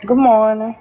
Good morning.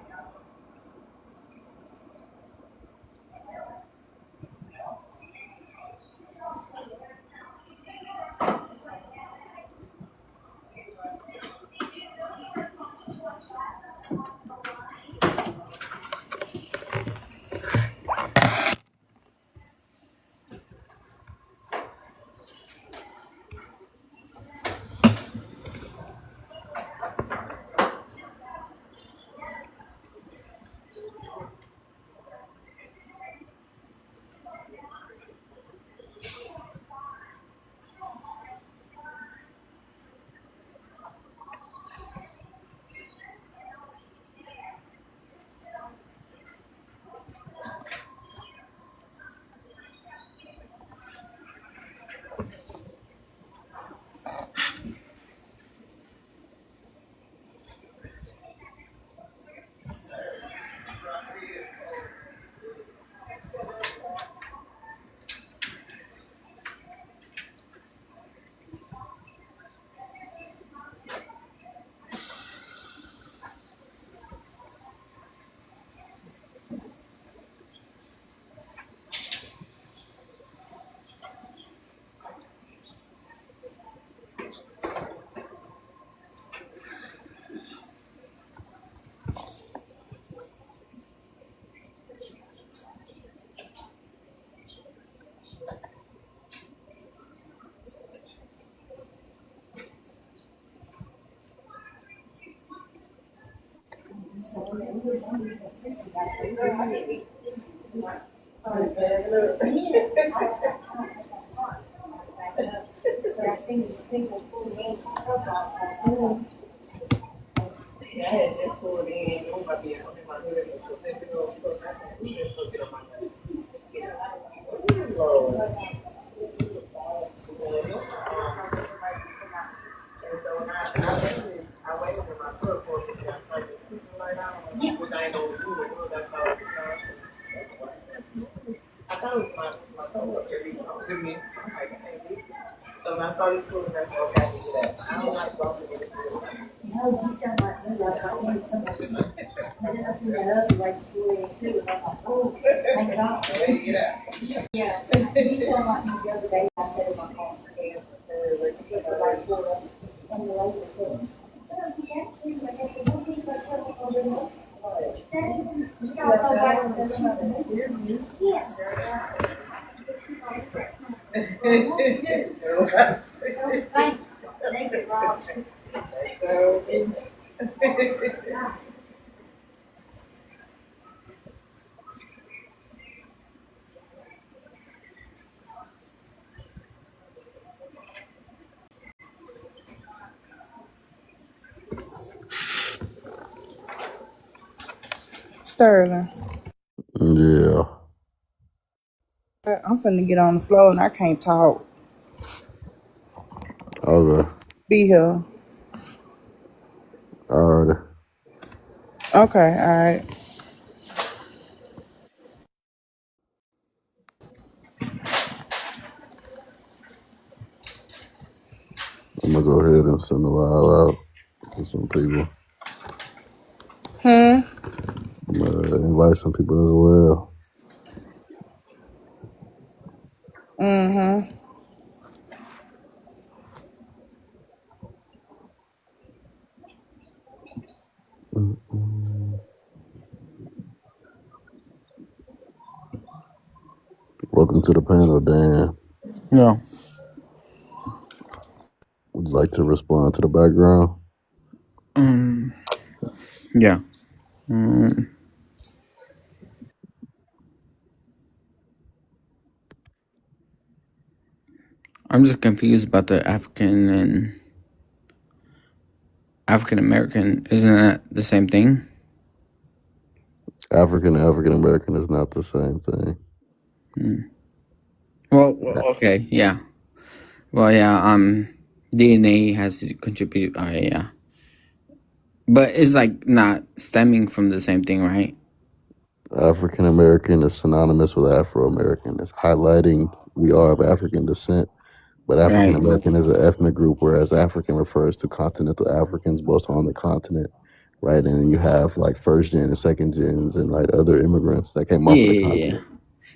Sterling. Yeah. I'm finna get on the floor and I can't talk. Okay. Be here. Alrighty. Okay, alright. I'm gonna go ahead and send a live out to some people. Hmm. I'm gonna invite some people as well. Mm-hmm. Mm-mm. Welcome to the panel, Dan. Yeah. Would you like to respond to the background? Yeah. Mm, I'm just confused about the African and African American. Isn't that the same thing? African and African American is not the same thing. Well, okay, yeah. Well, yeah. DNA has to contribute. Yeah. But it's like not stemming from the same thing, right? African American is synonymous with Afro American. It's highlighting we are of African descent, but African Right. American is an ethnic group, whereas African refers to continental Africans both on the continent, right? And then you have like first gen and second gens and right other immigrants that came off of the Yeah. continent.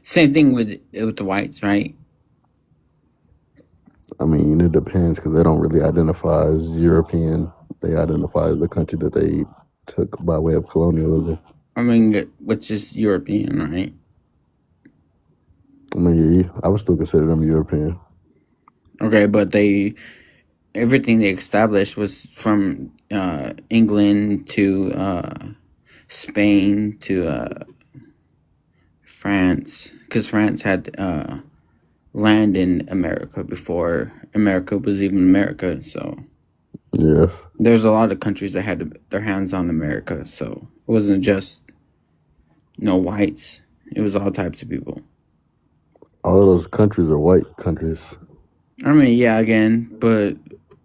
Same thing with the whites, right? I mean, it depends because they don't really identify as European. They identify as the country that they took by way of colonialism. I mean, which is European, right? I mean, yeah, I would still consider them European. Okay, but everything they established was from England to Spain to France, because France had land in America before America was even America. So Yes. there's a lot of countries that had their hands on America. So it wasn't just no whites; it was all types of people. All of those countries are white countries. I mean, yeah, again, but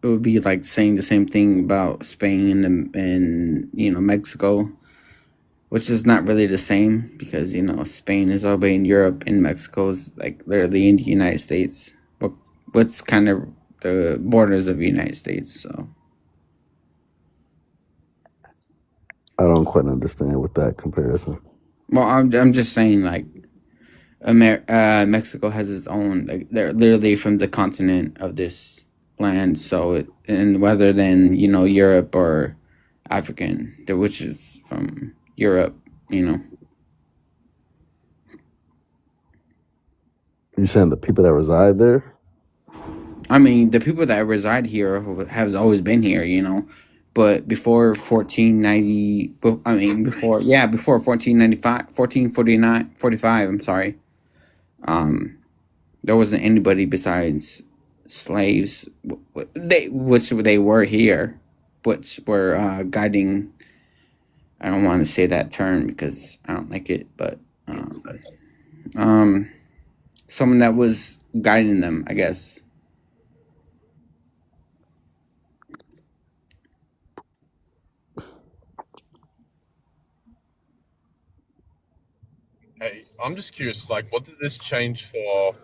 it would be like saying the same thing about Spain and Mexico, which is not really the same because Spain is all the way in Europe and Mexico is like literally in the United States. What's kind of the borders of the United States? So I don't quite understand with that comparison. well, I'm just saying like Mexico has its own, like they're literally from the continent of this land. So and rather than Europe or African, which is from Europe, You saying the people that reside there? I mean, the people that reside here has always been here, but before 1490, before 1495, 1449, 45, I'm sorry, there wasn't anybody besides slaves, which they were here, which were guiding. I don't want to say that term because I don't like it, but someone that was guiding them, I guess. Hey, I'm just curious, like, what did this change for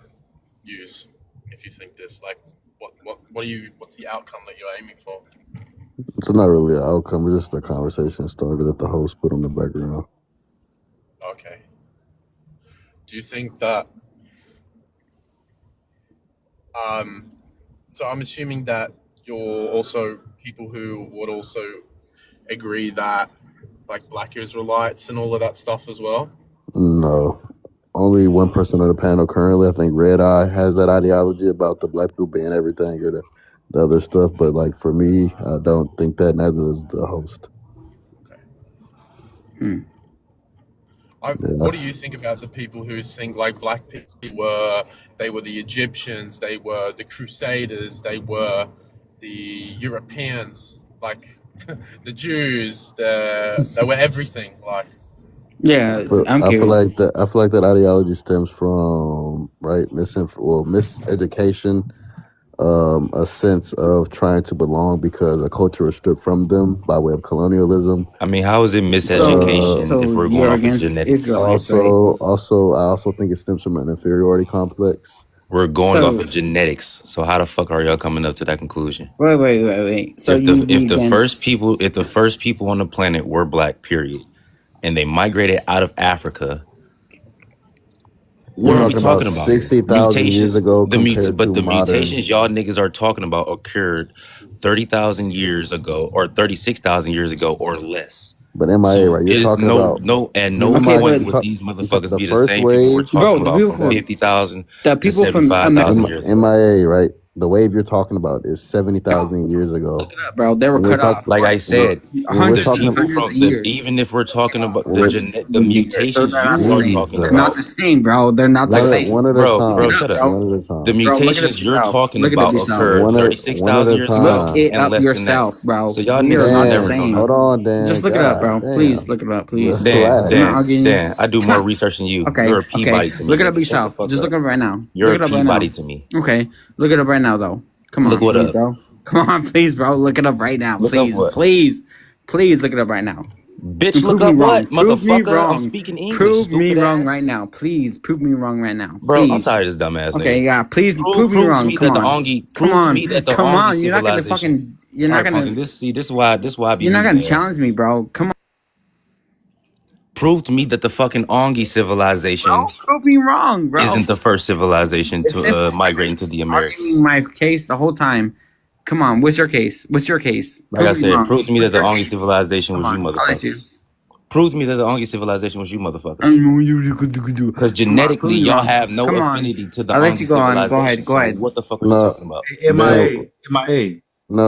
yous? If you think this, like, what's the outcome that you're aiming for? It's not really an outcome. It's just a conversation started that the host put on the background. Okay. Do you think that, so I'm assuming that you're also people who would also agree that, like, Black Israelites and all of that stuff as well? No. Only one person on the panel currently, I think Red Eye, has that ideology about the black people being everything or the other stuff. But like for me, I don't think that. Neither does the host. Okay. What do you think about the people who think like black people were the Egyptians, they were the Crusaders, they were the Europeans, like the Jews, they were everything, like. Yeah, But I'm I feel curious. like that ideology stems from miseducation, a sense of trying to belong because a culture is stripped from them by way of colonialism. I mean, how is it So, miseducation if we're going you're off of against genetics? Israelites, right? I also think it stems from an inferiority complex. We're going off So, of genetics. So how the fuck are y'all coming up to that conclusion? wait. So If you'd be the first against? people on the planet were black, period, and they migrated out of Africa, We're what are we talking about talking about here? 60,000 years Mutations. ago compared But to the mutations modern. y'all niggas are talking about occurred 30,000 years ago or 36,000 years ago or less. But MIA, So right? You're it talking no about no at no Okay, MIA. point but would these You talk motherfuckers the be the first same people we're wave. bro, talking the about people from from 50,000 the to people from 75,000 years ago. MIA, right? The wave you're talking about is 70,000 years ago. Look it up, bro. They were When we're cut off talking, Like I for said, when we're hundreds and talking, people hundreds of from the years. even if we're talking about when the we're, the So mutations they're not the you are same. talking They're not about, the same, bro. They're not the like same. one at a bro, Look time. it shut up, up. bro. One at a The time. Bro, look it up mutations you're yourself. talking Look it up about yourself. occurred One at 36,000 a years ago Look time. it and up less than that. yourself, bro. So y'all We are niggas not are the Dan, never same. hold gonna on, Dan. Just look it up, God bro. Please damn. look it up, please. Dan, I'm not Relax. arguing you. Dan, I do more research than you. Okay, You're a okay. Peabody to me, Look it up nigga. Shut the yourself. fuck Just up. look it up right now. You're Look a it up right now. Peabody to me. Okay, look it up right now, though. Come Look on, what please, up. bro. Come on, please, bro. Look it up right now, Look up please, what? please, please. Look it up right now. Bitch, look Prove me up wrong. what, Prove me motherfucker? I'm wrong. speaking English, Prove me stupid wrong right ass. now. Please prove me wrong right now. Bro, I'm Please. tired of this dumbass Okay, nigga. yeah. Please prove me Prove to wrong. me Come that the on. Ongi, Come prove to on. me that the Come Ongi on. You're not gonna civilization. fucking. You're All not right, gonna. Pumpkin. This is why I be You're not beating gonna their challenge asses. me, bro. Come on, Prove to me that the fucking Ongi civilization bro. Prove me wrong, bro. isn't the first civilization It's simple. to I've migrate been into the arguing Americas. my case the whole time. Come on. What's your case? What's your case? Like I Prove me said, wrong. prove to me that What's the your Ongi case? civilization Come was you on. I'll let you. motherfuckers. Prove to me that the Ongi civilization was you I motherfuckers. know you could do. Because Come on. genetically, Prove me y'all wrong. have no Come on. affinity to the I'll let you Ongi go on. Go civilization. ahead. Go So ahead. what the fuck are you No, talking about? no, MIA, MIA.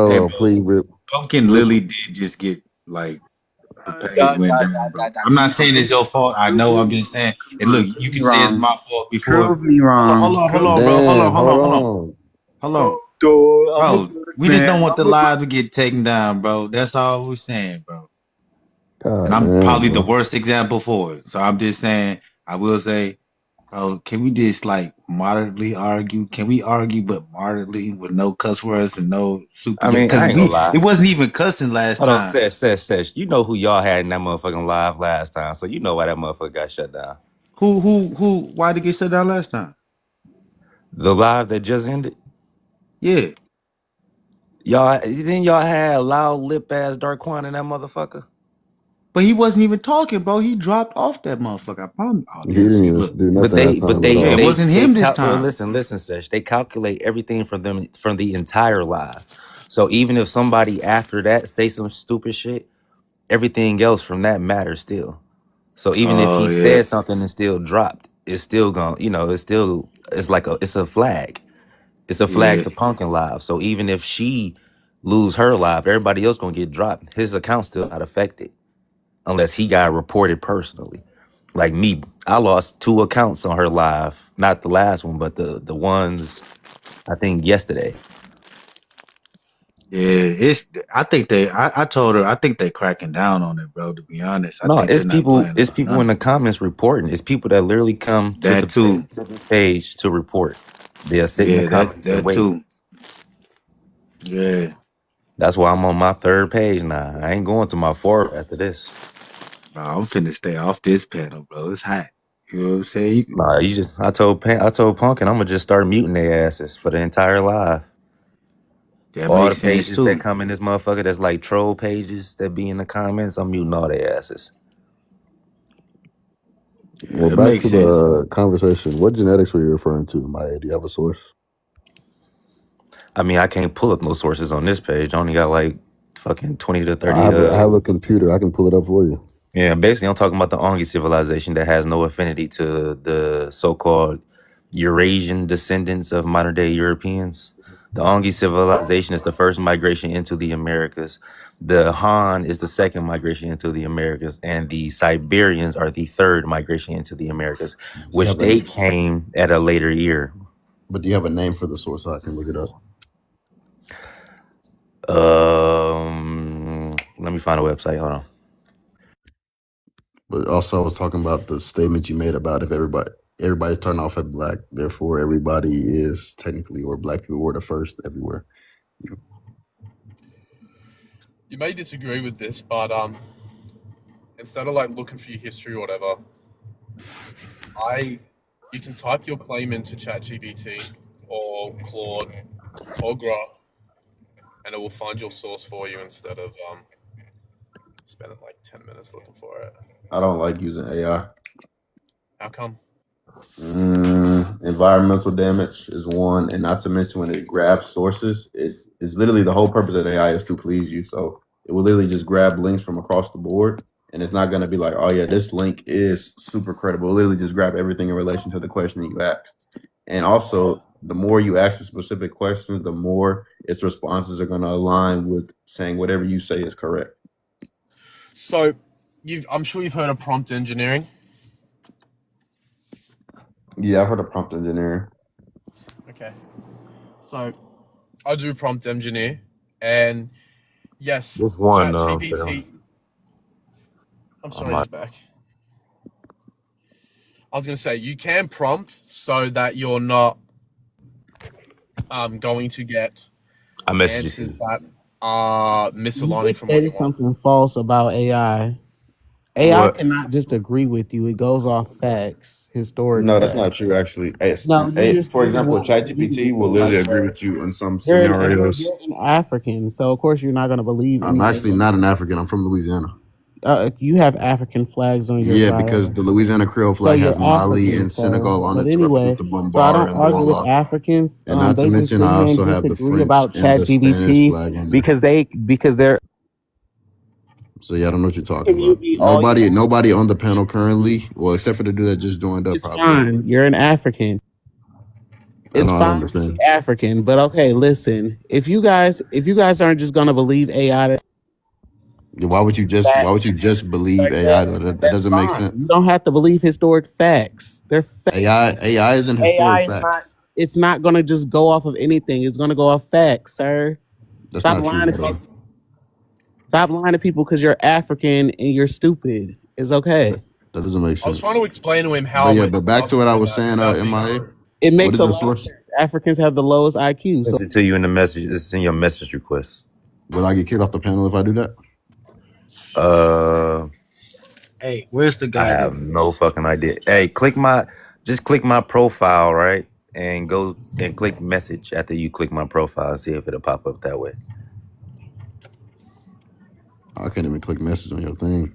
Hey, no. bro, Please, Pumpkin Rip. Lily did just get like the page Da, went da, down, da, da, bro. da. I'm Come not on. saying it's your fault. I know. I'm just saying. And look, Prove you me can say it's wrong. my fault before. Prove me Hold wrong. on, hold Prove on, me bro. Hold on, Damn, hold hold on, hold on, on. hold on, wrong. I'm a bro. good We just don't man. want the live to get taken down, bro. That's all we're saying, bro. And God I'm damn, probably the bro. worst example for it. So I'm just saying. I will say. Bro, can we just like moderately argue? Can we argue but moderately with no cuss words and no super? I mean, Because I ain't gonna lie. it wasn't even cussing last Hold on, time. Sesh. You know who y'all had in that motherfucking live last time, so you know why that motherfucker got shut down. Who? Why did it get shut down last time? The live that just ended, Yeah, y'all had loud lip ass Darkwan in that motherfucker. but he wasn't even talking, bro. He dropped off that motherfucker. I promise. Oh He damn! didn't See, even look, do But nothing that they, but time at they, yeah, it all. they, wasn't they him this well, time. listen, Sesh. They calculate everything from the entire live. So even if somebody after that say some stupid shit, everything else from that matters still. So even if Oh he yeah, said something and still dropped, it's still gonna, it's like it's a flag. It's a flag yeah, to Pumpkin Live. So even if she lose her live, everybody else gonna get dropped. His account's still not affected unless he got reported personally. Like me, I lost 2 accounts on her live, not the last one, but the ones I think yesterday. yeah. I think I told her. I think they cracking down on it, bro. To be honest, I No, think they're not playing it's about people none in of the it. comments reporting. It's people that literally come to That too. to this page to report. They'll sit in the Yeah, comments and that wait. too. Yeah. That's why I'm on my 3rd page now. I ain't going to my 4th after this. Nah, I'm finna stay off this panel, bro. It's hot. You know what I'm saying? Nah, I told Punkin I'm gonna just start muting their asses for the entire live. That All the makes sense pages that too. come in this motherfucker that's like troll pages that be in the comments, I'm muting all their asses. Yeah, Well, that back makes to sense. the conversation. What genetics were you referring to, Maya? Do you have a source? I mean, I can't pull up no sources on this page. I only got like fucking 20 to 30 I have a computer. I can pull it up for you. yeah, basically I'm talking about the Ongi civilization that has no affinity to the so-called Eurasian descendants of modern day Europeans. The Ongi civilization is the first migration into the Americas. The Han is the second migration into the Americas, and the Siberians are the third migration into the Americas, Do you which have they a came at a later year. But do you have a name for the source so I can look it up? Let me find a website. Hold on. But also, I was talking about the statement you made about if everybody's starting off at black, therefore everybody is technically, or black people were the first everywhere. You may disagree with this, but instead of like looking for your history or whatever, you can type your claim into ChatGPT or Claude or Grok, and it will find your source for you instead of spending like 10 minutes looking for it. I don't like using AI. How come? Environmental damage is one, and not to mention when it grabs sources, it's literally the whole purpose of AI is to please you. So it will literally just grab links from across the board, and it's not going to be like, oh yeah, this link is super credible. It'll literally just grab everything in relation to the question you asked. And also, the more you ask a specific question, the more its responses are going to align with saying whatever you say is correct. So, I'm sure you've heard of prompt engineering. Yeah, I've heard of prompt engineering. Okay. So, I do prompt engineer, and yes, This one, ChatGPT. I'm sorry, I'm he's back. I was going to say you can prompt so that you're not going to get I messaged answers you. that are You misaligning just from what you stated want. something false about AI. AI What? cannot just agree with you. It goes off facts, historic No, that's facts. not true. Actually, No, you just for you just example, want to agree ChatGPT with will it. Like, literally agree with you in some you're scenarios. an African, so of course you're not gonna believe I'm anything. actually not an African. I'm from Louisiana. You have African flags on your Yeah, because bio, the Louisiana Creole so flag has you're Mali African, and Senegal sir. on But it to represent anyway, the so I Bambara don't and the argue with Wolof. Africans. And not to They just mention, sit I here and also have the disagree French about and the Spanish ChatGPT flag on there. because they're. So yeah, I don't know what you're talking Can you about. be all you want? Nobody on the panel currently, well, except for the dude that just joined up, It's probably. fine. You're an African. I It's know, I don't fine to understand. be African, but okay, listen. If you guys aren't just gonna believe AI, Why would you just believe like that, AI? That that's doesn't make fine. sense. You don't have to believe historic facts. AI isn't AI historic is fact. not. It's not gonna just go off of anything. It's gonna go off facts, sir. That's Stop not true, lying to bro. people. Stop lying to people because you're African and you're stupid. It's okay. That doesn't make I was trying to sense. explain to him But how yeah, we're but back to what I doing was that saying, without being MIA. rude. It What makes is a the lot of source? sense. Africans have the lowest IQ. So Sent it to you in the message. It's in your message request. Will I get kicked off the panel if I do that? Uh, Hey, where's the I guy that have no votes? fucking idea. Hey, just click my profile, right? And go and click message after you click my profile and see if it'll pop up that way. I can't even click message on your thing.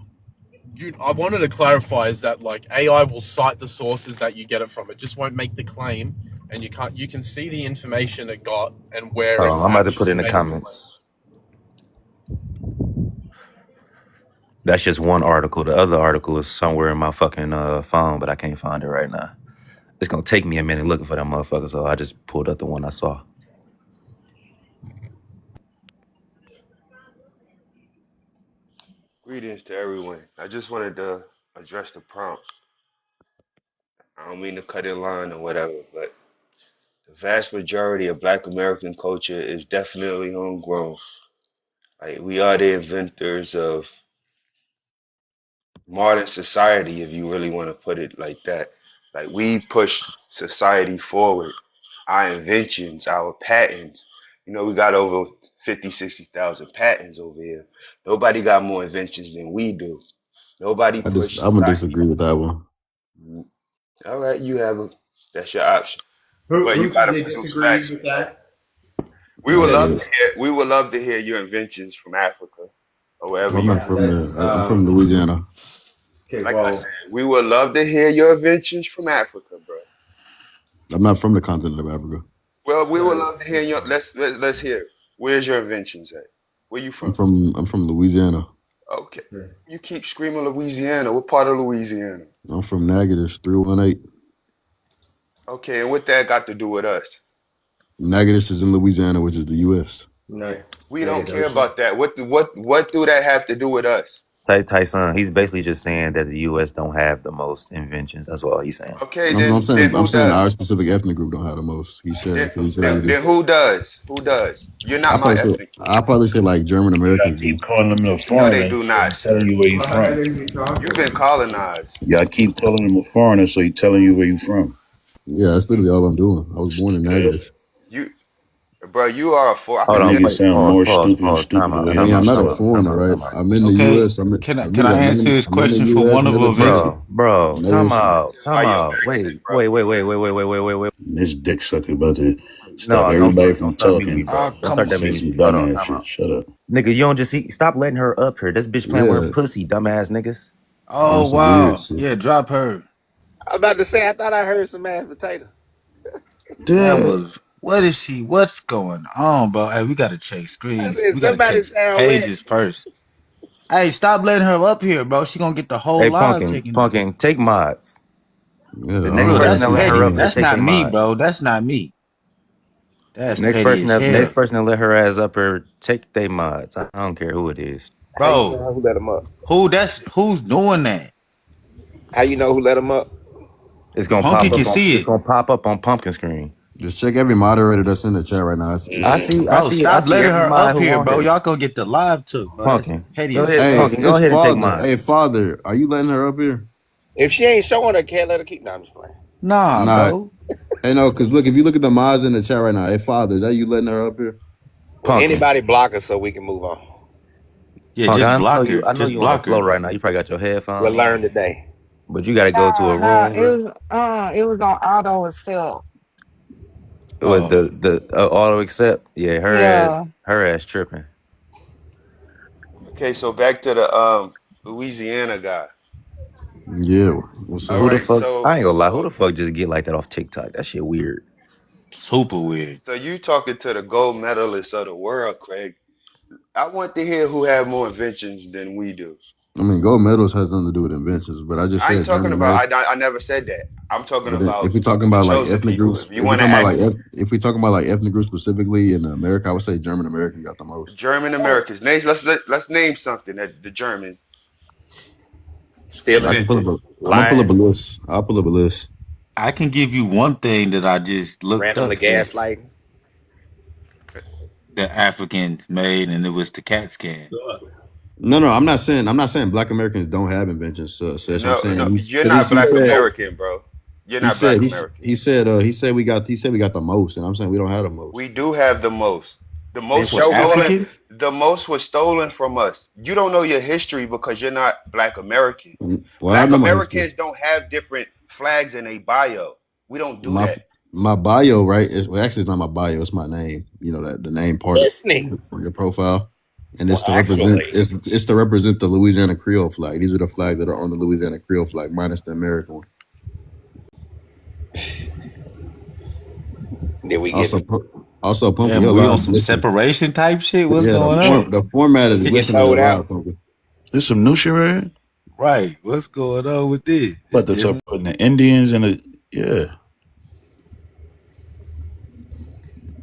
I wanted to clarify is that like AI will cite the sources that you get it from. It just won't make the claim, and you can see the information it got and where Hold it on, I'm about to put actually in the made the claim. comments. That's just one article. The other article is somewhere in my fucking phone, but I can't find it right now. It's gonna take me a minute looking for that motherfucker, so I just pulled up the one I saw. Greetings to everyone. I just wanted to address the prompt. I don't mean to cut in line or whatever, but the vast majority of Black American culture is definitely homegrown. Like we are the inventors of modern society, if you really want to put it like that. Like we push society forward. Our inventions, our patents. You know, we got over 50, 60,000 patents over here. Nobody got more inventions than we do. Nobody pushes I'm gonna black disagree with that one. people. All right, that's your option. But Who you gotta they produce disagree facts with with that. that? You said who? We would love to hear your inventions from Africa or wherever I'm you not Yeah, from. from that's there. I'm from Louisiana. okay. Like I Well, said, we would love to hear your inventions from Africa, bro. I'm not from the continent of Africa. Well, we would that love to hear is your fine. let's hear it. Where's your inventions at? Where you from? I'm from Louisiana. Okay. Yeah. You keep screaming Louisiana. What part of Louisiana? I'm from Natchitoches 318. Okay, and what that got to do with us? Natchitoches is in Louisiana, which is the U.S. No, We don't naked care oceans. about that. What do that have to do with us? Tyson, he's basically just saying that the U.S. don't have the most inventions. That's all he's saying. Okay, I'm then I'm who saying does? our specific ethnic group don't have the most. He said because he said we do. Then who does? Who does? You're not my ethnic group. I probably say like German You gotta Americans do. keep calling them a No, they foreigner, do so not, he's telling sir. you where you Why from. are you You've talking? been colonized. You gotta keep calling him a foreigner, so he's telling you where you from. Yeah, that's literally all I'm doing. I was born in Stupid ass. Natchitoches. You, bro, you are a fool. I Hold That can on, nigga definitely. wait, sound pause, more pause, stupid and pause, time stupider out, than I time mean, him I'm out, not time a himself. out, time foreigner, out, right? time out. I'm in the Okay, U.S. can I answer his I'm in the question for U.S. one of the military. inventions? No issue. By Time your out. accent, Wait, bro. wait, wait, wait, wait, wait, wait, wait, wait, wait. And this dick sucker about to stop No, everybody don't from start muting me, talking bro. Oh, Don't come start and that on. say muting some shit. Hold on, dumbass time shit. out. Shut up. Nigga, you don't just see, stop letting her up here. This bitch playing with her Yeah, pussy, dumbass niggas. on Oh, some weird wow. shit. Yeah, drop her. I was about to say, I thought I heard some mashed potatoes. That Duh. was, what is she? What's going on, bro? Hey, we gotta check I screens. said, We gotta somebody check sound wet. pages first. Hey, stop letting her up here, bro. She gonna get the whole Hey, live taken down. Punkin, take mods. Yeah, The I next don't Bro, know person what that's that she's let her petty. up here, doing. That's take not they me, mod. bro. That's not me. That's petty as Next hell. person that let her ass up here, take they mods. I don't care who it is. How you Bro, know who let them up? who's doing that? How you know who let them up? It's gonna Punky pop can up on. see It's it. gonna pop up on pumpkin screen. Just check every moderator that's in the chat right now. I Mm. see. I Bro, see. I stop see letting every her mod up who here, on bro. here. Y'all gonna get the live took, bro. That's Punkin, petty go as ahead. hell. Hey, Punkin, go it's ahead and take father. Hey, mods. father, are you letting her up here? If she ain't showing her, can't let her keep. No, I'm just playing. Nah, Nah. bro. Hey, no, because look, if you look at the mods in the chat right now, hey, father, is that you letting her up here? Well, Punkin. anybody block her so we can move on. Yeah, Punk, just I know block you. her. I know Just you on the block flow her. right now. You probably got your We'll headphones learn on, today. but you got to go to a No, room, bro. it was on auto itself. With Oh, the auto accept. Yeah, Yeah. her ass tripping. Okay, so back to the Louisiana guy. Yeah. What's All Who up? the right, fuck? I ain't gonna lie. Who so the fuck just get like that off TikTok? That shit weird. super weird. so you talking to the gold medalists of the world, Craig. I want to hear who have more inventions than we do. I mean, gold medals has nothing to do with inventions, but I just I ain't said talking German about. American. I never said that. I'm talking But then about if we're talking the about like chosen ethnic people. groups, If you want to if we talking about like ethnic groups specifically in America, I would say German American got the most. German Americans, names. Let's name something that the Germans Stealing, I can pull invented. up. I'm gonna pull up lying, a list. I'll pull up a list. I can give you one thing that I just looked randomly up that gaslighting. the Africans made, and it was the CAT scan. No, I'm not saying Black Americans don't have inventions. Sesh. I'm No, saying no, he's you're because not he Black said American, bro. You're not Black American. he said we got the most, and I'm saying we don't have the most. We do have the most. The Then most was For show stolen. one. Africans, The most was stolen from us. You don't know your history because you're not Black American. Well, I Black know my history. Americans don't have different flags in a bio. We don't do My that. my bio, right? Actually, it's not my bio. It's my name. You know that the name part of Listening. your profile, and Well, actually, it's to represent the Louisiana Creole flag. These are the flags that are on the Louisiana Creole flag, minus the American one. did we get Also, Pumpkin, damn, you're we on allowed to some listen. separation type shit. What's Yeah, going on? the format is get listening sold and out? loud, Pumpkin. This some new shit, right? Right. What's going on with this? It's But to start different. putting the Indians in the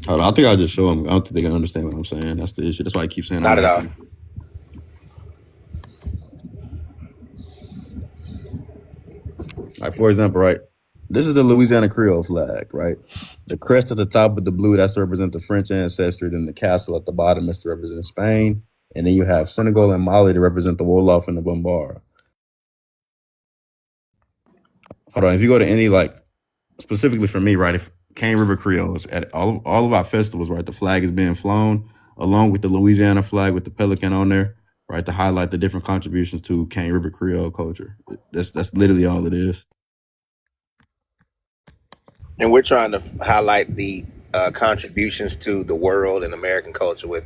Hold on, I think I'll just show them. I don't think they can understand what I'm saying. That's the issue. That's why I keep saying Not I'm at all. laughing. Like, for example, right? This is the Louisiana Creole flag, right? The crest at the top with the blue, that's to represent the French ancestry. Then the castle at the bottom is to represent Spain. And then you have Senegal and Mali to represent the Wolof and the Bambara. Hold on, if you go to any, like, specifically for me, right? If Cane River Creoles at all of our festivals, right? The flag is being flown along with the Louisiana flag with the pelican on there, right? To highlight the different contributions to Cane River Creole culture. That's literally all it is. And we're trying to highlight the contributions to the world and American culture with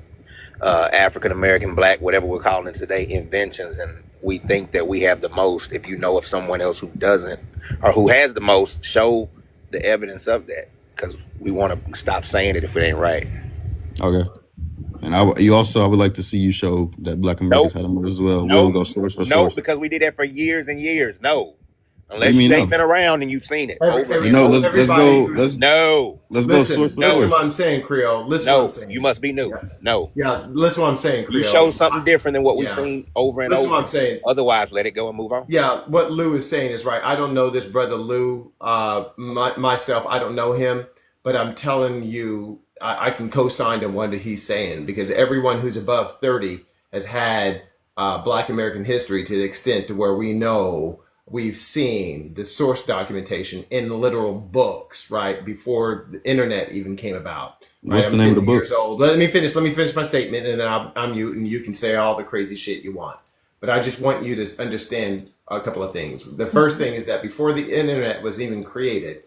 African American, Black, whatever we're calling it today, inventions. And we think that we have the most. If you know of someone else who doesn't or who has the most, show the evidence of that, because we want to stop saying it if it ain't right. Okay. And I would like to see you show that Black Americans had them as well. We'll go source for No, source. because we did that for years and years. No. What do Unless you you mean, ain't no? been around and you've seen it over and You know, over. let's Everybody go. who's- No. Let's go Listen, source for listen source. what I'm saying, Creole. Listen what No. I'm saying. You must be new. Yeah. No. Yeah, listen what I'm saying, Creole. You show something different than what we've Yeah. seen over and Listen over. what I'm saying. Otherwise, let it go and move on. Yeah, what Lou is saying is right. I don't know this brother Lou. Myself, I don't know him, but I'm telling you, I can co-sign to what he's saying, because everyone who's above 30 has had Black American history to the extent to where we know we've seen the source documentation in literal books, right? Before the internet even came about. Right? What's the name of the 50 book? years old. Let me finish my statement, and then I'm mute, and you can say all the crazy shit you want. But I just want you to understand a couple of things. The first thing is that before the internet was even created,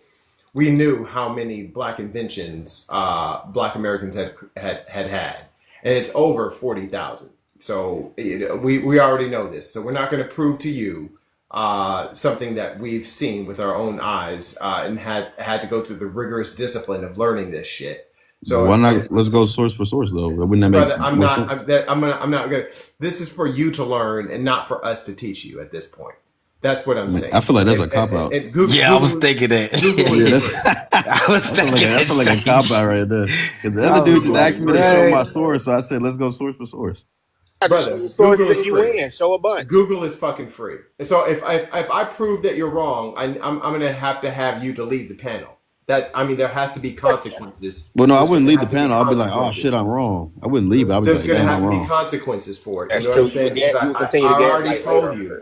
we knew how many Black inventions Black Americans had, and it's over 40,000. So we already know this. So we're not going to prove to you something that we've seen with our own eyes and had to go through the rigorous discipline of learning this shit. So why not? Let's go source for source though. Wouldn't that make brother, I'm more not. sense? I'm not gonna. This is for you to learn and not for us to teach you at this point. That's what I'm saying. I feel like that's a cop out. Yeah, I was thinking that. Google Yeah, is I was thinking I feel like a that cop same out right there. Because the other dude just asked me to show my source, so I said, "Let's go source for source." brother. Google Google is you free. in. Show a bunch. Google is fucking free. And so if I prove that you're wrong, I'm gonna have to have you to leave the panel. There has to be consequences. Well, no, I There's wouldn't gonna leave the have to be panel. I'd be like, "Oh consequences. shit, I'm wrong." I wouldn't leave. I would be There's like, gonna "Damn, have I'm to be wrong." consequences for it. That's You know what I'm true. saying? You Because continue to I already gaslight told later. you.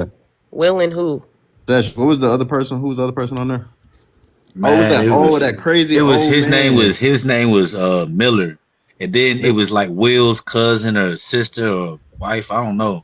that. Will and who? That's what was the other person? Who was the other person on there? Man, That crazy it was old man. his name was Miller. And then it was like Will's cousin or sister or wife, I don't know.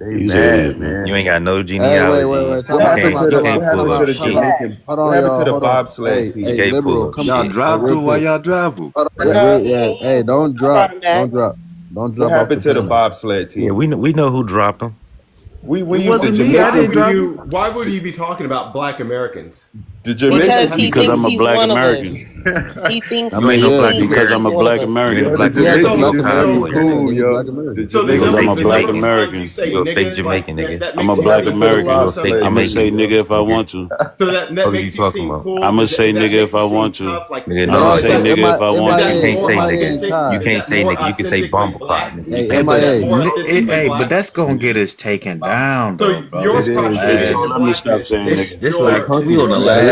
They He's an mad, idiot, man. man. You ain't got no Hey, genealogy. wait. Time You out, What time happened out, to the time can't out, What time pull happened out, to up the time shit. out. Jamaican? Hold What on, happened to y'all. the Hold on. bobsled You Hey, team? can't pull liberal, up come Y'all on. shit. Hey, dropped real him. Why quick. y'all drop him? Hey, What happened? hey, don't I drop, brought him back. don't What drop off the happened to the panel. bobsled Yeah, team? we know who dropped them. We It the wasn't me. I Why didn't would Jamaicans. drop him. you be talking about black Americans? The What does that Because Jamaicans. have to he do Because with thinks I'm a he's black one of American. us. He thinks I You ain't mean, no yeah, black he Because thinks I'm he's a American. one of black us. You ain't American. a Yo, the black yeah, he's American. a You black a Jamaicans is con too American. player. Yeah, cool, he's a black yo. The American. So then Because that I'm a Jamaicans makes is black every cool. time you American. say You a fake nigga, Jamaican, nigga. that I'm a makes you black seem To the American. cool or Fake something. bobsled I'ma team, say Jamaican. yo. nigga if I Nigga. want to. So that What are you makes you talking seem about? cool. I'ma say Does that nigga make if you I seem want to. tough? Like Nigga, I'ma no, say is it say that don't. nigga if I is want You that to. can't more say MIA nigga. and authentic? You Kai. Is can't that say more nigga. You can say authentically bumble clock, black? nigga. You Hey, can't Is say that MIA, nigga. more authentically hey, but black? that's gonna get us taken down, So though, bro. your This It is is. proximity They bad. to told him to stop blackness saying This nigga. is this like your we is on your the Yeah, method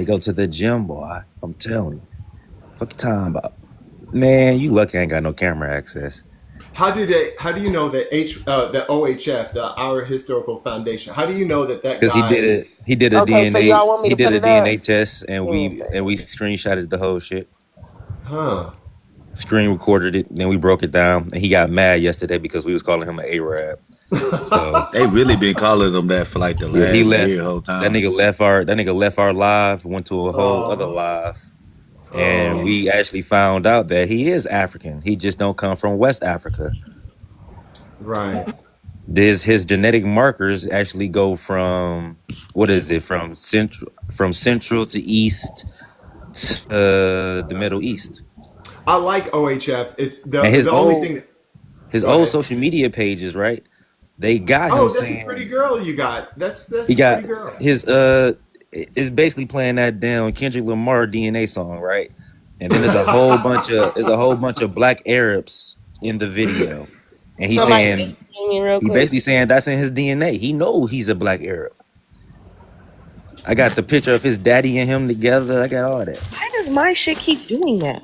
They go to the gym, boy. I'm telling you. Fuck you talking about? Man, you lucky I ain't got no camera access. How do you know that the OHF, the Our Historical Foundation? How do you know that Because guy is? he did a Okay, so DNA y'all want me he to did put a it up? DNA test and Give me a we second. screenshotted the whole shit. Huh. Screen recorded it, then we broke it down, and he got mad yesterday because we was calling him an Arab. So They really been calling them that for like the yeah, he last left. year, whole That time. nigga left our live, went to a whole other live, and we actually found out that he is African. He just don't come from West Africa. Right. His genetic markers actually go from from central to east to the Middle East. I like OHF. It's And the only thing. His Go old ahead. social media pages, right? They got him Oh, that's saying a pretty girl you got. That's he a got pretty girl. his is basically playing that damn Kendrick Lamar DNA song, right? And then there's a whole bunch of black Arabs in the video, and he's Somebody saying text me real he quick. basically saying that's in his DNA. He knows he's a black Arab. I got the picture of his daddy and him together. I got all that. Why does my shit keep doing that?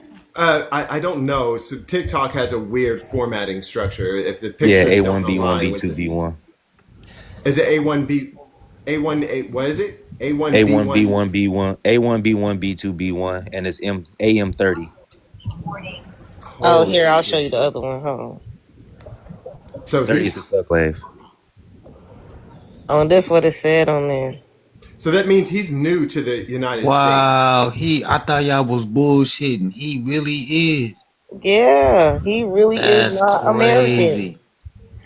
I don't know. So TikTok has a weird formatting structure. If the Yeah, pictures A1, don't B1, align with B2, this, B1. is it A1B, A1, what is it? A1, A1, B1. B1, B1, A1, B1, B2, B1, and it's AM30. Oh, here, I'll show you the other one. Hold on. So 30 he's is the sucklave. Oh, that's what it said on there. so that means he's new to the United States. Wow, I thought y'all was bullshitting. He really is. Yeah, he really That's is not crazy.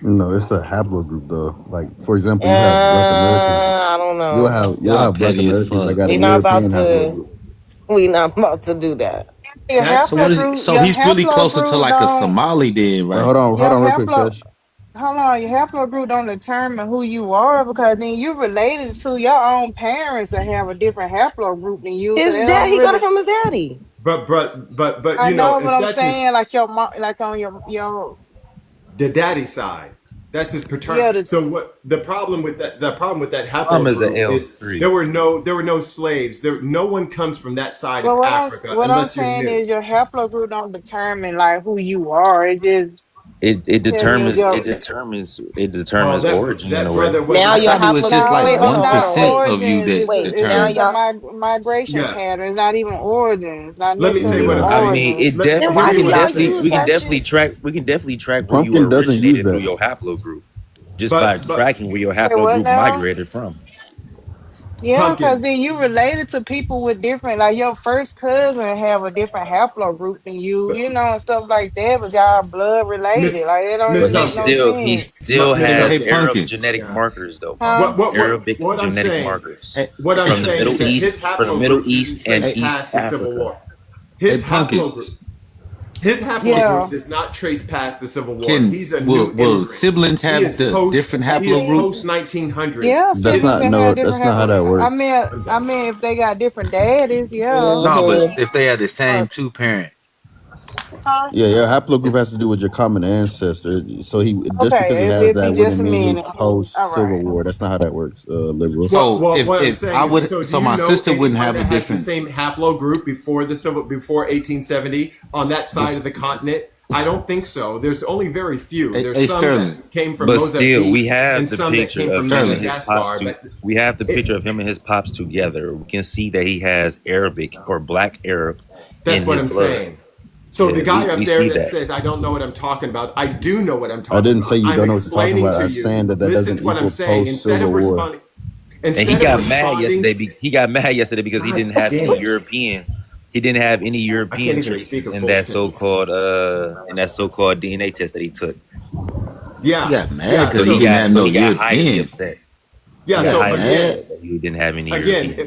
No, it's a haplogroup though. Like for example, you have Black Americans. I don't know. You'll Y'all have Black petty as Americans that fuck. got a We not about European to. haplogroup. We not about to do that. Your That's So what is? haplogroup, So your he's really closer to haplogroup like a don't. Somali then, Wait, right? hold on Your real quick, haplo. Sesh. Hold on, your haplogroup don't determine who you are because then you related to your own parents that have a different haplogroup than you, so His they dad, don't he got it really. from his daddy. But I you know, know, but if I'm that's his saying like your mom, like on your the daddy side, that's his yeah. paternal. So what the problem with that? The problem with that Mom is an haplogroup is L3. there were no slaves. No one comes from that side But of Africa what I'm unless you're saying new. is your haplogroup don't determine like who you are. It just It tell you determines your Oh, origin in a that way. brother was Now I your thought it was just no. like haplogroup. Wait, hold It's on, not hold on. 1% Wait, of you origins. that wait. It's Now determines. y'all. a migration yeah. pattern. It's not even origins. Not Let me say necessarily what I'm Yeah. I saying. mean, origins. Then Hear why me do when I y'all say use we can that definitely shit? track where you Pumpkin doesn't use originated through that. your haplogroup just by but tracking where your Say what haplogroup now? migrated from. Yeah, because pumpkin. then you related to people with different, like your first cousin have a different haplogroup than you, But and stuff like that. But y'all blood related, Miss like it don't Miss even But make no Pumpkin. he sense, still Miss Hey, has hey, Pumpkin. Arab Pumpkin. genetic Yeah. markers though, huh? Mom. Arabic What I'm genetic saying markers Hey, what I'm from the saying Middle is that his East, haplogroup doesn't and trace hey, East past the Civil Africa. War. hey, His Pumpkin. haplogroup His haplogroup Yeah, does not trace past the Civil War. Can He's a new will immigrant. siblings He have is the post. different He is haplogroup? post 1900s. yeah. That's Siblings His not can have different how that haplo. works. I'm I done. mean, if they got different daddies, yeah. No, but Mm-hmm. if they have the same But two parents. huh? Yeah, your haplogroup has to do with your common ancestor. So just because he Okay, has it'll be that just wouldn't a mean he's minute. All post Civil right. War. That's not how that works, liberal. So What I'm if saying I is, would, so do so you my know sister wouldn't anyone have a that has the different. same haplogroup before 1870 on that side of the continent? I don't think so. There's only very few. Hey, There's hey some Sterling, that came from But still, we Mozambique and have the some that came picture of from him and Sterling. his pops Madagascar. to. But We have the it, picture of him and his pops together. We can see that he has Arabic or Black Arab that's in what his I'm blood. saying. So the Yeah, guy up we there see that that. says, I don't know what I'm talking about, I do know what I'm I talking didn't say about. you I'm don't know what you're talking explaining about. to I'm you. saying that Listen doesn't to what I'm equal saying. post Civil War. And Instead of responding, He got mad yesterday because he God didn't have damn any it. European. He didn't have any I can't European even speak traces a full sentence. in that so-called DNA test that he took. He Yeah. got mad Yeah. because he didn't have So no he got highly European. upset. He Yeah. got He got So highly mad. upset that he didn't have any again, European.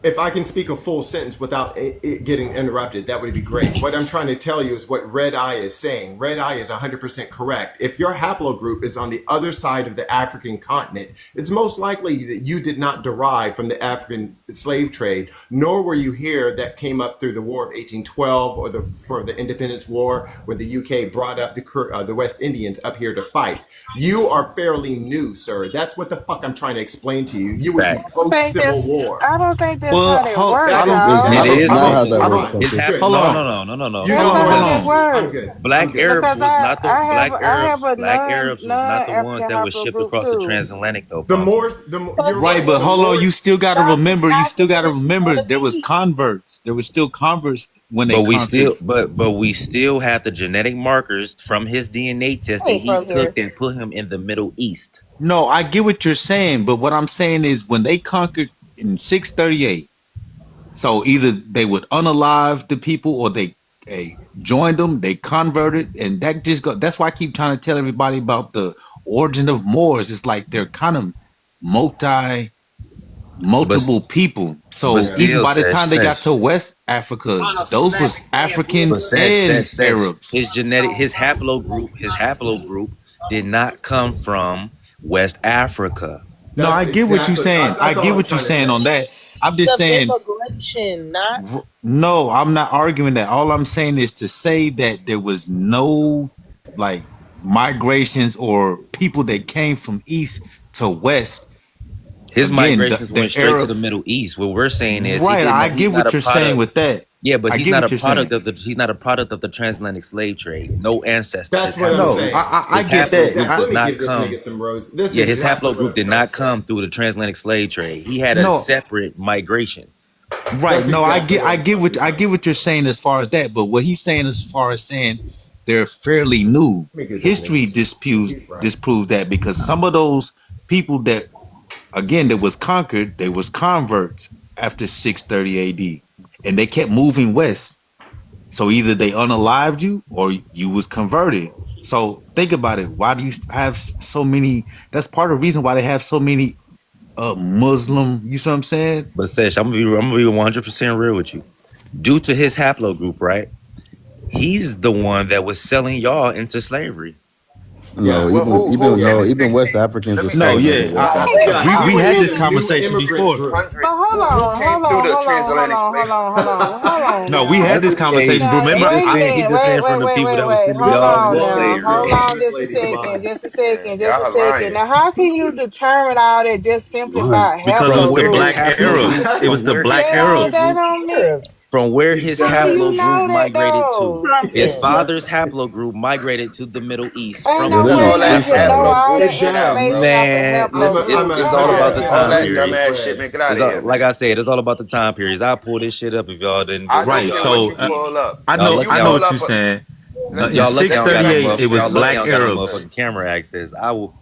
if I can speak a full sentence without it getting interrupted, that would be great. What I'm trying to tell you is what Red Eye is saying. Red Eye is 100% correct. If your haplogroup is on the other side of the African continent, it's most likely that you did not derive from the African slave trade, nor were you here that came up through the War of 1812 or for the Independence War, where the UK brought up the West Indians up here to fight. You are fairly new, sir. That's what the fuck I'm trying to explain to you. You would be Facts. post Civil War. I don't think that's Well, how that works, I don't. It's y'all. not. It It's is I not don't. how going that I works, don't. though. his Sis. hap Hold no on. no no no no no You That's no don't. not Hold how because that on. I'm works. good. I'm Black good. Arabs Because was not the I Black have Arabs. a Black Arabs was not the ones non-African that was shipped haplogroup across the too. transatlantic though, The Papa. Moors, you're Right, right. but The hold on. You Moors, still got to Not as remember. You still got to African as you want remember. to There was be. converts. There was still converts when they But we conquered. still but we still have the genetic markers from his DNA test I that ain't he from took here. and put him in the Middle East. No, I get what you're saying, but what I'm saying is when they conquered in 638. So either they would unalive the people or they joined them, they converted, and that just go. That's why I keep trying to tell everybody about the origin of Moors. It's like they're kind of But multiple people. but So yeah. even still by the Sesh, time they got Sesh. to West Africa, those was But Africans Sesh, and Sesh, Sesh. Arabs. His haplogroup did not come from West Africa. No, That's I get what you're exactly, saying. I that's all get I'm what you're trying to saying say. on that. I'm just The saying. immigration, not No, I'm not arguing that. All I'm saying is to say that there was no like migrations or people that came from east to west. His Again, migrations the went straight to Arab. the Middle East. What we're saying is he Right, didn't I know he's get not what a you're saying product. with that. Yeah, but I he's get not what a you're product saying. of the transatlantic slave trade. No ancestor. That's what I'm No, saying. I His get That's that. haplogroup exact. does Let me not give this come. nigga some rose. This Yeah, is his exactly what haplogroup I'm did trying to not say. come through the transatlantic slave trade. He had a No, separate migration. right. That's No, exactly what I'm trying. I get what you're saying as far as that. But what he's saying as far as saying they're fairly new. Let me give this nigga History some rose. disputes He's right. disproves that because some of those people that again that was conquered, they was converts after 630 AD, and they kept moving west. So either they unalived you or you was converted. So think about it. Why do you have so many? That's part of the reason why they have so many Muslim. You see what I'm saying? But Sesh, I'm gonna be 100% real with you. Due to his haplogroup, right? He's the one that was selling y'all into slavery. No, Yeah. Well, who even in no, the even 16? West Africans Let are me No, say selling this. into yeah, West Yeah. Africa. How we are had you this the new conversation immigrant before. group? But Who came through the transatlantic slave? hold on No, we had now. That's this the, hey, conversation. Now, he Remember, just wait a I, said he minute. just saying from the people that was sending Hold Y'all y'all on into love now. this slavery. Hold lady. on This just a lady second. divine. Just a Yeah, second. Just a y'all second. lying. Now, how can you determine all that just simply Right. by because it From was the where his haplogroup? black haplogroup, Arabs. It from was the where his black That Arabs. haplogroup, don't mean. Arabs. from where his How do you Exactly. haplogroup know that migrated to. though? His Something. father's haplogroup migrated to the Middle East Ain't from Yeah, no this the way is All you that can freestyle, know bro. all haplogroup the It shit out, downs. information bro. off a man. I'm Listen, a, haplogroup. I'm it's a, Come I all gotta about on, the say All time this that real periods. dumbass shit, quick. man. Get out It's of here, all, like man. I said, it's all about the time periods. I pull this shit up if y'all didn't I just don't pull Right. it care up. what So you pull up. I Y'all know, lucky I You I know don't. pull what you're up saying. let's In Y'all get lucky I don't got a 638, it was y'all lucky black I don't got a Arabs. motherfucking camera access. I will,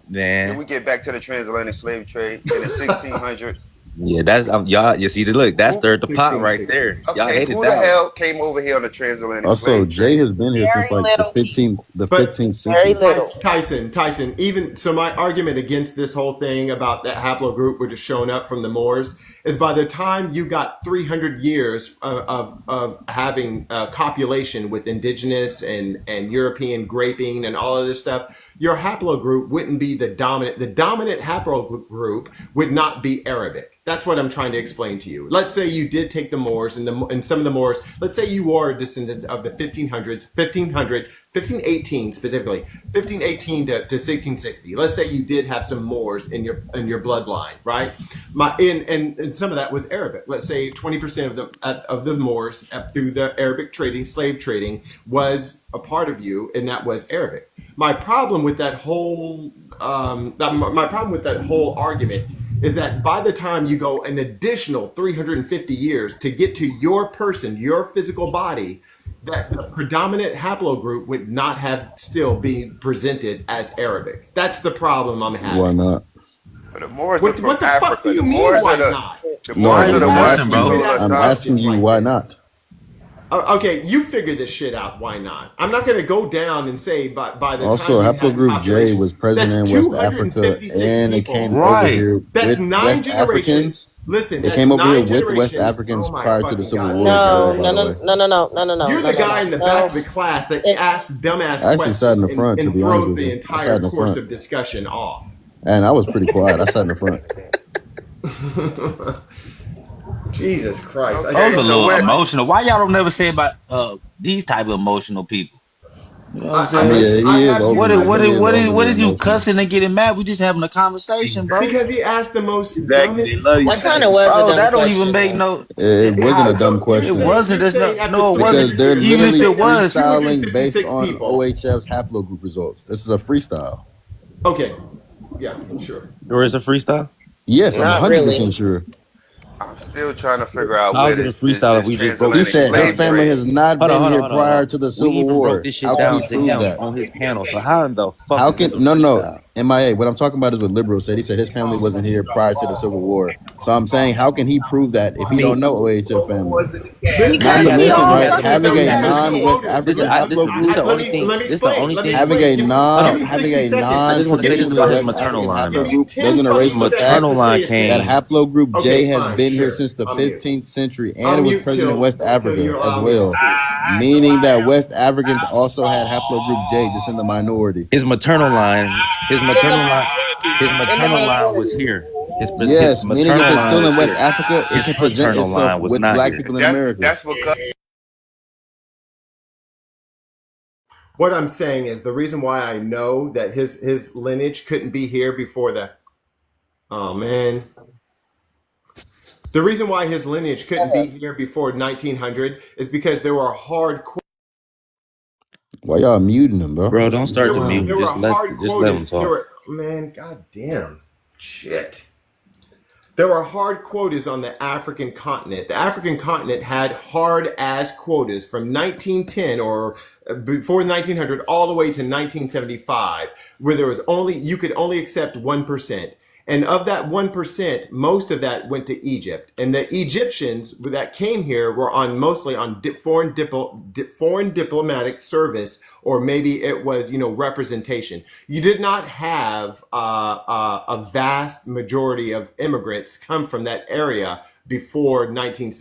can man. we get back to the transatlantic slave trade in the 1600s? Yeah, that's y'all. You see the look. That Who stirred the pot right there. 1660s. Y'all okay, hated who the that one. hell came over here on the transatlantic Also, slave Jay trade? has been here since Very like little people. the But 15th Very century. little. Tyson, even so, my argument against this whole thing about that haplogroup were just showing up from the Moors is by the time you got 300 years of having copulation with indigenous and European graping and all of this stuff, your haplogroup wouldn't be the dominant. The dominant haplogroup would not be Arabic. That's what I'm trying to explain to you. Let's say you did take the Moors and some of the Moors. Let's say you are a descendant of the 1518 specifically, 1518 to 1660. Let's say you did have some Moors in your bloodline, right? And some of that was Arabic. Let's say 20% of the Moors through the Arabic trading, slave trading, was a part of you, and that was Arabic. My problem with that whole argument is that by the time you go an additional 350 years to get to your person, your physical body, that the predominant haplogroup would not have still been presented as Arabic. That's the problem I'm having. Why not? But the Moors are What from the Africa. fuck do you The mean? Moors Why are not? the No, Moors are the I'm ones asking, who bro. told us I'm how. asking you why not. Okay, you figure this shit out. Why not? I'm not going to go down and say by the Also, time you had Haplogroup J population, was present that's in West Africa, 256 and it people. came over Right. here That's with 9 West generations. Africans. Listen, They that's came over here 9 with West generations. Africans Oh my prior to the fucking Civil god! War as No, well, No, by no, the no, way. no, no, no, no, no, no, you're the no, guy in the no, back of no. the class that It, asks dumbass I actually sat in questions the front, to and be honest throws with the you. I sat entire in the course front. of discussion off. And I was pretty quiet. I sat in the front. Jesus Christ! I Okay, was a so little where emotional. Why y'all don't never say about these type of emotional people? You know what I'm I mean, saying? yeah, I he is have you. overly, he is What overly is you emotional. cussing and getting mad? We just having a conversation, bro. Because he asked the most Exactly. They dumbest love you, That kind of questions. man. was a Bro, dumb that don't even question, make though. no. It wasn't a dumb It question wasn't. You're There's saying no. after No, it wasn't. because 300 they're years, Even you're if literally it saying after was, freestyling based 256 on people. OHF's haplogroup results. This is a freestyle. Okay, yeah, sure. Or is it freestyle? Yes, I'm Not really. 100% sure. I'm still trying to figure out How where is it a this freestyle if we just broke He this transatlantic shit said his slave down? family trade. has not been here Hold prior on. to the We Civil even broke War. this shit How can down he to prove him that? on his panel. So how in the fuck How is this a can no freestyle? MIA? What I'm talking about is what Liberal said. He said his family wasn't here prior to the Civil War. So I'm saying, how can he prove that if I he don't mean, know OHF family? Not Because to yeah, we this mention, all right, fucking having know a He that has shit. non-West quotas. this African is this haplogroup, the Let only me thing. let me This the explain. only Let me thing. having explain. a Hold Give on. non me having 60 a seconds. I just want to say Give me this non-traditionally about his 30 West maternal African seconds. line Give though. me haplogroup 10 doesn't His erase fucking the fact maternal seconds to say line his that came. face. haplogroup J Okay, has fine, been here sure. since the I'll mute. 15th century and I'll it was mute present in till West you Africa as allow me to well, speak. meaning that West Africans also had haplogroup J, just in the minority. His maternal line. His In the maternal line. His minority. In the maternal line was minority. here. His Yes, meaning if maternal it's line still was in West here. Africa, it His can present paternal itself line was with not black here. people in America. That's because What I'm saying is the reason why I know that his lineage couldn't be here before the oh man. The reason why his lineage couldn't be here before 1900 is because there were hard Why y'all muting him, bro? Bro, don't start the muting. there were hard Just let him quotas. There talk. were man, goddamn shit. There were hard quotas on the African continent. The African continent had hard ass quotas from 1910 or before 1900 all the way to 1975, where there was only you could only accept 1%. And of that 1%, most of that went to Egypt. And the Egyptians that came here were on mostly on foreign diplomatic service, or maybe it was, representation. You did not have a vast majority of immigrants come from that area before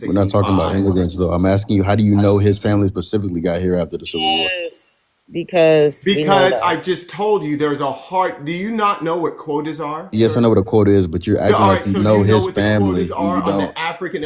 We're not talking about 1965. immigrants, though. I'm asking you, how do you know his family specifically got here after the Civil War? Yes, because we know Because I that. just told you there's a hard. Do you not know what quotas are, Yes, I sir? know what a quota is, but you're acting All like right. you So do know you know his what the quotas family, and are you on don't.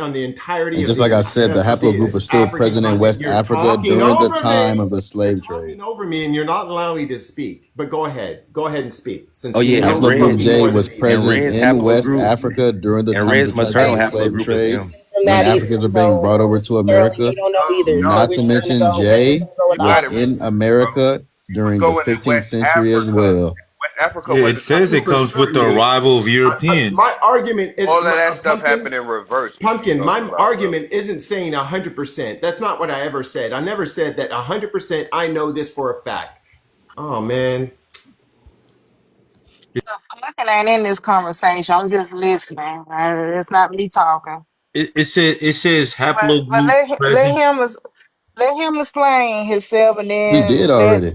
on the entirety And of just like I said, the haplogroup the is still African present in continent? West You're Africa talking during the over time me. of the You're slave trade. talking over me, and you're not allowing me to speak. But go ahead. Go ahead and speak, Oh since you yeah, know and you're Haplogroup talking Red's J more was than me. and present Red's in West haplogroup Africa during the and time of Red's the maternal Hey, transatlantic slave haplogroup is trade M. from when that Africans either. were being brought over So to Sterling, America. we don't know either. no, So Not we're to just gonna mention go. We're just J gonna go with you the was got it. in obvious. America He was during the going in 15th West century as Africa. well. West Africa Yeah, it wasn't says it For comes with the certainly, arrival of Europeans. my argument is all of that stuff happened in reverse. What are you Pumpkin, my talking about, bro? argument isn't saying 100%. That's not what I ever said. I never said that 100%. I know this for a fact. Oh man, I'm looking at in this conversation. I'm just listening. It's not me talking. It says But haplogroup let present. let him explain himself, and He did then already.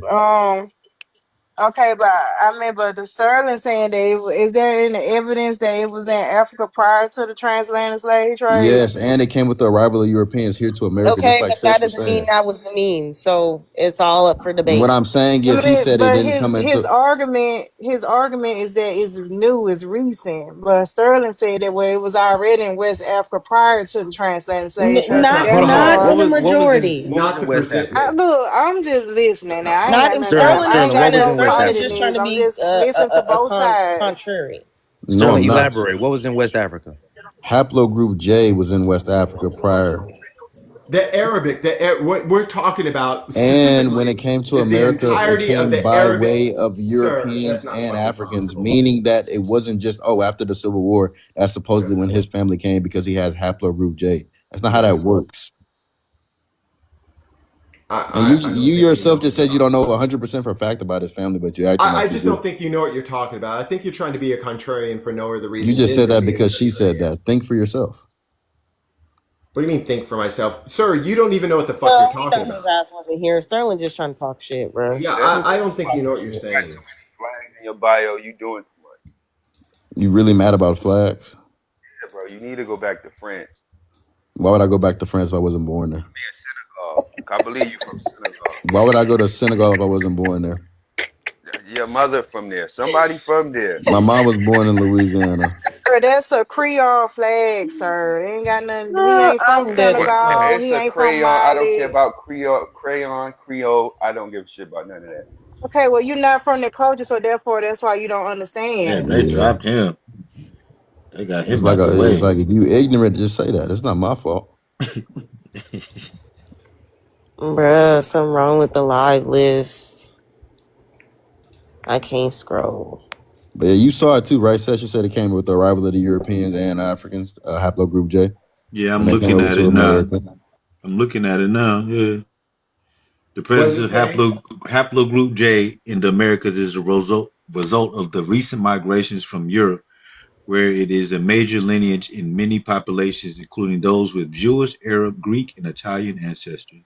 okay. But I mean, but the Sterling saying that is there any evidence that it was in Africa prior to the transatlantic slave trade? Yes, and it came with the arrival of Europeans here to America, just Okay, like but that Sis was doesn't mean saying. that was the mean. So it's all up for What debate. I'm saying Yeah, is, he said it but didn't come his into. argument is that it's new, it's recent. But Sterling said that it was already in West Africa prior to the transatlantic slave trade. that's So not Hold on, hold on. Not therefore, in the What was in majority. not the West present. Africa? look, I'm just listening. That's Now not. I ain't Not got in nothing. Sterling I just ain't Sterling, got what trying was to no in West Sterling is fight in Africa? just this. trying to I'm be just listening to both sides. contrary. No, Sterling, I'm not. elaborate. What was in West Africa? Haplogroup J was in West Africa prior. The Arabic, what we're talking about And when it specifically came to is the America, it entirety of came the by Arabic. way of Sir, that's Europeans not and fucking Africans, possible. meaning that it wasn't just, oh, after the Civil War, that's supposedly when his family came because he has haplogroup J. That's not how that works. And I don't you think you know yourself what just you're said you don't talking know about. 100% for a fact about his family, but you're acting I like you just do. don't think you know what you're talking about. I think you're trying to be a contrarian for no other You reason just than said to that be a because she said contrarian. that. Think for yourself. What do you mean, think for myself? Sir, you don't even know what the fuck you're Well, we talking know his about. ass wasn't here. Sterling just trying to talk shit, bro. Yeah, Sterling, I don't think you know what you're you got too saying. many flags in your bio. You doing too much. You really mad about flags? Yeah, bro, you need to go back to France. Why would I go back to France if I wasn't born there? Senegal. I believe you from Senegal. Why would I go to Senegal if I wasn't born there? Your mother from there. Somebody from there. My mom was born in Louisiana. Sir, that's a Creole flag, sir. It ain't got nothing. He ain't from I'm dead as What? Senegal. fuck. It's He a ain't from crayon. I don't care Mali. about Creole. I don't give a shit about none of that. Okay, well, you're not from the culture, so therefore that's why you don't Yeah, understand. they Yeah. dropped him. They got It's him like out the it's way. like if you ignorant, just say that. It's not my fault. Bruh, something wrong with the live list. I can't scroll. But yeah, you saw it too, right? Session said it came with the arrival of the Europeans and Africans, haplogroup J, Yeah, when I'm they came looking over at to it now. America. I'm looking at it now. Yeah. The What does it presence of say? haplogroup J in the Americas is a result of the recent migrations from Europe, where it is a major lineage in many populations, including those with Jewish, Arab, Greek, and Italian ancestry.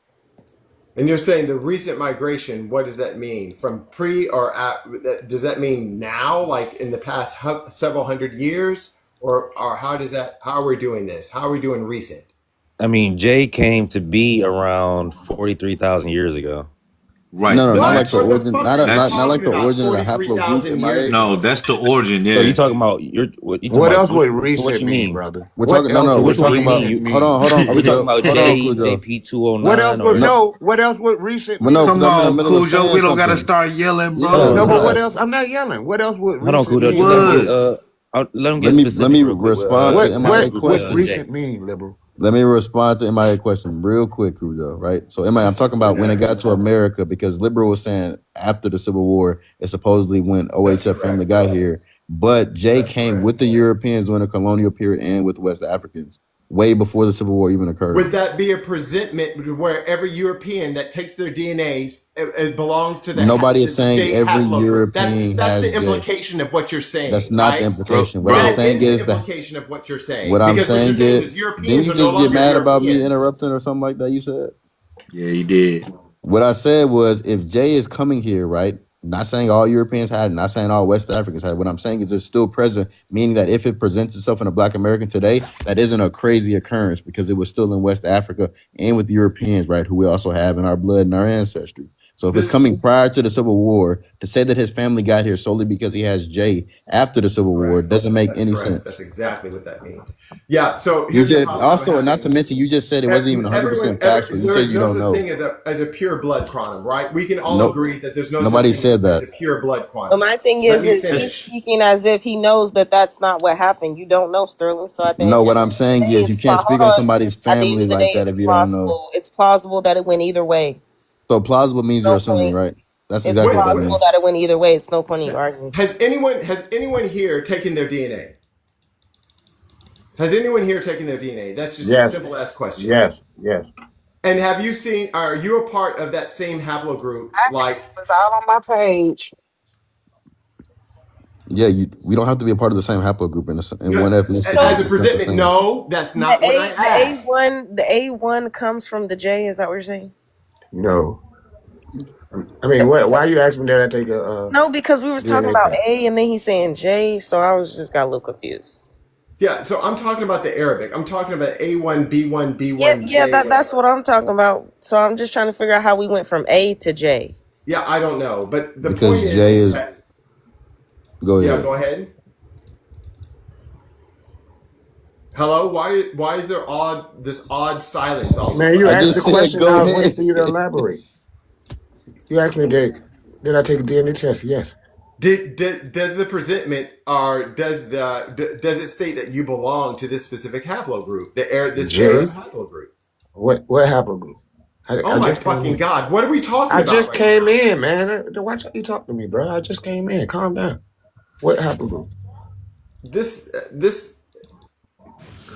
And you're saying the recent migration, what does that mean? From pre or does that mean now, like in the past several hundred years? Or how are we doing this? How are we doing recent? I mean, Jay came to be around 43,000 years ago. Right, No, but not What? like the What the origin, fuck are you that's not like talking the about? origin of the haplogroup. 43,000 years MIA. no, ago. that's the origin. So you Yeah, talking about you talking What about else would so what recent you mean, mean? brother? We're What talking. No, else no, So would we're which one do talking you about. mean? recent You mean? are we talking Cujo. about Hold on, J Cujo. JP What else 209 would or No, no? What else would recent well, no, mean? because come I'm in the on, middle of Cujo. saying We don't gotta something. start yelling, Yeah, bro. No, but what relax. else? I'm not yelling. What else would hold on, recent Kudo. You Just mean, let him get liberal? would. let him get Let specific me real quick with respond to MIA What's haplogroup question. J. recent mean, liberal? Let me respond to MIA question real quick, Cujo, right? So MIA, I'm This is talking about when it got bananas. to America because Liberal was saying after the Civil War, it supposedly when That's OHF family correct. got here. But Jay That's came correct. with the Europeans during the colonial period and with West Africans way before the Civil War even occurred. Would that be a presentment where every European that takes their DNA it belongs to Nobody is the saying J every haplogroup? European That's has the J. implication of what you're That's saying, not the right? Bro, implication. What I'm That bro, saying is the is that implication of what you're what saying. I'm Because what you're saying saying is is didn't Europeans you are no just get longer mad about me Europeans. interrupting or something like that? You said. yeah, he did. What I said was if Jay is coming here, right? Not saying all Europeans had it, not saying all West Africans had it. What I'm saying is it's still present, meaning that if it presents itself in a Black American today, that isn't a crazy occurrence because it was still in West Africa and with Europeans, right, who we also have in our blood and our ancestry. So if it's This coming prior to the Civil War, to say that his family got here solely because he has Jay after the Civil War correct. doesn't make That's any correct. sense. That's exactly what that means. Yeah. So You here's the just problem I'm also, and not having. to mention, you just said it wasn't even Everyone, 100% factual. You there said is you no don't such know. thing as a pure blood quantum, right? We can all Nope. agree that there's no such Nobody thing said as that. a pure blood But quantum. my thing Let is, me he's finish. speaking as if he knows that that's not what happened. You don't know, Sterling. So at the No, end what of I'm the saying day, is you can't hold speak on on. somebody's At the end family of the like day, that it's if you don't know. plausible. It's plausible that it went either way. So plausible means you're No assuming, point. right? That's It's exactly what that plausible means. that it went either way. It's no point in you arguing. Has anyone here taken their DNA? Has anyone here taken their DNA? That's just a Yes, simple ass question. yes, yes. And have you seen? Are you a part of that same haplogroup? I Like, it was all on my page. Yeah, we don't have to be a part of the same haplogroup in one ethnicity as So a to discuss the presentment? same. No, that's the not what I asked. A1 comes from the J. Is that what you're saying? No. I mean, what? Why you asking me that I take a No, because we was talking DNA about test? A and then he's saying J, so I was just got a little confused. Yeah, so I'm talking about the Arabic. I'm talking about A1, B1, B1, Yeah, J, that's whatever. what I'm talking about. So I'm just trying to figure out how we went from A to J. Yeah, I don't know, but the Because point Jay is is that go yeah. ahead. Go ahead. Hello, why is there this odd silence all of a Man, you I sudden? asked the just said question. go I was waiting ahead. for you to elaborate. You asked me, did I take a DNA test? Yes. Does the presentment or does it state that you belong to this specific haplogroup, this Arab J. haplogroup? What haplogroup? Oh I my just came fucking in. God! What are we talking I about just right came now? in, man. Watch how you talk to me, bro. I just came in. Calm down. What haplogroup? This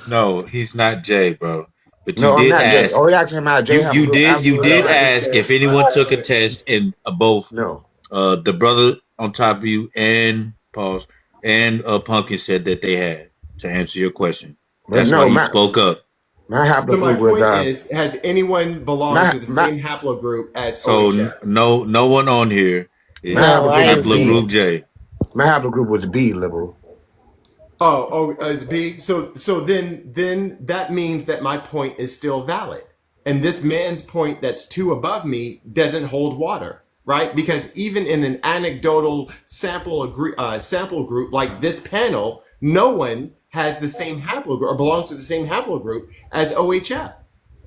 No, he's not Jay, bro. But you No, I'm did not J. ask. Oh, you asking about J haplogroup? You no, did Absolutely. I just ask if said anyone took a test and both No. the brother on top of you and pause and Pumpkin said that they had to answer your question. But That's why no, you spoke up. my So my haplogroup was point is, has anyone belonged my to the my same haplogroup as So OHF? no one on here my is No, I haplogroup didn't was see B. it. haplogroup J. My haplogroup was B, liberal. As B. So then that means that my point is still valid, and this man's point that's two above me doesn't hold water, right? Because even in an anecdotal sample group like this panel, no one has the same haplogroup or belongs to the same haplogroup as OHF,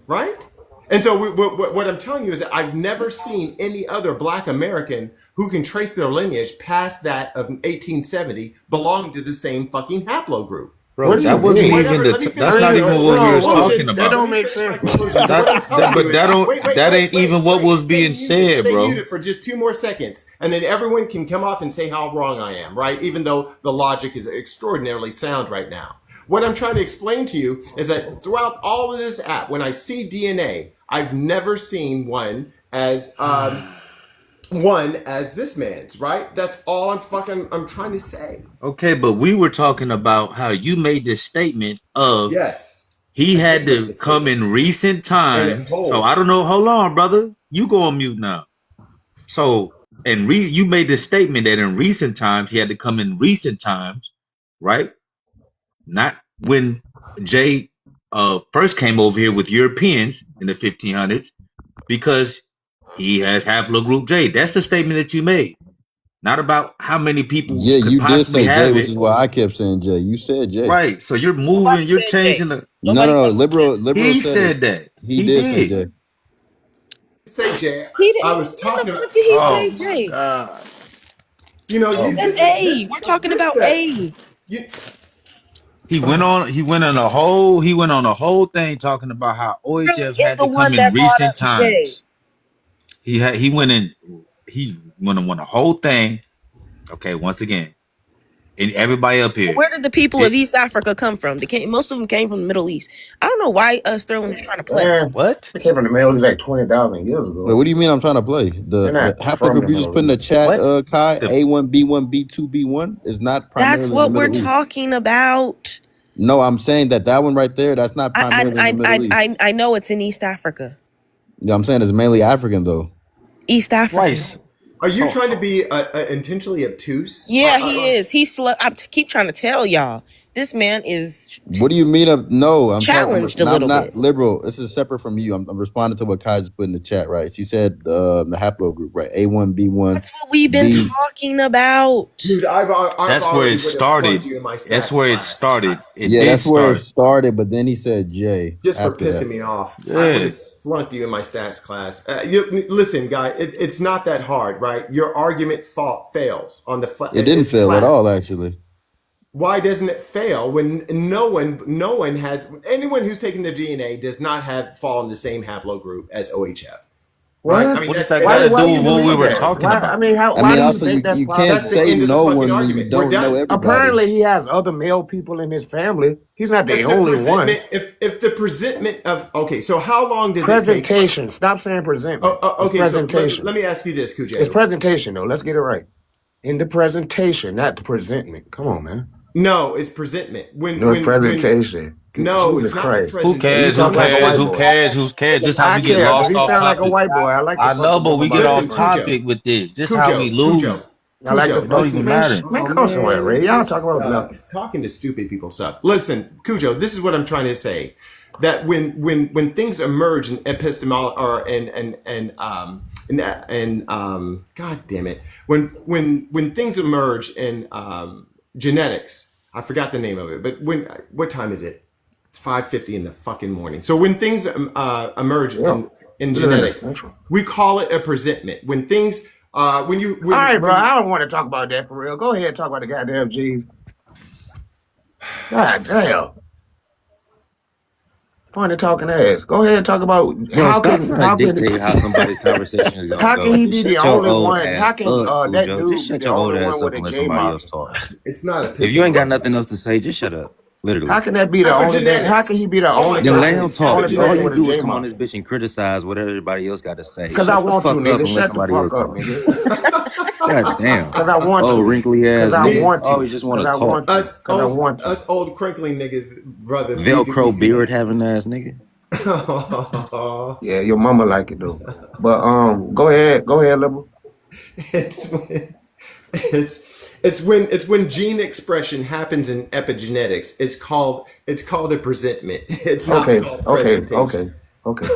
right? And so what I'm telling you is that I've never seen any other Black American who can trace their lineage past that of 1870 belonging to the same fucking haplogroup. Bro, that wasn't even that's not even what we was talking about. That don't make sense. That ain't even what was being said, bro. Stay muted for just 2 more seconds, and then everyone can come off and say how wrong I am, right? Even though the logic is extraordinarily sound right now. What I'm trying to explain to you is that throughout all of this app, when I see DNA, I've never seen one as this man's, right? That's all I'm trying to say. Okay, but we were talking about how you made this statement of yes, he had to come in recent times. So I don't know. Hold on, brother. You go on mute now. So you made this statement that in recent times he had to come in recent times, right? Not when Jay first came over here with Europeans in the 1500s, because he has haplogroup J. That's the statement that you made. Not about how many people Yeah, could you did possibly say have J, it. which is why I kept saying J. You said J. Right. So you're moving, you're changing the No. Liberal He said that. He did say J. Say J. He didn't. I was talking What the about. fuck did he say, Jay? God. You know, He said A. We're talking about A. He went on a whole thing talking about how OHF had to come in recent times. He went on a whole thing. Okay, once again. And everybody up here. Where did the people of East Africa come from? Most of them came from the Middle East. I don't know why Sterling is trying to play. Man, what? They came from the Middle East like 20,000 years ago. Wait, what do you mean I'm trying to play? The haplogroup you just put in the chat, Kai, A1, B1, B2, B1 is not primarily That's what in the we're Middle East. talking about. No, I'm saying that one right there, that's not primarily in the Middle East. I know it's in East Africa. Yeah, I'm saying it's mainly African though. East Africa. Right. Are you trying to be intentionally obtuse? Yeah, he is. He's slow. I keep trying to tell y'all. This man is. What do you mean? I'm challenged a little not bit. Liberal. This is separate from you. I'm responding to what Kai just put in the chat, right? She said the haplogroup, right? A1, B1. That's what we've been talking about. Dude, that's where it started. That's where it started. That's where it started, but then he said J. Just for pissing me off. Yeah. I would have flunked you in my stats class. Listen, guy, it's not that hard, right? Your argument fails on the flat. It didn't fail at all, actually. Why doesn't it fail when no one has, anyone who's taken their DNA does not fall in the same haplogroup as OHF? Right? I mean, what does that got to do with what we were talking about? I mean, also you can't say no one when you don't know everybody. Apparently, he has other male people in his family. He's not the only one. If the presentment of so how long does presentation? Stop saying presentment. Okay, presentation. So let me ask you this, Kujay. It's presentation though. Let's get it right. In the presentation, not the presentment. Come on, man. No, it's presentment. It's presentation. No, Jesus it's not Christ. Who cares? Who cares? Just how we get lost off topic. Like a white boy. I know, but we get off topic with this. Just how we lose. It don't even matter. Man, come somewhere, Ray. Y'all talk about nothing. Talking to stupid people suck. Listen, Cujo, this is what I'm trying to say. That when things emerge in epistemology or God damn it, when things emerge in genetics, I forgot the name of it, but what time is it? It's 5:50 in the fucking morning. So when things emerge in genetics, we call it a presentment. When things all right, bro, I don't want to talk about that for real. Go ahead and talk about the goddamn G's. God damn. Funny talking ass. Go ahead and talk about how dictate how somebody's conversation is going to go. How can he be the only one? How can that dude just shut your old ass up and let somebody else talk? It's not if you ain't got nothing else to say, just shut up. Literally. How can that be the only? How can he be the only? Then let him talk. All you do is come on this bitch and criticize what everybody else got to say. Because I want to, nigga. Shut the fuck up, nigga. God damn. Because I want to. Oh, wrinkly ass. Because I want to. Oh, you just want to talk. Us old crinkly niggas, brothers. Velcro beard having ass nigga. Yeah, your mama like it though. But go ahead, liberal. It's when gene expression happens in epigenetics. It's called a presentment. It's not called presentation. Okay.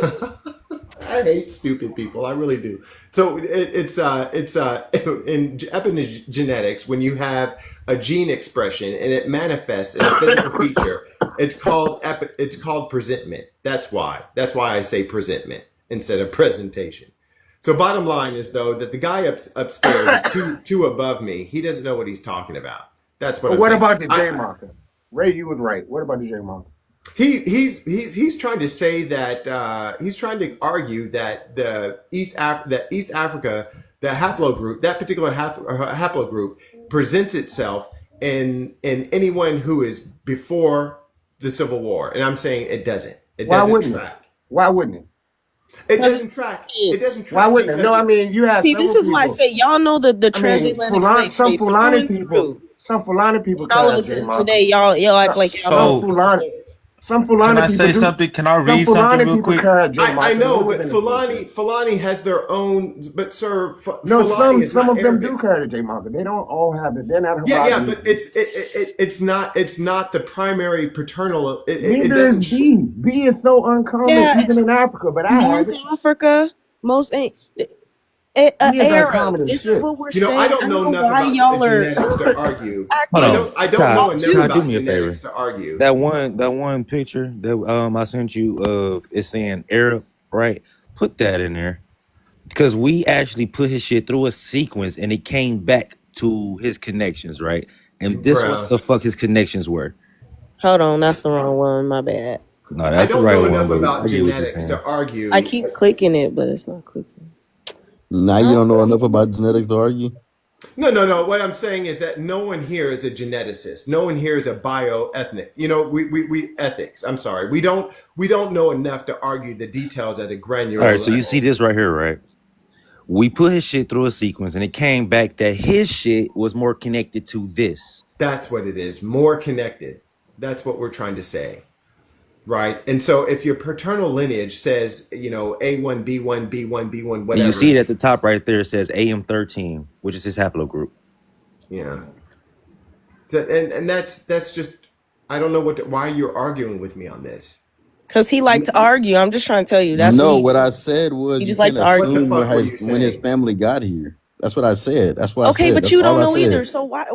I hate stupid people. I really do. So it's in epigenetics, when you have a gene expression and it manifests in a physical feature, it's called presentment. That's why I say presentment instead of presentation. So bottom line is, though, that the guy upstairs, two above me, he doesn't know what he's talking about. That's what. But I'm what saying. about the J marker? Ray, you was right. What about the J marker? He's trying to say that he's trying to argue that the East Africa, the haplogroup, that particular haplogroup presents itself in anyone who is before the Civil War, and I'm saying it doesn't. It doesn't track. Why wouldn't it? It doesn't track. It doesn't track. Why wouldn't it? No, I mean you have. See, this is why I say y'all know the transatlantic slave some trade Fulani through and people. through. Some Fulani people. And all of a sudden today, y'all act like y'all know. Some Fulani Can I say people something? Can I read something real quick? I know, but Fulani has their own. But sir, Fulani is some not of them Arabic. do carry the J marker. They don't all have it. They're not. Yeah, but it's not the primary paternal. Neither is B. B is so uncommon even in Africa. But I have North it. Africa, most ain't. Arab. This is what we're saying. I don't know enough why about y'all are genetics to argue. Hold on. I don't know enough Kai, about do me a genetics favor. to argue. That one picture that I sent you of it's saying Arab, right? Put that in there. Because we actually put his shit through a sequence and it came back to his connections, right? And this what the fuck his connections were. Hold on, that's the wrong one. My bad. No, that's the right one. I don't know enough but about I get what you're genetics saying. to argue. I keep clicking it, but it's not clicking. Now you don't know enough about genetics to argue? No. What I'm saying is that no one here is a geneticist. No one here is a bioethnic. We ethics. I'm sorry. We don't know enough to argue the details at a granular All right, so level. you see this right here, right? We put his shit through a sequence and it came back that his shit was more connected to this. That's what it is. More connected. That's what we're trying to say. Right. And so if your paternal lineage says, A1, B1, B1, B1, whatever. And you see it at the top right there, it says AM13, which is his haplogroup. Yeah. So, and that's just, I don't know why you're arguing with me on this. Because he liked to argue. I'm just trying to tell you. That's no, what I said was he you just like can to argue. assume when his family got here. That's what I said. That's what I said. Okay, but That's you don't all I know said. either. So why?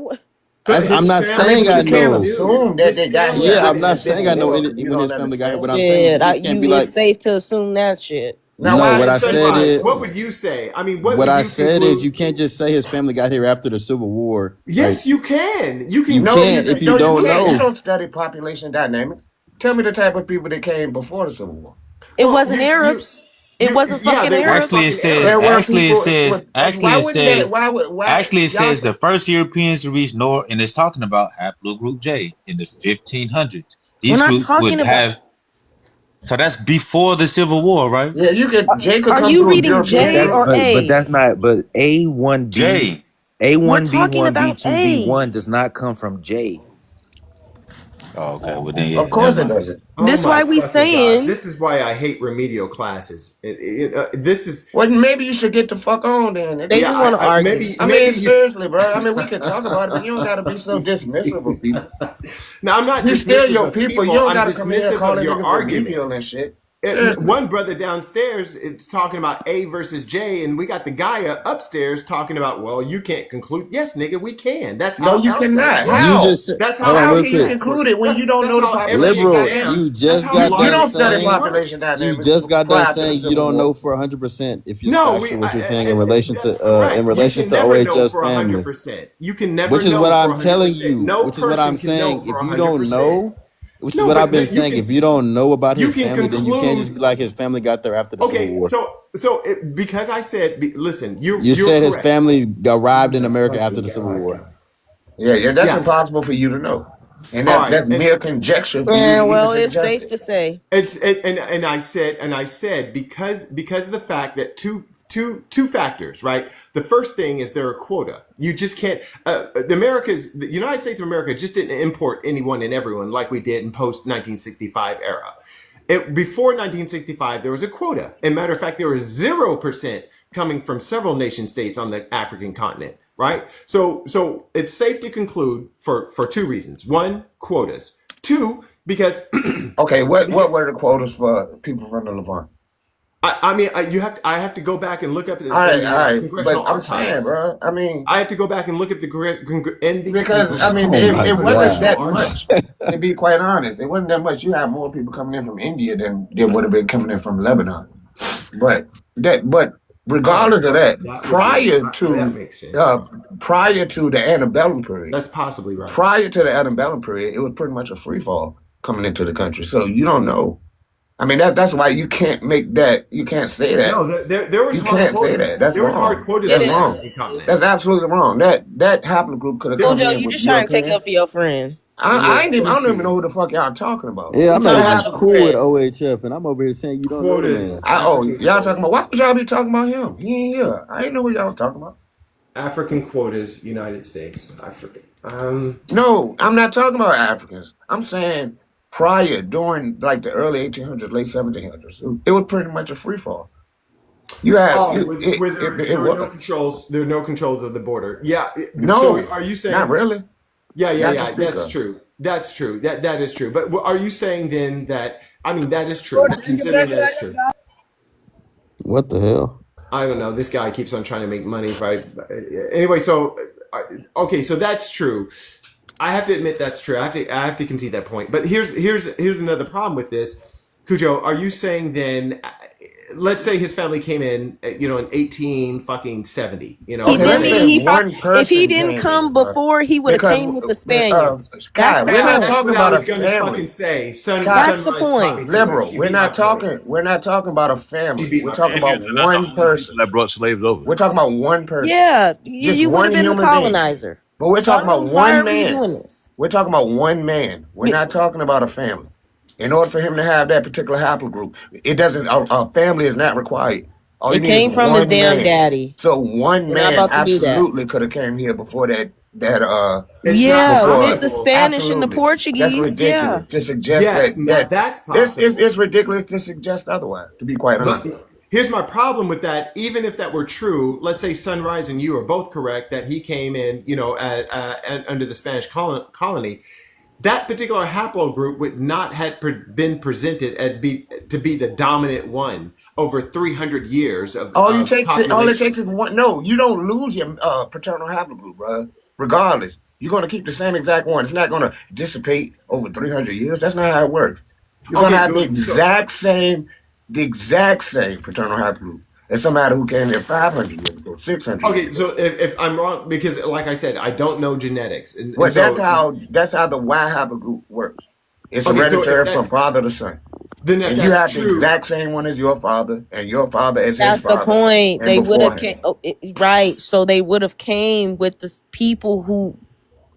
I'm not saying I know. Assume that they got here. Yeah, I'm not saying I know when his family got here, but I'm saying Yeah, you just can't be it's like. safe to assume that shit. No, what I said is. What would you say? I mean, what I said is you can't just say his family got here after the Civil War. Yes, you can. You can. You can't if you don't know. You don't study population dynamics. Tell me the type of people that came before the Civil War. It wasn't Arabs. It wasn't fucking Arabs. Actually, it says the first Europeans to reach North, and it's talking about haplogroup J in the 1500s. These groups would have. So that's before the Civil War, right? Yeah, you could. J could Are you reading J or A? But that's not. But A1B, J. A1, B1, B2, B1 does not come from J. Oh, okay. Well, then, of course it doesn't. This why we saying. This is why I hate remedial classes. This is. Well, maybe you should get the fuck on then. They just want to argue. Seriously, bro. I mean, we can talk about it, but you don't got to be so dismissive of people. No, I'm not. You still your people. You don't I'm got to come in here dismissive calling of your argument and shit. One brother downstairs is talking about A versus J, and we got the guy upstairs talking about, well, you can't conclude. Yes, nigga, we can. That's how. No, you cannot. How? You just that's how how can you conclude it when you don't know the population? Liberal, you just got done saying. You just got done saying you don't know for 100% if you're factual what you're saying in relation to OHS family. You can never. Which is know what for I'm telling 100%. you. No Which is what I'm person can saying. know for If you don't 100%. know. Which is what I've been saying. If you don't know about his family, then you can't just be like his family got there after the Civil War. Because I said, listen, you said his family arrived in America after the Civil War. Yeah, that's impossible for you to know, and that's mere conjecture. Yeah, well, it's safe to say. And I said because of the fact that two factors, right? The first thing is there are quota. You just can't. The United States of America just didn't import anyone and everyone like we did in post 1965 era. Before 1965, there was a quota. And matter of fact, there was 0% coming from several nation states on the African continent, right? So it's safe to conclude for two reasons. One, quotas. Two, because okay, what were the quotas for people from the Levant? I mean, I have to go back and look up in All right, the but congressional I'm saying, archives. bro. I mean, I have to go back and look at because I mean, Oh my it wasn't god. that much. To be quite honest, it wasn't that much. You have more people coming in from India than would have been coming in from Lebanon. But regardless of that, that makes sense. Prior to the antebellum period, That's possibly right. Prior to the antebellum period, it was pretty much a free fall coming into the country. So you don't know. I mean, that's why you can't make that. You can't say that. No, there was you hard can't quotas. say that. That's there was wrong. hard quotas. That's on wrong. the continent. That's absolutely wrong. That haplogroup could have come Kojo, in you with just trying to take European. up for your friend. I don't even know who the fuck y'all talking about. Yeah, I'm talking not about even your cool with friend. OHF, and I'm over here saying you don't know the Quotas. man. Y'all talking about? Why would y'all be talking about him? He ain't here. I didn't know who y'all was talking about. African quotas, United States. I forget. No, I'm not talking about Africans. I'm saying during like the early 1800s, late 1700s, it was pretty much a free fall. You had there were no controls. There were no controls of the border. Yeah. No. So are you saying? Not really. Yeah. That's true. That's true. That is true. But are you saying then that? I mean, that is true. Considering that is true. What the hell? I don't know. This guy keeps on trying to make money. Anyway, so okay, so that's true. I have to admit that's true. I have to concede that point. But here's another problem with this, Cujo. Are you saying then? Let's say his family came in, in 1870. If he didn't come before, he would have came with the Spaniards. We're not talking about a family. family. That's the point. Liberal. We're not talking about a family. We're talking about one person that brought slaves over. We're talking about one person. Yeah, you would have been the colonizer. But we're talking about one man. Doing this? We're talking about one man. We're not talking about a family. In order for him to have that particular haplogroup, it doesn't. A family is not required. It came from his damn daddy. So one man absolutely could have came here before that. It's the Spanish and the Portuguese. That's ridiculous to suggest that's possible. It's ridiculous to suggest otherwise. To be quite honest. Here's my problem with that. Even if that were true, let's say Sunrise and you are both correct that he came in, under the Spanish colony. That particular haplogroup would not have been presented to be the dominant one over 300 years of all it takes is one. No, you don't lose your paternal haplogroup, bro. Regardless, you're going to keep the same exact one. It's not going to dissipate over 300 years. That's not how it works. You're going to have the exact same paternal haplogroup as somebody who came here 500 years ago, 600 Okay, years ago. so if I'm wrong, because like I said, I don't know genetics. But that's how the Y haplogroup works. It's hereditary from father to son. Then and you have the exact same one as your father, and your father as his father. That's the point. They would have came right. So they would have came with the people who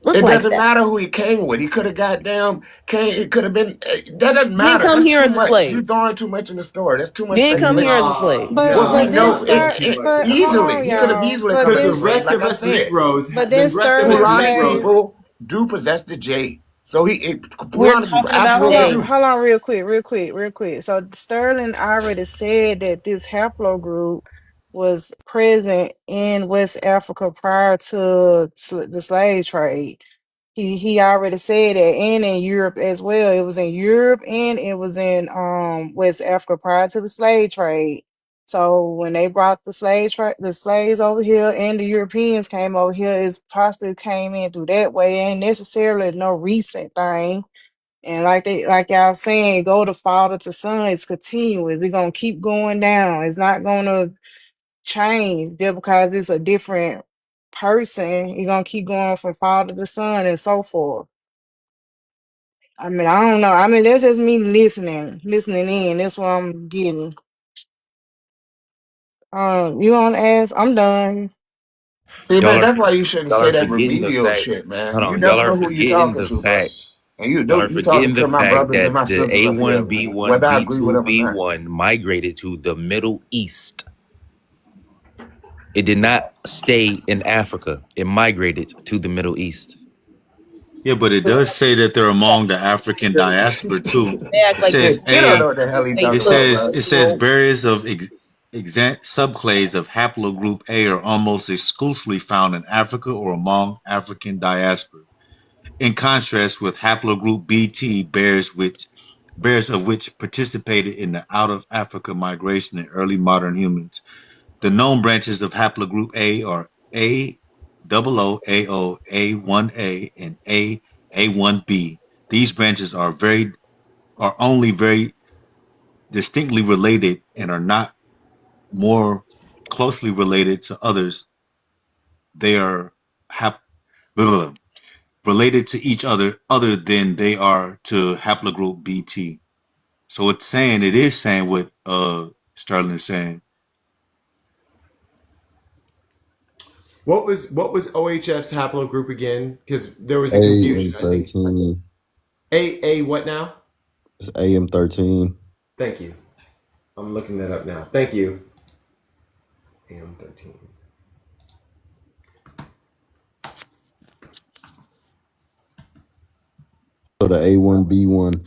look like that. It doesn't matter who he came with. He could have it could have been. That doesn't matter. He didn't come here as a slave. You're throwing too much in the story. That's too much. He didn't come here as a slave. Easily. He could have easily come because the rest of us Negroes, people do possess the J. So we're talking about hold on real quick. So Sterling already said that this haplogroup was present in West Africa prior to the slave trade. He already said that, and in Europe as well. It was in Europe and it was in West Africa prior to the slave trade. So when they brought the slaves over here and the Europeans came over here, it possibly came in through that way. Ain't necessarily no recent thing. And like y'all saying, go to father to son, it's continuous. We're gonna keep going down. It's not gonna change just because it's a different person. You're gonna keep going from father to son and so forth. I mean, I don't know. I mean, that's just me listening in. That's what I'm getting. You want to ask? I'm done. See, man, that's why you shouldn't say that remedial shit, man. You never know who you're talking to. And you are forgetting the fact that the A1B1 B2B1 migrated to the Middle East. It did not stay in Africa. It migrated to the Middle East. Yeah, but it does say that they're among the African diaspora too. It says barriers of subclades of haplogroup A are almost exclusively found in Africa or among African diaspora. In contrast with haplogroup BT bears with bears of which participated in the out of Africa migration in early modern humans. The known branches of haplogroup A are A, O, AO, A1A, and A1B. These branches are only very distinctly related and are not more closely related to others. They are related to each other than they are to haplogroup BT. So it is saying what Sterling is saying. What was OHF's haplogroup again? Because there was a confusion. I think AM13. A what now? It's AM13. Thank you. I'm looking that up now. Thank you. AM13. So the A1B1.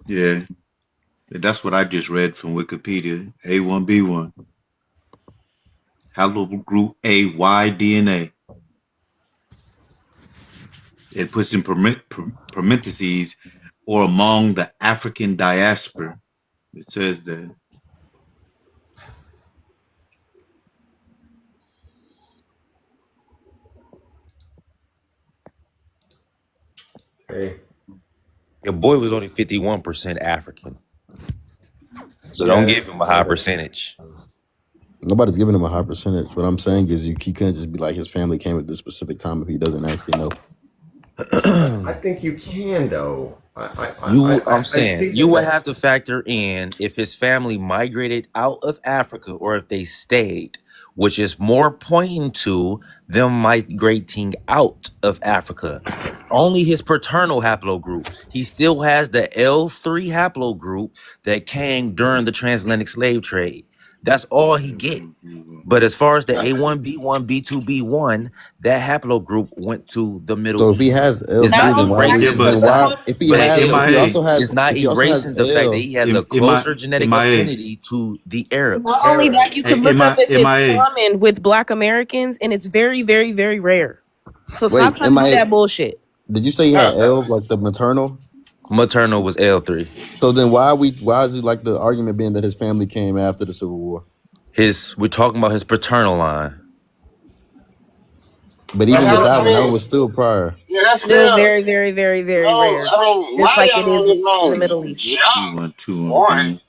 Yeah, that's what I just read from Wikipedia. A1B1. Haplogroup A Y DNA. It puts in parentheses or among the African diaspora. It says that. Hey. Your boy was only 51% African. So don't give him a high percentage. Nobody's giving him a high percentage. What I'm saying is he can't just be like his family came at this specific time if he doesn't actually know. I think you can though. I'm saying you would have to factor in if his family migrated out of Africa or if they stayed, which is more pointing to them migrating out of Africa. Only his paternal haplogroup. He still has the L3 haplogroup that came during the transatlantic slave trade. That's all he get. But as far as the A1, B1, B2, B1, that haplogroup went to the Middle East. So if he has L3, it's not then why? If he also has, it's not erasing the fact that he has a closer genetic affinity to the Arabs. Not only that, you can look up if it's common with Black Americans, and it's very, very, very rare. So stop trying to do that bullshit. Did you say he had L, like the maternal? Maternal was L3. So then why is it like the argument being that his family came after the Civil War? We're talking about his paternal line. But even with that one, that was still prior. Yeah, that's still very, very, very, very rare. Just like it is in the Middle East.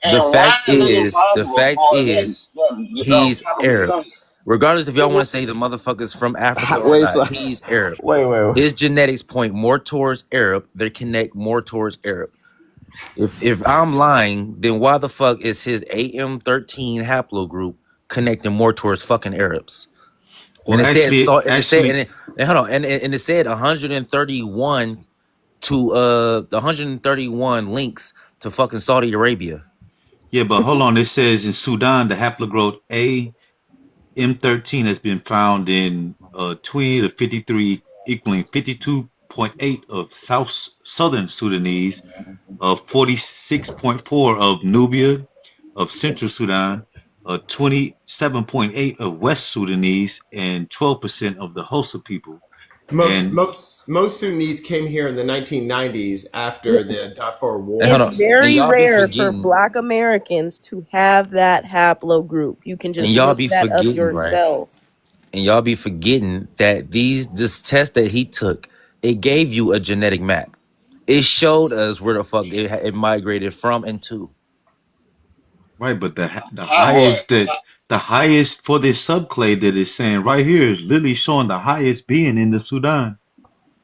The fact is, he's Arab. Regardless if y'all want to say the motherfucker's from Africa or not, he's Arab. Wait. His genetics point more towards Arab. They connect more towards Arab. If I'm lying, then why the fuck is his AM13 haplogroup connecting more towards fucking Arabs? Well, and it said 131 to 131 links to fucking Saudi Arabia. Yeah, but hold on. It says in Sudan the haplogroup AM13 has been found in 20 to 53, equaling 52.8 of southern Sudanese, of 46.4 of Nubia, of Central Sudan, 27.8 of West Sudanese, and 12% of the Hausa people. Most Sudanese came here in the 1990s after the Darfur War. It's very rare for Black Americans to have that haplogroup. You can just look that up yourself. Right? And y'all be forgetting that this test that he took, it gave you a genetic map. It showed us where the fuck it migrated from and to. Right, but the highest for this subclade that is saying right here is literally showing the highest being in the Sudan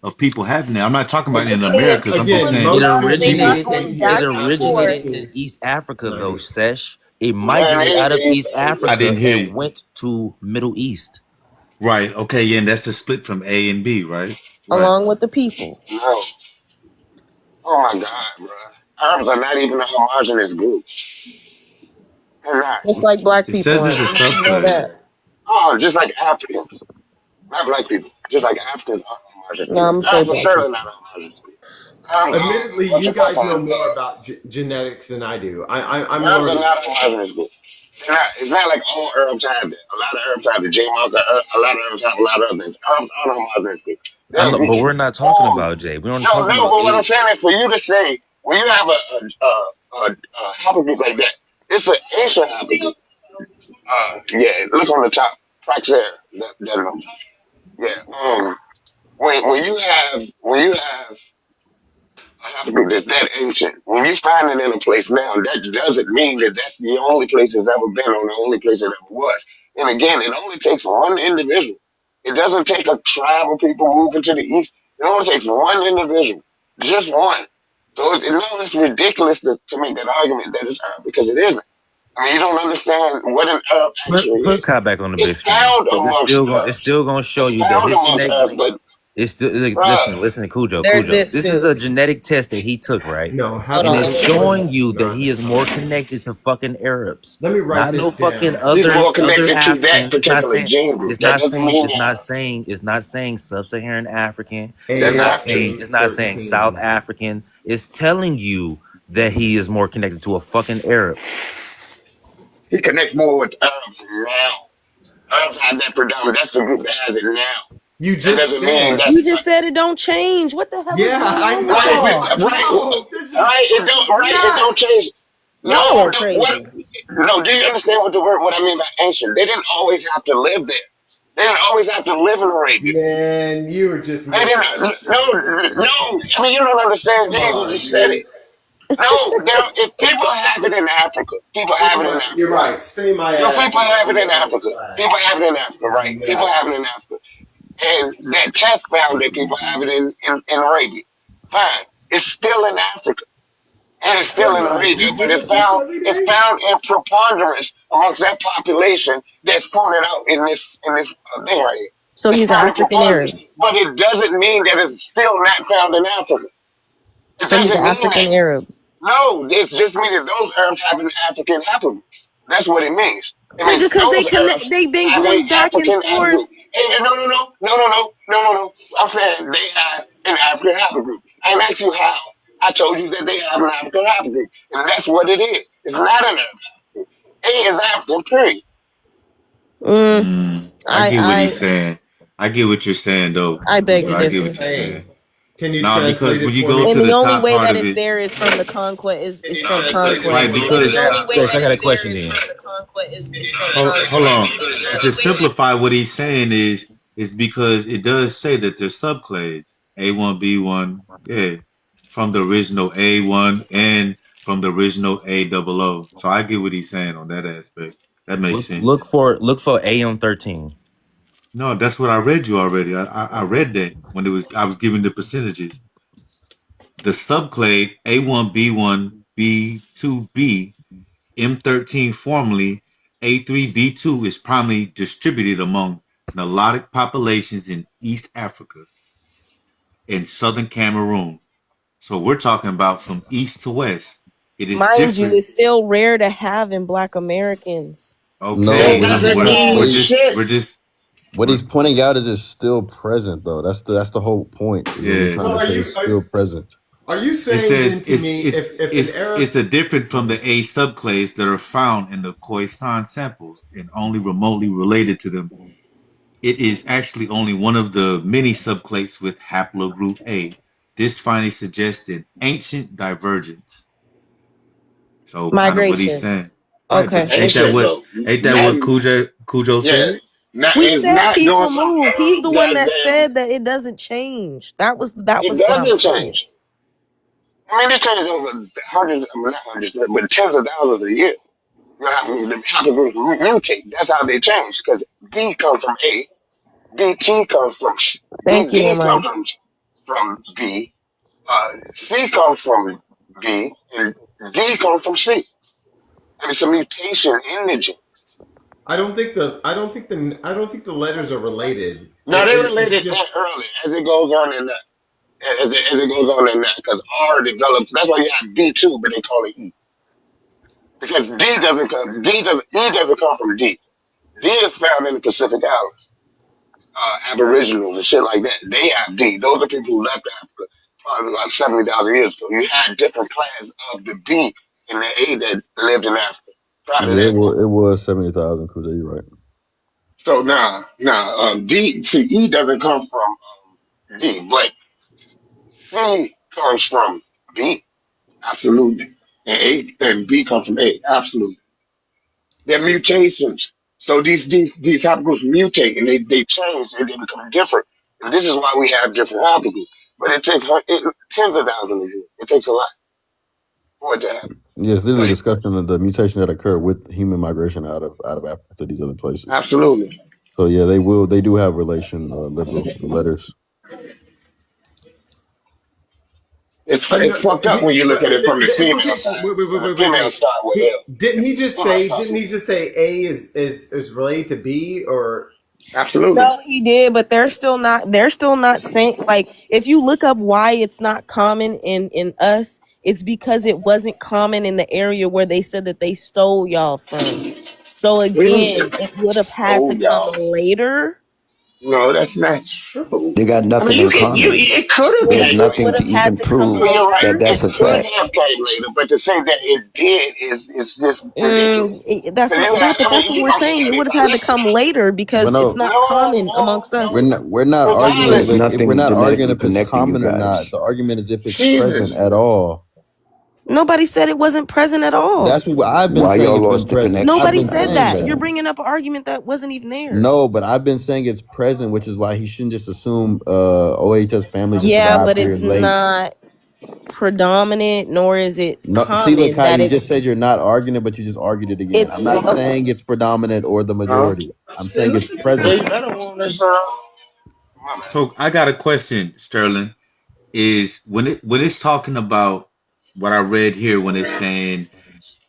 of people having it. I'm not talking about in America. I'm just saying it originated in East Africa though, Sesh. It migrated out of East Africa and went to Middle East. Right. Okay. Yeah, and that's a split from A and B, right? Along with the people. No. Oh my God, bro. Arabs are not even a homogenous group. They're not. Just like Black people. It says it's a subclade. Oh, just like Africans. Not Black people. Just like Africans are homogenous. No, I'm saying certainly not a homogenous group. Admittedly, you guys know more about genetics than I do. I'm more. They're not a homogenous group. It's not like all Arabs have it. A lot of Arabs have the J-marker. A lot of Arabs have a lot of other things. Arabs aren't a homogenous group. But we're not talking about Jay. We don't talk about but what I'm saying is for you to say when you have a haplogroup like that, it's an ancient haplogroup. Yeah, look on the top, Praxair. Yeah. When you have a haplogroup that's that ancient, when you find it in a place now, that doesn't mean that that's the only place it's ever been or the only place it ever was. And again, it only takes one individual. It doesn't take a tribe of people moving to the east. It only takes one individual, just one. So it's ridiculous to make that argument that it's Arab because it isn't. I mean, you don't understand what an Arab actually Put is. Kai back on the big It's screen found because amongst it's Arabs. still gonna show It's you that found his amongst genetic Arabs, links. but It's still bruh, listen, Cujo. There's this This is a too. genetic test that he took, right? No, Hold And on, haplogroup let it's me one pull it showing up. you is that not he is more Arab. connected to fucking Arabs, Let me write not no this fucking down. he's other more connected to that Africans. particular gene group. That doesn't mean Arab. It's not saying sub-Saharan African. That's not true. It's not saying South AM13. African. It's telling you that he is more connected to a fucking Arab. He connects more with Arabs now. Arabs have that predominant. That's the group that has it now. You That just doesn't mean said. that's You just said it don't change. What the hell is Yeah, going I on with right. y'all? know. No, this is It don't nuts. change. Y'all No, are crazy. no. Do you understand what I mean by ancient? They didn't always have to live there. They didn't always have to live in Arabia. Man, you were just They making didn't. up shit. No. I mean, you don't understand. Come Jesus on, just said dude. it. No, if people have it in Africa, people have it in You're Africa, right? right. Stay my No, ass people in have it in Africa Africa. People class. have it in Africa, This is right? People have nuts. it in Africa. And that test found that people have it in Arabia. Fine. It's still in Africa. And it's So still in what? Arabia, You but deal with this every it's day? found in preponderance amongst that population that's pointed out in this thing right here. So It's he's an found in African preponderance. Arab. But it doesn't mean that it's still not found in Africa. It So he's an doesn't mean that. African Arab. No, it just means that those Arabs have an African haplogroup. That's what it means. It Nigga, means cause they those connect. Arabs They've been have an going back and African forth. haplogroup. And no. I'm saying they have an African haplogroup. I didn't ask you how. I told you that they have an African haplogroup. And that's what it is. It's not an Arab haplogroup. A is African, period. I get what he's I saying. I get what you're saying, though. beg What to I is get he differ. what you're saying. saying? Can you Nah, translate because when it you for go me? to And the the only top way part that of it's it, there is from the conquest is from right? conquest. Because Sex, I got a question then. hold on. To simplify what he's saying is because it does say that there's subclades A1, B1, yeah, from the original A1 and from the original A00. So I get what he's saying on that aspect. That makes sense. Look for AM13. No, that's what I read you already. I read that when I was giving the percentages. The subclade A1B1 B2B M13 formerly A3B2 is primarily distributed among Nilotic populations in East Africa and southern Cameroon. So we're talking about from east to west. It is Mind you, different. it's still rare to have in Black Americans. Okay, That Still doesn't mean shit. what he's pointing out is it's still present though. That's the whole point. Is what we're yeah. trying to say it's still present. Are you It saying says then to me if an Arab it's a different from the A subclades that are found in the Khoisan samples and only remotely related to them. It is actually only one of the many subclades with haplogroup A. This finding suggests an ancient divergence. So kind of what he's migration. saying. Right, Okay. but ain't that what Cujo Yeah. said? He It's said not doing people something move. He's the one that that said that it doesn't change. That was it what I doesn't was saying. change. I mean, it changes over hundreds, I mean, not hundreds, but tens of thousands a year. You know, the haplogroups mutate. That's how they change because B comes from A, BT comes from Thank you, D Imran. comes from B, C comes from B, and D comes from C. And it's a mutation in the gene. I don't think the letters are related. Now they're It's related that just early as it goes on in that. As it goes on in that, because R develops. That's why you have D2, but they call it E because E doesn't come from D. D is found in the Pacific Islands, Aboriginals and shit like that. They have D. Those are people who left Africa probably about 70,000 years ago. You had different clans of the B and the A that lived in Africa prior to Yeah, that. it was 70,000. Kuda, you're right. So D. See, E doesn't come from D, but C comes from B. Absolutely. And A and B come from A. Absolutely. They're mutations. So these haplogroups mutate and they change and they become different. And this is why we have different haplogroups. But it takes tens of thousands of years. It takes a lot for it to happen. Yeah, it's literally But discussion of the mutation that occurred with human migration out of Africa to these other places. absolutely. So yeah, they do have relation, liberal letters. It's fucked up when you look at it from the The female implication. side. Wait. Female start with L. Didn't he just Female say? starts Didn't with he just say A is related to B or? absolutely. No, he did, but they're still not saying, like, if you look up why it's not common in us, it's because it wasn't common in the area where they said that they stole y'all from. So again, it would have had to Stole y'all. come later. No, that's not true. They got I nothing mean, in common. it could have There's came nothing later. to even prove No, you're right. that that's a It could fact. have came later, but to say that it did is just ridiculous. That's what we're saying. It would have had to come later because it's not common amongst us. We're not arguing. There's If nothing we're not arguing genetically if it's connecting you common or guys. not. The argument is if it's Jesus. present at all. Nobody said it wasn't present at all. That's what I've been Why saying. y'all It's lost been the present. connection? I've Nobody been said saying that. You're bringing up an argument that wasn't even there. No, but I've been saying it's present, which is why he shouldn't just assume OHS family just Yeah, arrived but here it's late. not predominant, nor is it No, common see, look, that you it's just said you're not arguing it, but you just argued it again. it's I'm not saying it's predominant or the majority. I'm saying it's present. So I got a question, Sterling. Is when it's talking about what I read here when it's saying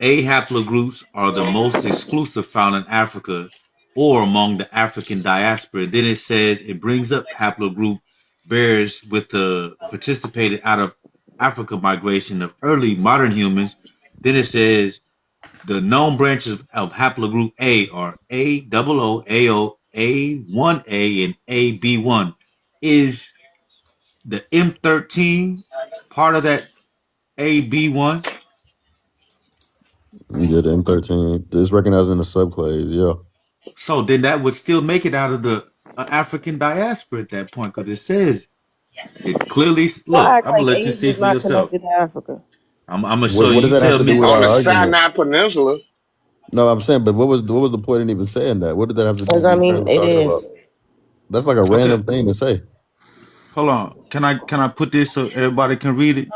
A haplogroups are the most exclusive found in Africa or among the African diaspora. Then it says it brings up haplogroup bears with the participated out of Africa migration of early modern humans. Then it says the known branches of haplogroup A are A00, AO, A1A, and AB1. Is the M13 part of that AB1? Yeah, the M13. It's recognized in the subclades, yeah. So then that would still make it out of the African diaspora at that point, because it says it clearly. Y'all Look, act I'm gonna like let you Asia see is for not yourself. connected to Africa. I'm gonna show What you. does You that have tell to do me. with On our the argument? Sinai Peninsula. No, I'm saying, but what was the point in even saying that? What did that have to do Because with I what we're mean, currently it talking about? is. That's like a Okay, random thing to say. hold on. Can I put this so everybody can read it?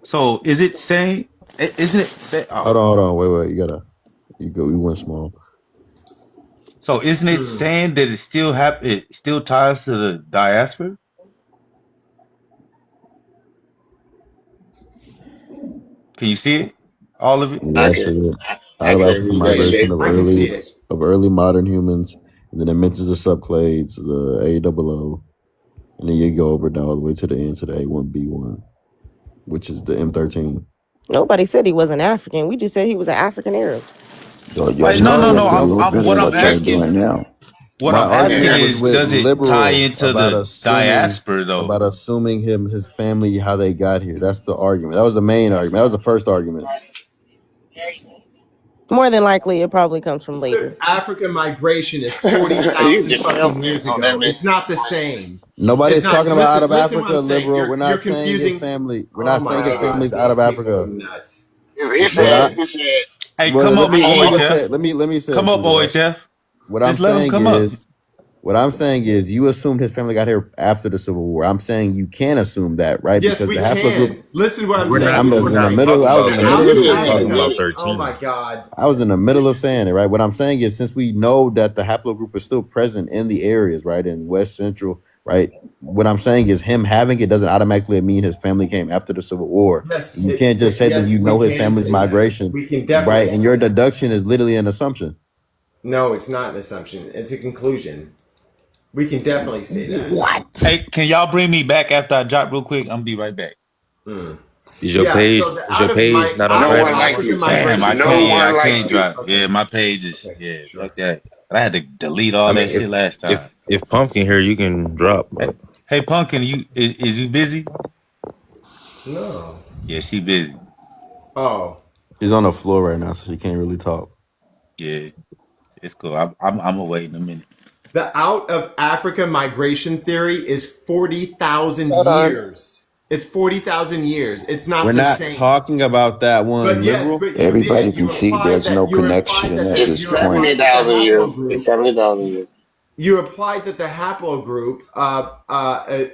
So is it saying? Isn't it say? Hold on. Wait. You went small. So isn't it saying that it still ties to the diaspora? Can you see it? All of it? Yeah, I see it. I Out of can't African read that migration shit. of I can see it. early modern humans, and then it mentions the subclades, the AOO, and then you go over down all the way to the end to the A1B1, which is the M13. Nobody said he wasn't African. We just said he was an African Arab. So y'all Wait, just no. corrected a little I'm bit what of I'm what y'all asking. doing now. What My I'm asking argument was is, with does it tie liberal into the diaspora though? about assuming his family, how they got here. That's the argument. That was the main argument. That was the first argument. More than likely, it probably comes from later. African migration is You 40,000 just fucking helped years on that ago. man. It's not the same. Nobody's It's not. talking about out of Listen what Africa, I'm saying. liberal. We're You're not saying his confusing. family. We're Oh not my saying his God, family's out of these people are Africa. nuts. He What I said, Hey, well, come let up, me just OHF. say let me say Come it up, to you, right? OHF. What I'm Just let him saying come up. is you assumed his family got here after the Civil War. I'm saying you can assume that, right? Yes, Because we the haplogroup. can. Listen to what I'm We're saying. not. I Listen to was what in I'm the saying. middle. I was in the middle of We're saying talking it. about Oh 13. my God. I was in the middle of saying it, right? What I'm saying is, since we know that the haplogroup is still present in the areas, right, in West Central, right? What I'm saying is, him having it doesn't automatically mean his family came after the Civil War. Yes, You can't just say that yes, you we know his can family's say that. migration, We can definitely right? say And your that. deduction is literally an assumption. No, it's not an assumption. It's a conclusion. We can definitely say that. What? Hey, can y'all bring me back after I drop real quick? I'm gonna be right back. Is your Yeah. page So the is your page not on no out of one private no likes more? African you. Damn, I migration. No can't. Yeah, I one can't likes you. drop. Okay. Yeah, my page is. Okay. Yeah, Sure. fuck that. But I had to delete I all mean, that shit last time. if Pumpkin here, you can drop. Hey, But hey, Pumpkin, is you busy? No. Yeah, she busy. Oh. She's on the floor right now, so she can't really talk. Yeah, it's cool. I'm gonna wait in a minute. The out of Africa migration theory is 40,000 Hold on. years. It's 40,000 years. It's We're not the not same. talking about that one, But yes, liberal. but you Everybody did. can You see implied there's no that. You implied connection that at the. It's this You point. implied that the 70,000 years. haplogroup. It's 70,000 years. You implied that the haplogroup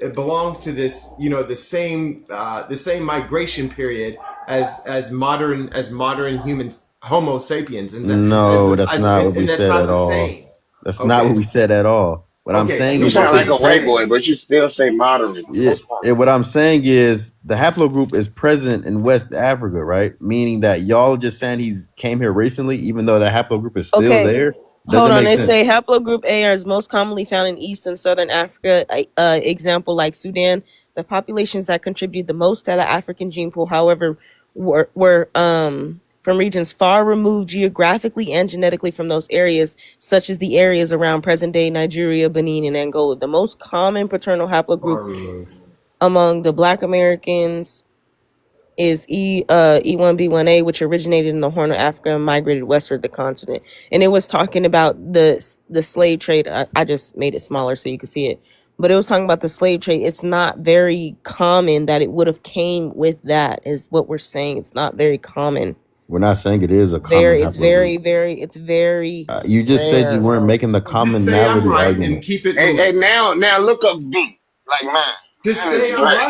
it belongs to this, the same migration period as modern humans, Homo sapiens, and No, that's not what we that's said not at the all. same. That's not what we said at all. What I'm Okay, saying so You is what sound was like he a white saying? boy, but you still say moderate. That's fine. what I'm saying is the haplogroup is present in West Africa, right? Meaning that y'all just saying he's came here recently, even though the haplogroup is still Okay, there, hold doesn't on. make They say sense. haplogroup A is most commonly found in East and Southern Africa. Example like Sudan. The populations that contribute the most to the African gene pool, however, were from regions far removed geographically and genetically from those areas, such as the areas around present-day Nigeria, Benin, and Angola. The most common paternal haplogroup among the Black Americans is E1B1A, which originated in the Horn of Africa and migrated westward the continent. And it was talking about the slave trade. I just made it smaller so you could see it. But it was talking about the slave trade. It's not very common that it would have came with that, is what we're saying. It's not very common. We're not saying it is a common Very, it's haplogroup. it's very You just said you rare. weren't making the Just say I'm commonality right and argument. keep it Hey, moving. now look up B, like mine. Just Mine is say I'm right.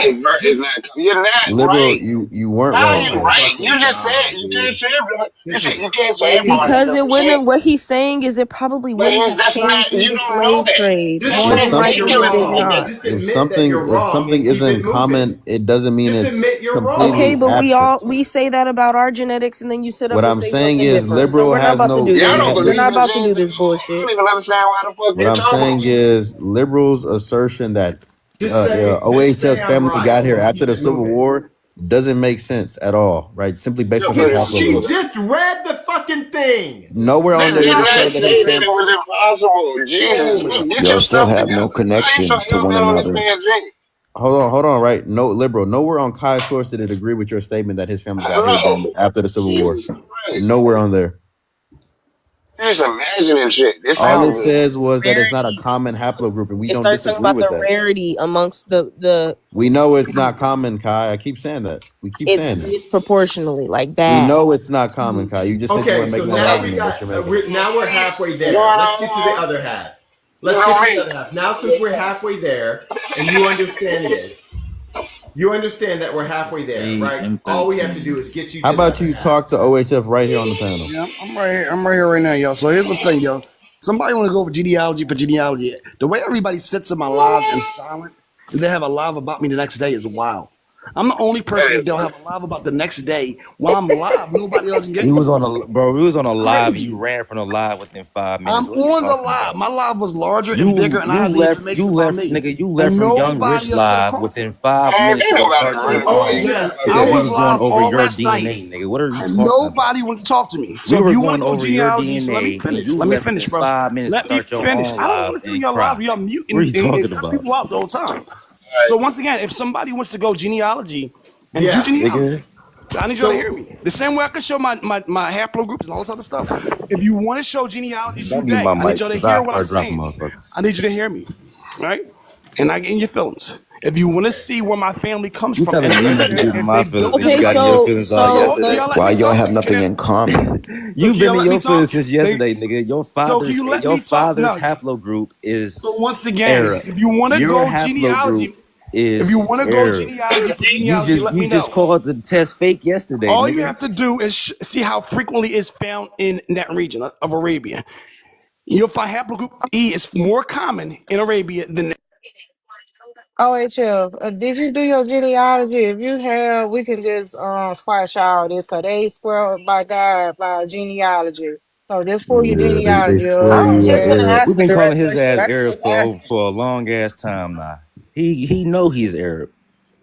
you're not Liberal, right. you weren't How are right, you bro. right? You just said you can't say you can't say everyone Because it 100%. wouldn't. What he's saying is it probably But wouldn't have that's came not, through you the don't know slave that. trade. Just More say than that likely, you're it did wrong. not. Just If admit that you're wrong something and keep it isn't moving. common, it doesn't mean Just it's admit you're wrong. completely Okay, but absent. we say that about our genetics, and then you sit up What and I'm say saying something is different. So liberal we're not has about to no. do Y'all this. don't We're believe not in about to genes do at this all. I bullshit. don't even understand why the fuck What you're I'm talking saying about. is liberals' assertion that Just say OHS I'm family right got here and after keep the it Civil moving. War doesn't make sense at all, right? Simply based off his She haplogroup. just read the fucking thing. Nowhere That on You're there did does not it say not that his say listening. that it family. was impossible. Jesus, Holy. get Y'all still yourself have together. no How you so connection to hell one bent on this another. man's genes? Hold on, right? No, liberal. Nowhere on Kai's source did it agree with your statement that his family got here Hello. after the Civil War. Jesus Christ. Nowhere on there. You're just imagining shit. This All it sounds good. says was that it's not a Rarity. common haplogroup, and we It don't starts talking disagree about with the that. rarity amongst the. We know it's not common, Kai. I keep saying that. We keep It's saying it. disproportionately like We bad. know it's not common, Kai. You just said you Okay, weren't so making that now we argument, but got you're making it. we're halfway there. Going Let's get to the on. other half. You Let's know get to the me. other half. Now since we're halfway there and you understand this, you understand that we're halfway there, right? All we have to do is get you to How the about other you half. talk to OHF right here on the panel? Yeah, I'm right here. I'm right here right now, y'all. So here's the thing, yo. Somebody want to go for genealogy for genealogy. The way everybody sits in my lives in silence and they have a live about me the next day is wild. I'm the only person that they'll have a live about the next day. While I'm live, nobody else can get We me. was on a bro. We was on a live, and you Crazy. ran from the live within 5 I'm minutes. What are you on the talking live. about? My live was larger and You bigger, and I have the information about me. nigga. You left And from Young nobody Rich else sit live across me. within 5 Man, minutes ain't to go nobody start your running Once from own again, you. I because we was was going live over all your last night, DNA, nigga. What are you and talking about? nobody wanted to talk to me. So We if were you want going to go over your genealogy, so let me DNA, and finish. you Let me left finish, within bro. 5 minutes to Let me start your finish. own I don't want live to sit on and your lives cry. where y'all mute What are and, you and, talking and cut about, people out the whole time. So once again, if somebody wants to go genealogy and do Yeah. genealogy, nigga? so I need y'all to hear me. The same way I can show my haplogroups and all this other stuff. If you want to show genealogy Don't mute my today, I need mic y'all to because I hear what I'm start dropping saying. motherfuckers. I need you to hear me, right? And I get in your feelings. If you want to see where my family comes You from, telling and me you need to get in if my they feelings built and you this Okay, got in your country, feelings all so can the y'all let Why me y'all talk? have nothing in common? So You've can been y'all in let me your feelings talk? since yesterday, nigga. So can you let me talk? No. haplogroup is So once again, Arab. if you want to Your go haplogroup genealogy, if is you want to go Arab. genealogy for You genealogy, just let you me just know. called the test fake yesterday, All you nigga. have to do is see how frequently it's found in that region of Arabia. You'll find haplogroup E is more common in Arabia than. OHF, did you do your genealogy? If you have, we can just squash all this because they swear by God by genealogy. So just for your Yeah, they genealogy, swear I was you go were just gonna ahead. Arab. ask We've the been calling direct his question. ass I just Arab was asking. for a long ass time now. He know he's Arab.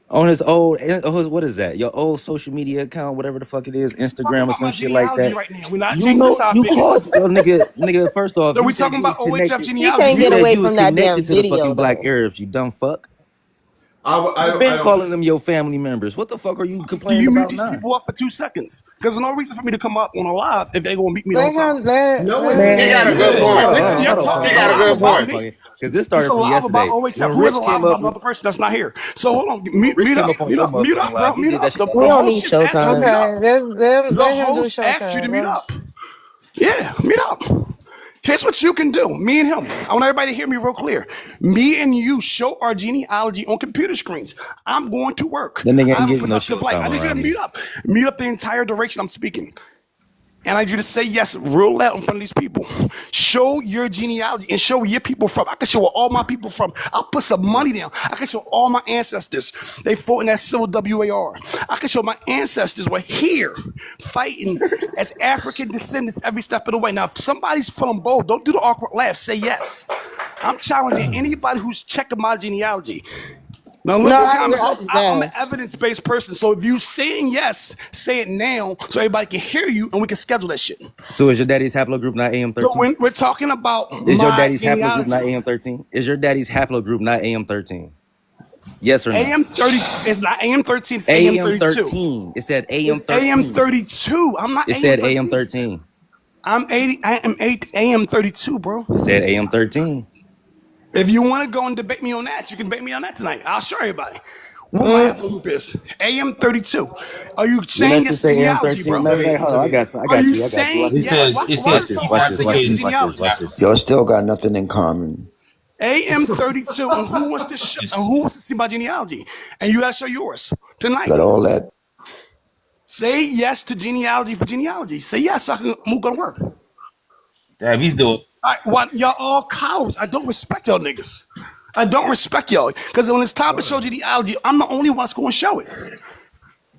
On his old what is that? Your old social media account, whatever the fuck it is, Talking Instagram or about some my shit like genealogy that. right now. We're not You changing the know you topic. called yo nigga. First off, So you we're said talking you was about OHF connected. He genealogy. can't You get said away you was from that connected damn to the video fucking black though. Arabs. You dumb fuck. You've been calling them your family members. What the fuck are you Do complaining you mute about these now? people up for 2 seconds? Because there's no reason for me to come up on a live if they're gonna meet me the Let whole him, time. No let one's. him. He got a good Hold point. on, y'all talking. He It's a got a live good about point. me. Because this It's started a from live about yesterday. OHF. When Who is Rich a live came about up, another person that's not here? So hold on, when Rich mute came up, up on mute your up, mute motherfucking up, bro, live, he mute did that up. shit The all We the don't time. need host just asked you to Showtime. mute Okay, up. let The him do host asked you to Showtime. mute up. Yeah, mute up. Here's what you can do. Me and him. I want everybody to hear me real clear. Me and you show our genealogy on computer screens. I'm going to work. That nigga I ain't have a getting no productive life. showtime I need you to around me. mute up. Mute up the entire duration I'm speaking. And I need you to say yes real loud in front of these people. Show your genealogy and show where your people from. I can show where all my people from. I'll put some money down. I can show all my ancestors. They fought in that civil WAR. I can show my ancestors were here fighting as African descendants every step of the way. Now, if somebody's feeling bold, don't do the awkward laugh. Say yes. I'm challenging anybody who's checking my genealogy. Now, No, liberal I comments knows just I'm an asked. evidence-based person. So if you saying yes, say it now so everybody can hear you and we can schedule that shit. So is your daddy's haplogroup not So AM13? when we're talking about Is your my daddy's haplogroup genealogy, not AM13? Is your daddy's haplogroup not AM13? Yes or no? AM30 is not AM13, it's AM32. AM13. It said It's AM13. AM32. I'm not It said AM13. AM13. I'm 80. I am AM32, bro. It said AM13. If you want to go and debate me on that, you can debate me on that tonight. I'll show everybody what my Mm. haplogroup is. AM32. Are you Didn't saying that just yes say to genealogy, AM13? bro? Matter of fact, hold on. I Are got you you. saying It yes? says Why it is it so Watch hard to this. say Watch yes to this. Watch this. genealogy? Watch this. Y'all still got nothing in common. AM32, and who wants to show, and who wants to see my genealogy? And you gotta show yours tonight. Got all that. Say yes to genealogy for genealogy. Say yes so I can move on to work. All Damn, he's doing. right, what y'all all cowards. I don't respect y'all niggas. I don't respect y'all. Because when it's time to show genealogy, I'm the only one that's gonna show it.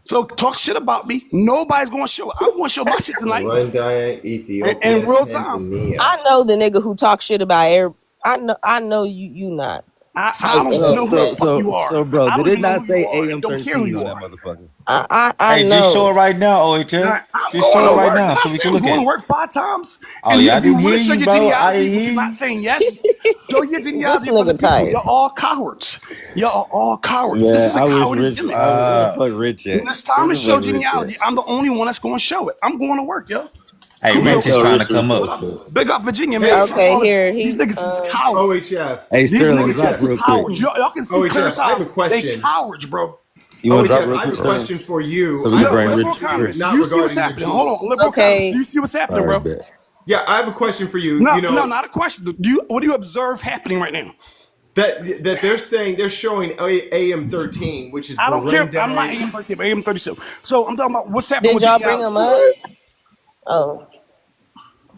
So talk shit about me. Nobody's gonna show it. I'm gonna show my shit tonight. Burundi, Ethiopia, In real time. Tanzania. I know the nigga who talk shit about air. I know you not I tight don't in know that who the set. fuck you are. So, bro, I did don't it even know not who say you are and don't care who AM13 you on that are. motherfucker? I Hey, just show know. it right now, All OHF. right, I'm Just going show to it right work. now Did I so we say can I'm look going at to it. work 5 times? Oh And yeah, I if you didn't want hear to show you, your bro. I genealogy, didn't which hear you're not you. saying yes, show your This genealogy for the nigga people. You're tired. all cowards. You're all cowards. This Man, is a I wish cowardice Rich. gimmick. Where the fuck Rich When at? it's Where time to the show fuck Rich at? genealogy, I'm the only one that's going to show it. I'm going to work, yo. Hey, Who's Man, Rich is tell okay? trying Rich to to come up. repost it. Big up Virginia, man. Hey, Fuck Okay, all this. here These he niggas is cowards. OHF. Hey, These Sterling, niggas drop is real quick. cowards. Y'all can see clear as OHF, I have a how they question. cowards, bro. You want to drop OHF, real I have quick, a Sterling? question for you. So we I can have a bring Liberal question Rich. for you, economists, do not you see what's regarding your happening? Hold gene. on, liberal economists, do okay. you see what's happening, All right, bro? bet. Yeah, I have a question for you. No, You no, know not a question. What do you observe happening right now? that they're saying they're showing AM13, which is I don't care. I'm not Burundi. AM13, but AM32. So I'm talking about what's happening Did with y'all bring him genealogy. up? Oh.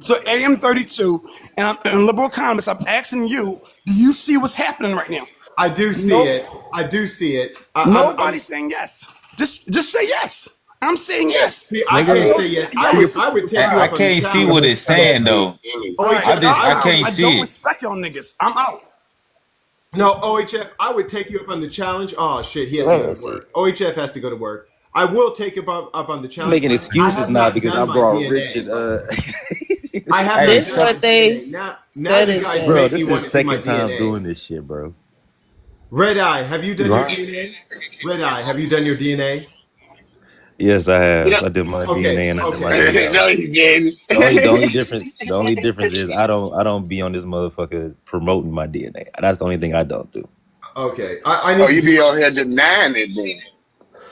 So AM32, and liberal economists, I'm asking you, do you see what's happening right now? I do see No, it. I do see it. nobody's saying yes. Just say yes. I'm saying yes. See, I I can't Nigga, told say you yes. yes. I would take you I up on the can't see what challenge. it's saying though. All right, I can't I see don't it. respect y'all niggas. I'm out. No, OHF, I would take you up on the challenge. Oh shit, he has to Let go me to see. work. OHF has to go to work. I will take you up on the I'm challenge, making but I excuses have now not because I done my brought Rich and DNA. I have Hey, not This done my what they DNA. Now said you it guys said. bro, make me this want is to see my second time DNA. doing this shit, bro. Red Eye, have you done You your are? DNA? Red Eye, have you done your DNA? Yes, I have. Yeah. I did my Okay, DNA and I did my okay. No, genealogy. you didn't. The only difference is I don't be on this motherfucker promoting my DNA. That's the only thing I don't do. Okay. I need Oh, to you do be out here denying it then.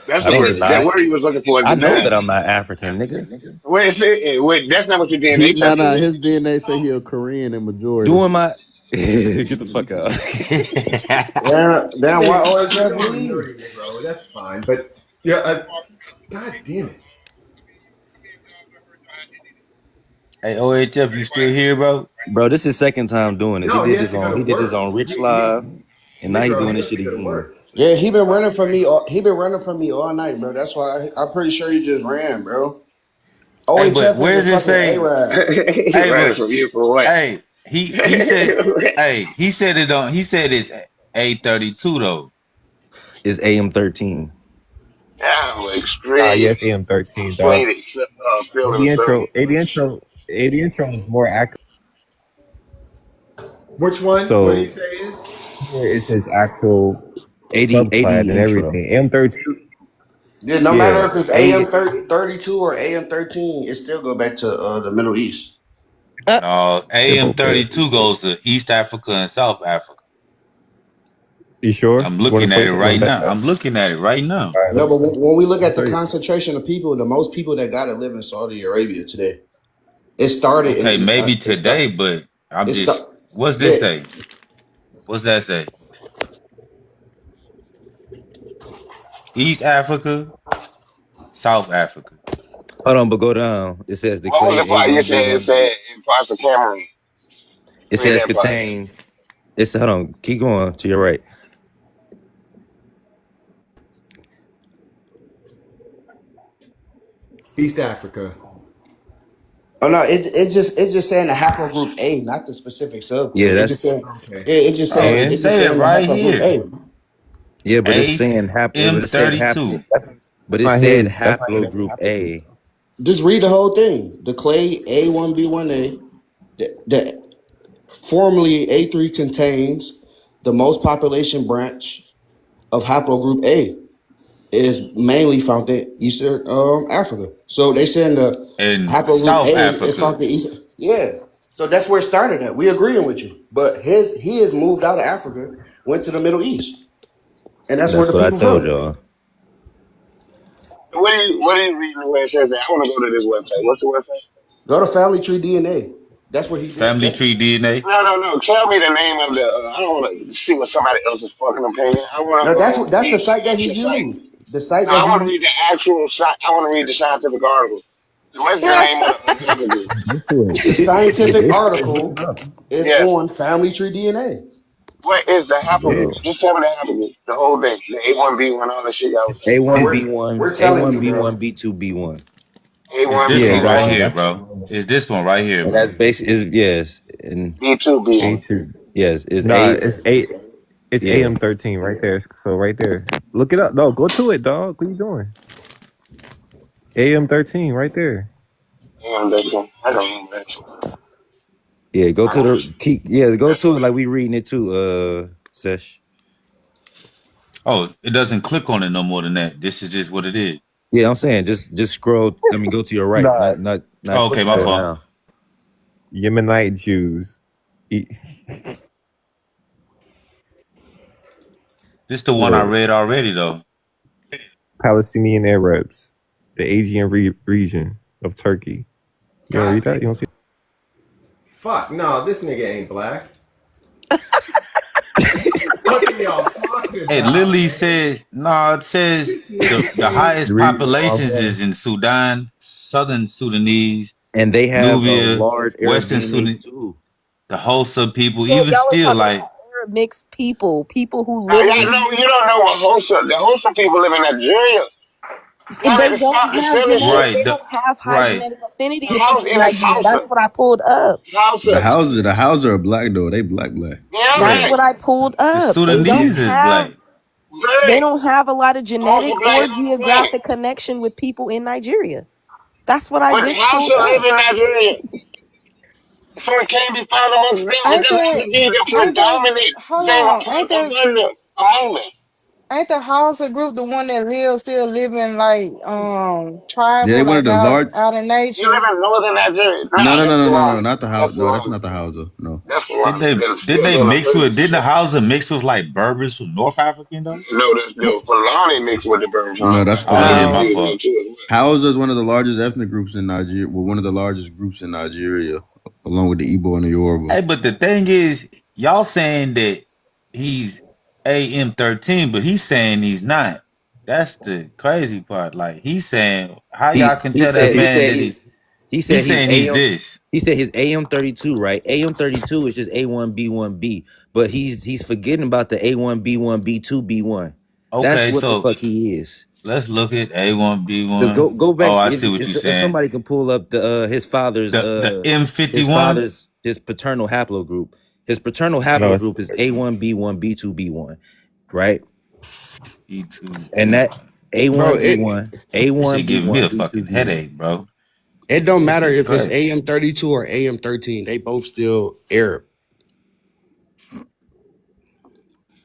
That's I the don't word. That deny it. word you was looking for is I know that denying. I'm not African, nigga. Wait, that's not what your He DNA nah test nah. is. His DNA say he a Korean in majority. Doing my get the fuck out. I Damn, mean, why you OHF don't want to leave? murder me, bro. That's fine. But yeah, God damn it. hey, OHF, you still here, bro? Bro, this is second time doing this. No, he has to go to He did this work. on Rich Live, and now he Negro, doing he this has shit to go to again. work. Yeah, he been running from me. He been running from me all night, bro. That's why I'm pretty sure he just ran, bro. Hey, but OHF is where a does it fucking say? A-Rab. He Hey, running but from you for what? hey, he said, hey, he said it on. He said it's A32 though. It's AM13. Oh, extreme. Yes, AM13, dog. Inflated feeling AD or something. intro is more accurate. Which one? What did he So say is? here is his actual. subclass and intro. everything. M32. Yeah, no matter Yeah. if it's AM 32 or AM 13, it still go back to the Middle East. No, They're AM both there. 32 goes to East Africa and South Africa. You sure? I'm You want to looking at it put right that? now. I'm looking at it right now. All right, No, let me but when we look at the show you. concentration of people, the most people that got to live in Saudi Arabia today, it started in Okay, East. maybe It start. today, but I'm It start. just. What's Yeah, this say? What's that say? East Africa, South Africa. Hold on, but go down. It says the What was the clay part you said? It A1B1. said in parts of Cameroon. It Read says that part. contains. It's hold on. Keep going to your right. East Africa. Oh no, it just saying the haplogroup A, not the specific Yeah, subgroup. It just that's saying Okay. Oh, it it just say it saying the right haplogroup here. A. yeah, but it's saying but it said AM32. but That's it not said his. That's not even his haplogroup haplogroup. A. Just read the whole thing. The clay A1B1A, the formerly A3 contains the most population branch of haplogroup A. Is mainly found in Eastern Africa. So they saying the In haplogroup South A is Africa. found in East. Yeah. So that's where it started at. We agreeing with you. But he has moved out of Africa, went to the Middle East. And that's where That's the what I people told from. y'all. What are you reading where it says that? I want to go to this website. What's the website? Go to Family Tree DNA. That's what he did. Family Tree DNA. No. Tell me the name of the. I don't want to see what somebody else's fucking opinion. I want to No, go that's read the the site that he actual site. used. The site No, that I he want to used. read the actual site. I want to read the scientific article. What's the name of the haplogroup? Get to it. The Get scientific this. Look it article up. is Yes. on Family Tree DNA. What is the Yeah. haplogroup? Just tell me the haplogroup. The whole thing. The A1B1, all that shit y'all was It's saying. A1 Bro, B1, we're telling A1 you, B1 bro. B2 B1. Is this Yeah, one A1B1, right exactly. here, That's bro? Is this one right here, And bro? that's basically is yes. And B2, B1. A2. yes, is Nah, A it's A. It's yeah. AM13 right there. So right there. Look it up. No, go to it, dog. What are you doing? AM13 right there. And I don't remember that. Yeah, go I to don't. the keep go to it like we reading it too, Sesh. Oh, it doesn't click on it no more than that. This is just what it is. Yeah, I'm saying just scroll. I mean, go to your right, Nah, not Oh, look okay, my at go it. fault. down. Yemenite Jews. E- This the one I Look, read already though. Palestinian Arabs. The Aegean region of Turkey. You don't read God that? damn. You don't see? Fuck no, this nigga ain't black. What are y'all talking It about, literally man? says no. It says This nigga the ain't. highest You're reading the wrong populations thing. is in Sudan, Southern Sudanese, And they have a Nubia, large Arab Western DNA Sudan, too. the Hosa people. Said Even y'all are still, talking like about Arab mixed people, people who Y'all literally know you don't know what Hosa. The Hosa people live in Nigeria. Y'all need they to don't stop the have silly genetic. shit. right, They don't have high right. genetic affinity The to house people in and it's Nigeria. Hausa. That's what I pulled up. The Hausa. houses are black though. They black. Yeah, That's Yeah, what black. I pulled the up. Sudanese is black. They Black. don't have a lot of Hausa genetic black or on the planet. geographic connection with people in Nigeria. That's what I But just Hausa pulled live up. in Nigeria. So it can't be found amongst them. It Ain't doesn't have that to be the ain't that predominant hold thing on, ain't that among them. Among them. ain't the Hausa group the one that still living like Yeah, they tribal, one of like the large. out in You live nature? in northern Nigeria. No, Nah, no, no, that's no, no, no, Fulani. not the house. That's No, that's Fulani. not the Hausa. No. That's Did Fulani. they Because did they they're the mix with? Berbers. Did the Hausa mix with like Berbers from North African though? No, that's the Fulani mixed with the Berbers from No, that's Oh yeah, Africa my Fulani. fused fault. into it. Hausa is one of the largest ethnic groups in Nigeria. Well, one of the largest groups in Nigeria, along with the Igbo and the Yoruba. Hey, but the thing is, y'all saying that he's AM13, but he's saying he's not. That's the crazy part. Like he's saying, how y'all can He tell that said man that he's he's saying he's AM. this. He said his AM32, right? AM32 is just A1B1B, but he's forgetting about the A1B1 B2 B1. That's Okay, what the so fuck he is. let's look at A1 Because B1. go Oh, back I see what you're if saying. somebody can pull up the The M51. his paternal haplogroup. His paternal No, it's haplogroup is A1B1 B2 B1, right? B2 And that B1. Bro, A1B1 This shit giving me A1B1 a B2 fucking B1. headache, bro. it don't This matter is if it's crazy. AM32 or AM13. They both still Arab.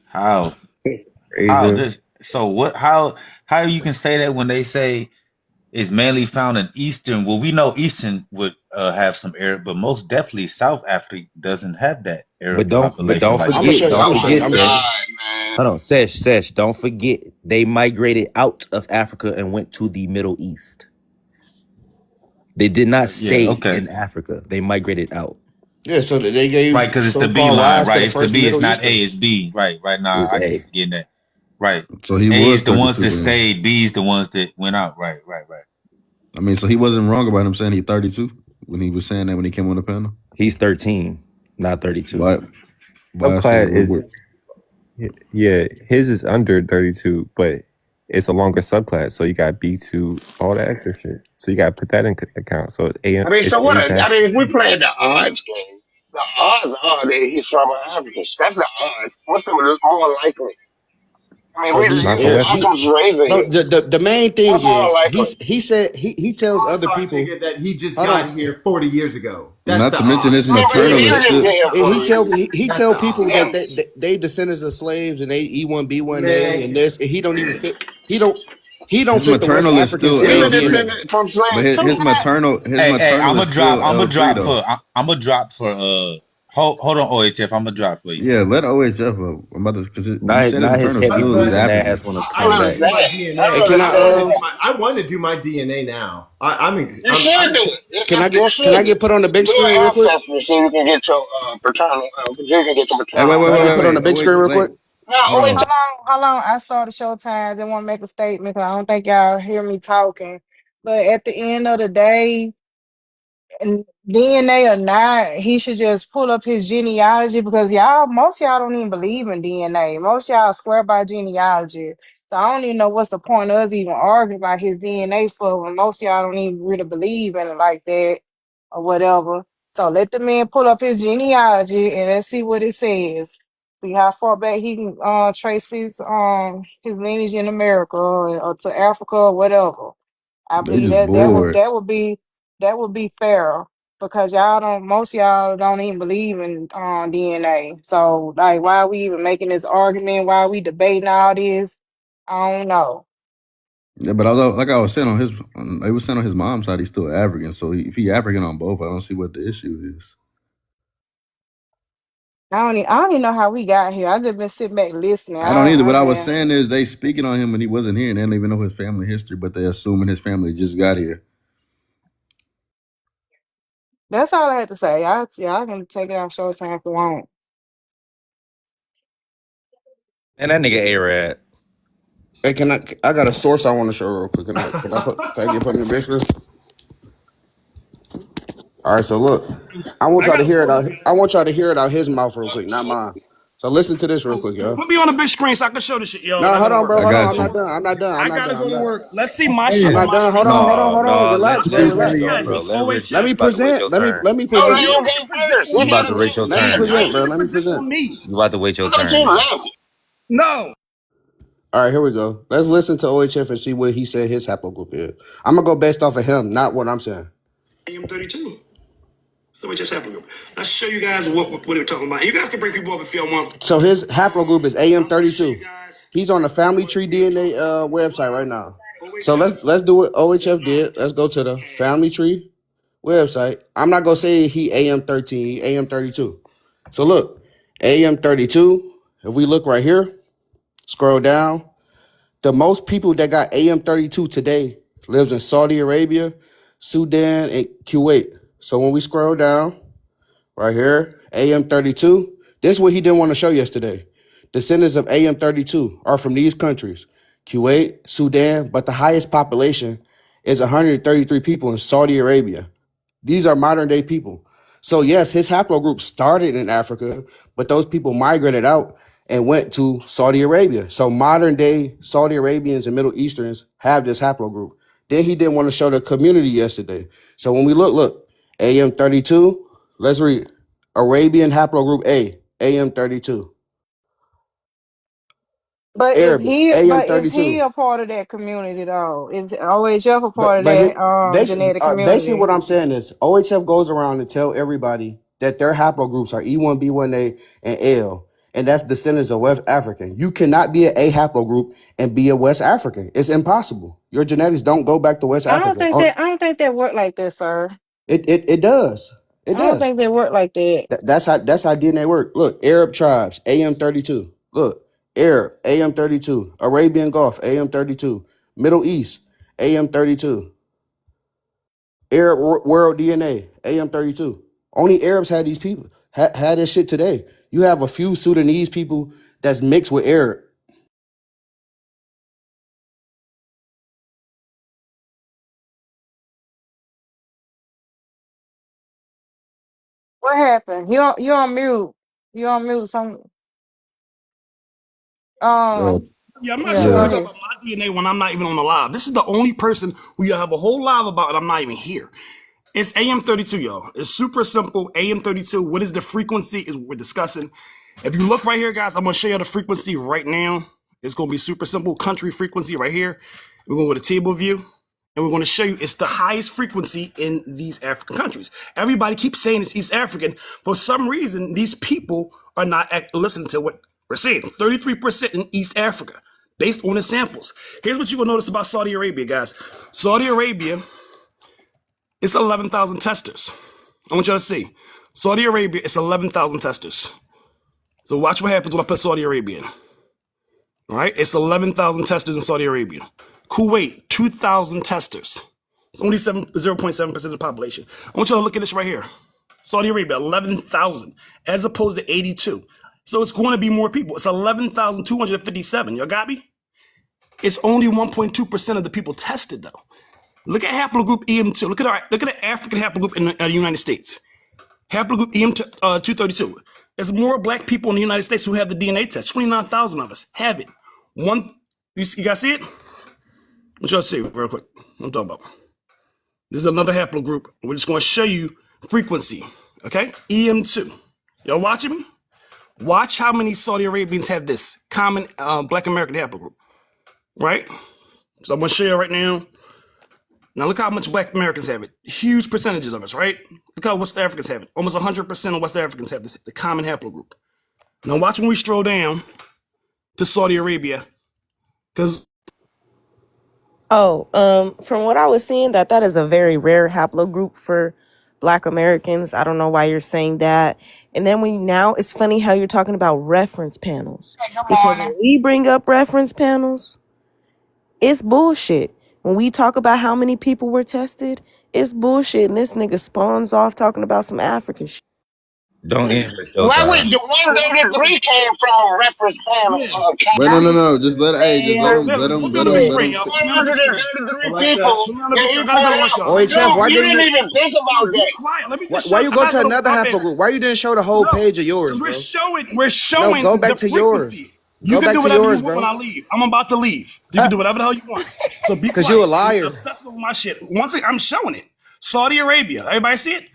How? How Asia. this? So what? How you can say that when they say it's mainly found in Eastern? Well, we know Eastern would have some Arab, but most definitely South Africa doesn't have that But Arab population don't like I'm gonna you show forget, you. I'm don't gonna talking show you. forget, I'm about. gonna show Sesh. you. Hold on, Sesh, don't forget they migrated out of Africa and went to the Middle East. They did not Yeah, stay okay. in Africa. They migrated out. Yeah, so that they Right, gave because it's the B so-called line, rise to right? the It's the first B. It's Middle not A. It's Easterns. B. Right, right. Now Is I keep A. forgetting that. Right. So he A was is the ones 32 that then. stayed. B is the ones that went out. Right, right, right. I mean, so he wasn't wrong about him saying he's 32 when he was saying that when he came on the panel. He's 13, not 32. Why I say Subclad is yeah, his is under 32, but it's a longer subclass. So you got B2, all the extra shit. So you got to put that in account. So it's A. I mean, It's so what? A I dash. mean, if we playing the odds game, the odds are that he's from Africa. That's the odds. What's the more likely? I mean, Oh, we he's Not just from West. he. Occam's razor No, here. the main thing What's more is likely? he said he tells I other thought, people. nigga, that he just Hold got on. here 40 years ago. That's not the to mention his I mean, odds. but he maternal is didn't just still. get here And 40 years. he That's tell the people odds. that And they descendants of slaves and they E1B1A and Man, this and he don't even fit. He don't His fit the West maternal is African still slave women L3, DNA. descended from but slaves too, his man. Hey, maternal I'm is gonna drop. still I'm gonna L3 drop though. for. I'm gonna drop for. Hold on, OHF. I'm gonna drop for you. Yeah, let OHF up. I'm about to because you Not said his not his maternal heavy still is breathing African. ass want to I come want to back. do my Hey, DNA. can I I want to do my DNA now. You should do it. You can I should get put on the big do screen an real quick? ancestry so you can get your paternal. So you can get your Hey, wait, maternal wait, Can I wait, get wait, put ancestry. on the wait. big screen real quick? Now, Hold only on. Hold on. I saw the showtime. They want to make a statement because I don't think y'all hear me talking. But at the end of the day, and DNA or not, he should just pull up his genealogy because most y'all don't even believe in DNA. Most y'all swear by genealogy. So I don't even know what's the point of us even arguing about his DNA for when most y'all don't even really believe in it like that or whatever. So let the man pull up his genealogy and let's see what it says. See how far back he can trace his lineage in America or to Africa or whatever. I They believe just that bored. that would be fair because y'all don't most of y'all don't even believe in DNA. So like why are we even making this argument? Why are we debating all this? I don't know. Yeah, but although, like I was saying they was saying on his mom's side, he's still African. So if he African on both, I don't see what the issue is. I don't even know how we got here. I just been sitting back listening. I don't either. I What I was been saying is they speaking on him when he wasn't here, and they don't even know his family history, but they assuming his family just got here. that's all I had to say. I can take it off Showtime if you want. And that nigga A-Rad. Hey, I got a source I want to show real quick. Can I get put in the big screen? All right, so look, I want y'all to hear it out. I want y'all to hear it out his mouth real quick, not mine. So listen to this real quick, yo. Put me on the big screen so I can show this shit, yo. No, hold on, bro. I Hold on. got you. I'm not done. I gotta go to work. Let's see my shit. I'm not done. Hold on. Relax, bro. Let Relax. Rich go, bro. Let Rich. Let me You about to wait present. your Let turn. me no, present. you go first. You You about got to to wait your Let me turn. present, bro. Let me present. You about to wait your I thought you turn. left. No. All right, here we go. Let's listen to OHF and see what he said his haplogroup is. I'm gonna go based off of him, not what I'm saying. AM32. So we just haplogroup. Let's show you guys what we're talking about. You guys can bring people up if you want. So his haplogroup is AM32. He's on the Family Tree DNA website right now. So let's do what OHF did. Let's go to the Family Tree website. I'm not gonna say he AM13, he AM32. So look, AM32. If we look right here, scroll down. The most people that got AM32 today lives in Saudi Arabia, Sudan, and Kuwait. So when we scroll down, right here, AM32, this is what he didn't want to show yesterday. Descendants of AM32 are from these countries, Kuwait, Sudan, but the highest population is 133 people in Saudi Arabia. These are modern day people. So yes, his haplogroup started in Africa, but those people migrated out and went to Saudi Arabia. So modern day Saudi Arabians and Middle Easterns have this haplogroup. Then he didn't want to show the community yesterday. So when we look, AM32, let's read. Arabian haplogroup A, AM32. Arabic, But is he AM32. a part of that community though? Is OHF a part But of but that genetic basically community? what I'm saying is OHF goes around and tell everybody that their haplogroups are E1B1A and L, and that's descendants of West African. You cannot be an A haplogroup and be a West African. It's impossible. Your genetics don't go back to West Africa. Oh, I don't think that work like that, sir. it does. It I don't does. think they work like that. That's how DNA work. Look, Arab tribes, AM32. Look, Arab, AM32. Arabian Gulf, AM32. Middle East, AM32. Arab World DNA, AM32. Only Arabs had these people, had this shit today. You have a few Sudanese people that's mixed with Arab. What happened? You on mute. You on mute. Some Uh, Yeah, I'm not yeah. sure Go why yeah. you're talking ahead. about my DNA when I'm not even on the live. This is the only person who you have a whole live about and I'm not even here. It's AM32, y'all. It's super simple. AM32. What is the frequency? Is what we're discussing. If you look right here, guys, I'm gonna show you the frequency right now. It's gonna be super simple. Country frequency right here. We're going with a table view, and we're gonna show you it's the highest frequency in these African countries. Everybody keeps saying it's East African. For some reason, these people are not listening to what we're saying. 33% in East Africa, based on the samples. Here's what you will notice about Saudi Arabia, guys. Saudi Arabia, it's 11,000 testers. I want y'all to see. Saudi Arabia, it's 11,000 testers. So watch what happens when I put Saudi Arabia in. All right, it's 11,000 testers in Saudi Arabia. Kuwait, 2,000 testers. It's only 0.7% of the population. I want y'all to look at this right here. Saudi Arabia, 11,000, as opposed to 82. So it's going to be more people. It's 11,257. Y'all got me? It's only 1.2% of the people tested, though. Look at haplogroup EM2. Look at the African haplogroup in the United States. Haplogroup EM232. There's more black people in the United States who have the DNA test. 29,000 of us have it. You guys see it? Let y'all see real quick. What I'm talking about. This is another haplogroup. We're just going to show you frequency. Okay? EM2. Y'all watching me? Watch how many Saudi Arabians have this common black American haplogroup. Right? So I'm going to show you right now. Now look how much black Americans have it. Huge percentages of us, right? Look how West Africans have it. Almost 100% of West Africans have this, the common haplogroup. Now watch when we stroll down to Saudi Arabia, because From what I was seeing, that is a very rare haplogroup for Black Americans. I don't know why you're saying that. And then it's funny how you're talking about reference panels, Hey, good because when morning. we bring up reference panels, it's bullshit. When we talk about how many people were tested, it's bullshit. And this nigga spawns off talking about some African shit. Don't end her Why would showtime. the listen, 133 came from a reference panel yeah. of Wait, no, Kachi? no, no. Just let just let Man, him, Put me on the big There's let screen, him. y'all. Put me on the big screen. 133 Alexa, people Put me on the big that screen. he I gotta go to pointed work, out. y'all. Oh, Let me wait, go to Chef, Dude, work. why you didn't didn't you? even think No, about be that. quiet. Let me just show. Why you I go gotta to go to work. another My bad. haplogroup? Why you didn't show the whole No, page of yours, because we're bro? showing No, go the back to yours. frequency. You Go can back do to whatever you yours, want when I bro. leave. I'm about to leave. You can do whatever the hell you want. So be Cause you a quiet. You're liar. obsessed with my shit. Once again, I'm showing it. Saudi Arabia. Everybody see it?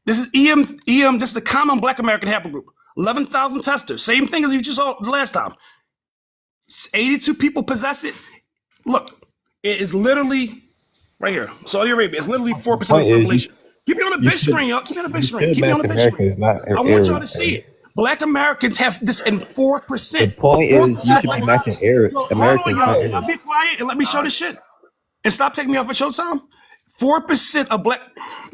This is EM. This is the common Black American haplogroup. 11,000 testers. Same thing as you just saw the last time. 82 people possess it. Look, it is literally right here. Saudi Arabia. It's literally 4% of Point the is, population. Keep me on the you big said screen, y'all. Keep me on the big you screen. said Keep me on Black the big American screen. is not I want y'all to Arab, see sir. it. Black Americans have this in 4%. The point is, you 4% should be of matching Arab so hold on, Americans, not y'all. Y'all be Arabs. quiet and let me show this shit. And stop taking me off at showtime. 4% of black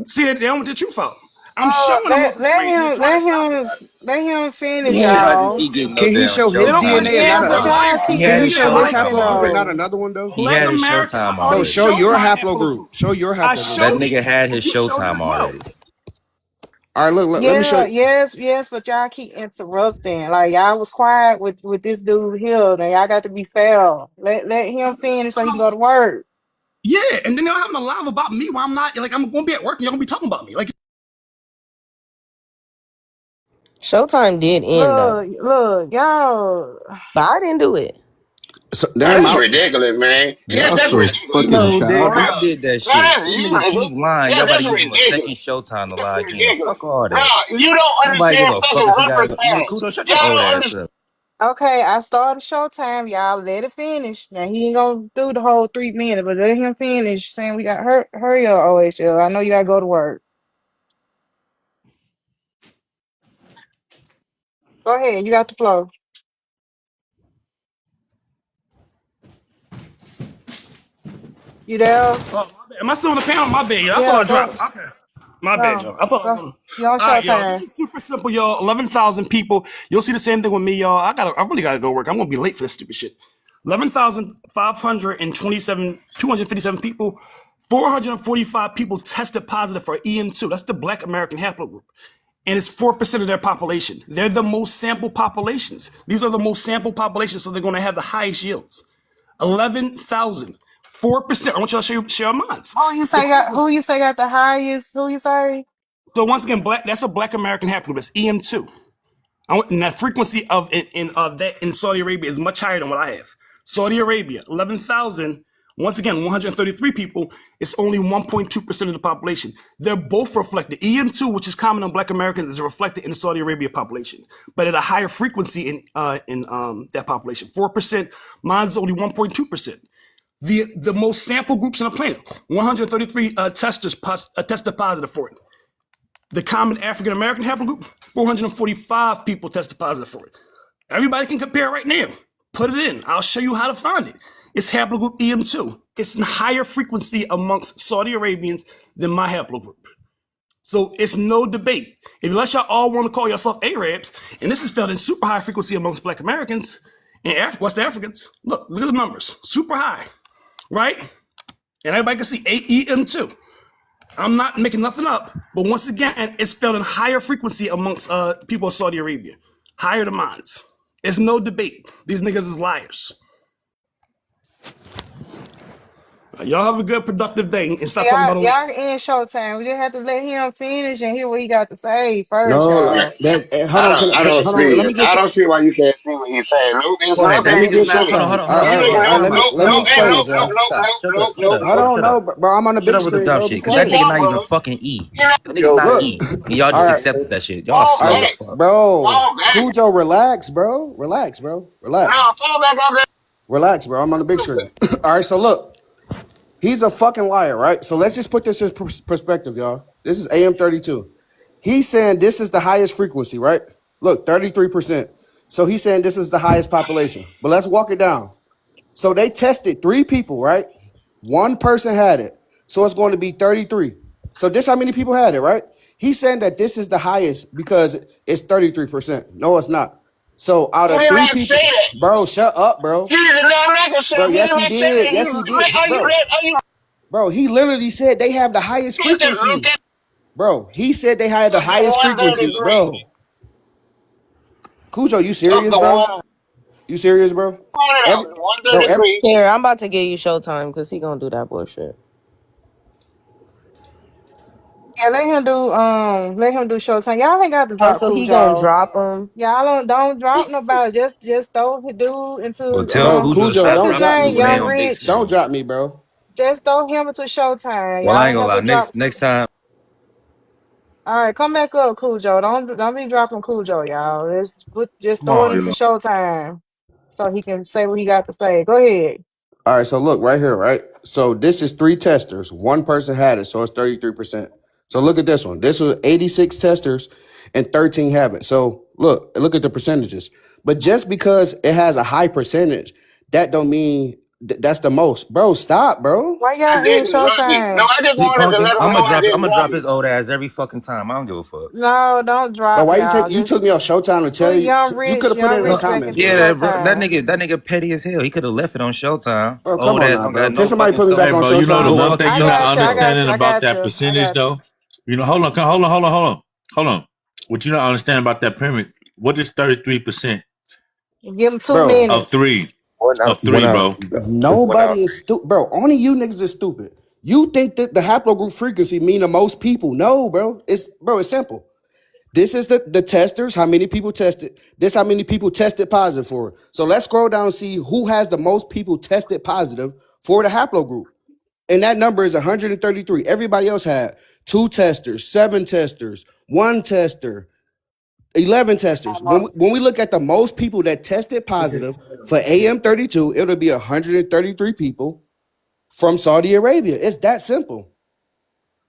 see that they don't want the truth out. I'm showing them on let the screen and they're trying to stop it. let him finish, Yeah, Nobody y'all. keep getting no can he damn show They his don't Showtime. DNA and Yeah, not understand. a They're but other? y'all liars. keep Can Listen he to show them his interrupting liars. haplogroup and not though. another one though? He Black had his America showtime No, already already. show showed your my haplogroup. haplogroup. Show your I haplogroup. That showed it. nigga had his You showed it showtime as well. already. All right, look, let me show Yeah, you. yes, but y'all keep interrupting. Like y'all was quiet with this dude here. Now y'all got to be fair. Let him finish so he can go to work. Yeah, and then they're having a live about me while I'm not like I'm gonna be at work and y'all gonna be talking about me. Like Showtime did end though, Look, y'all. but I didn't do it. So, Oh, damn that's out. ridiculous, man. Yeah, Y'all that's so ridiculous. fucking No, For did real. I childish. did that No, shit. that's This you. nigga keep lying. Y'all about to That's give him a second ridiculous. showtime to That's lie again. ridiculous. Fuck all Bro, that. you don't Nobody give understand a fuck fucking if he got reference a man. panels. Kudo, shut your Y'all old don't ass understand. up. Okay, I started Showtime. Y'all let it finish. Now he ain't gonna do the whole 3 minutes, but let him finish. Saying we got hurry up, OHL. I know you gotta go to work. Go ahead, you got the flow. You there? Oh, my bad. Am I still on the panel? My bad, y'all. I thought Yeah, I go. dropped. Okay. My bad, Go. y'all. I thought I was Go. on. You on All right, y'all. This Showtime. is super simple, y'all. 11,000 people. You'll see the same thing with me, y'all. I really gotta go work. I'm gonna be late for this stupid shit. 11,527, 257 people. 445 people tested positive for EM2. That's the Black American haplogroup. And it's 4% of their population. They're the most sample populations. These are the most sample populations, so they're going to have the highest yields. 11,000, 4%. I want y'all to share our minds. Who you say got the highest? Who you say? So once again, that's a Black American haplogroup. It's EM2. And that frequency of that in Saudi Arabia is much higher than what I have. Saudi Arabia, 11,000. Once again, 133 people. It's only 1.2% of the population. They're both reflected. EM2, which is common on Black Americans, is reflected in the Saudi Arabia population, but at a higher frequency in that population. 4%. Mine's only 1.2%. The most sample groups on the planet, 133 testers tested positive for it. The common African American haplogroup, 445 people tested positive for it. Everybody can compare right now. Put it in. I'll show you how to find it. It's haplogroup EM2. It's in higher frequency amongst Saudi Arabians than my haplogroup. So it's no debate. Unless y'all all want to call yourself Arabs, and this is found in super high frequency amongst Black Americans and West Africans. Look at the numbers. Super high, right? And everybody can see EM2. I'm not making nothing up, but once again, it's felt in higher frequency amongst people of Saudi Arabia, higher than mine. It's no debate. These niggas is liars. Y'all have a good, productive day and stop talking about those. Y'all in Showtime. We just have to let him finish and hear what he got to say first, No, y'all. hold on, hold on. Let me get. I don't see why you can't see what he's saying. No, it's Hold on, not that Let me that. get nigga's not. It's Hold not. on, Showtime. hold on, hold on, hold You on, ain't hold on, hold on. no, Let me no, Stop, and explain no, it, stop, no, bro. stop, no, stop. no, Shut no, up, shut no. up, Hold bro. on, Shut no, up. bro. I'm on the Shut big up with the screen, dumb bro. shit, Be because that Keep nigga quiet. not on, even bro. fucking E. Get That nigga's not Look, E. And y'all all just right, accepted that shit. Y'all all right, slow so, as fuck. bro, fall back. Cujo, relax, bro. Relax, bro. No, Relax. fall back up there. Relax, bro. I'm on the big screen. All right, so look, he's a fucking liar, right? So let's just put this in perspective, y'all. This is AM32. He's saying this is the highest frequency, right? Look, 33%. So he's saying this is the highest population. But let's walk it down. So they tested 3 people, right? One person had it. So it's going to be 33. So this how many people had it, right? He's saying that this is the highest because it's 33%. No, it's not. So out He of did 3 not people, say that. bro, shut up, bro. He did not make a Bro, shit. He yes did he not say did. that. Yes he did. Are you Bro, bro, he literally said they have the highest look frequency. at Bro, he said they had the look at highest frequency. 133 Bro, Cujo, you of serious, the bro? one. You serious, bro? Point it out. Every, bro, every, 133. Here, I'm about to give you Showtime because he gonna do that bullshit. Yeah, let him do Showtime. Y'all ain't got to Oh, drop so he gonna Cujo. drop him? Y'all don't drop nobody. Just throw the dude Well, into tell bro, Cujo to Cujo, stop what's don't his dropping drop me, name? people. They Young bro. on big Rich. Don't screen. drop me, bro. Just throw him into Showtime. Well, Y'all I ain't ain't gonna have lie. to drop. Next time, All right, come back up, Cujo. Don't be dropping Cujo, y'all. Just Come throw it on, into y'all. Showtime so he can say what he got to say. Go ahead. All right, so look right here, right? So this is 3 testers. One person had it, so it's 33%. So look at this one. This was 86 testers and 13 have it. So look at the percentages. But just because it has a high percentage, that don't mean that's the most. Bro, stop, bro. Why I y'all in didn't drop you. No, Showtime? I just see, wanted to Pumpkin, let him I'm know gonna I drop it. I'm didn't gonna drop drop you. his old ass every fucking time. I don't give a fuck. No, don't But drop why y'all. you Just took me off Showtime to tell put you you could have put it Young in the Rich No, back comments, into bro. yeah, bro. That Showtime. nigga, that nigga petty as hell. He could have left it on Showtime. Bro, come Old on ass now, don't bro. got Can no somebody fucking put me back soul. Hey, on bro, you know the Good Showtime? one walking thing I you're stick. not got you. I got understanding you. I about got that you. I percentage, got you. though. You know, hold on. What you don't understand about that pyramid? What is 33% Give him two Bro, of minutes. three? Of One three, out. bro. It's one out. nobody is stupid, bro. Only you niggas is stupid. You think that the haplogroup frequency mean the most people? No, bro. It's simple. This is the testers. How many people tested? This how many people tested positive for it. So let's scroll down and see who has the most people tested positive for the haplogroup. And that number is 133. Everybody else had 2 testers, 7 testers, 1 tester, 11 testers. When we look at the most people that tested positive for AM32, it'll be 133 people from Saudi Arabia. It's that simple.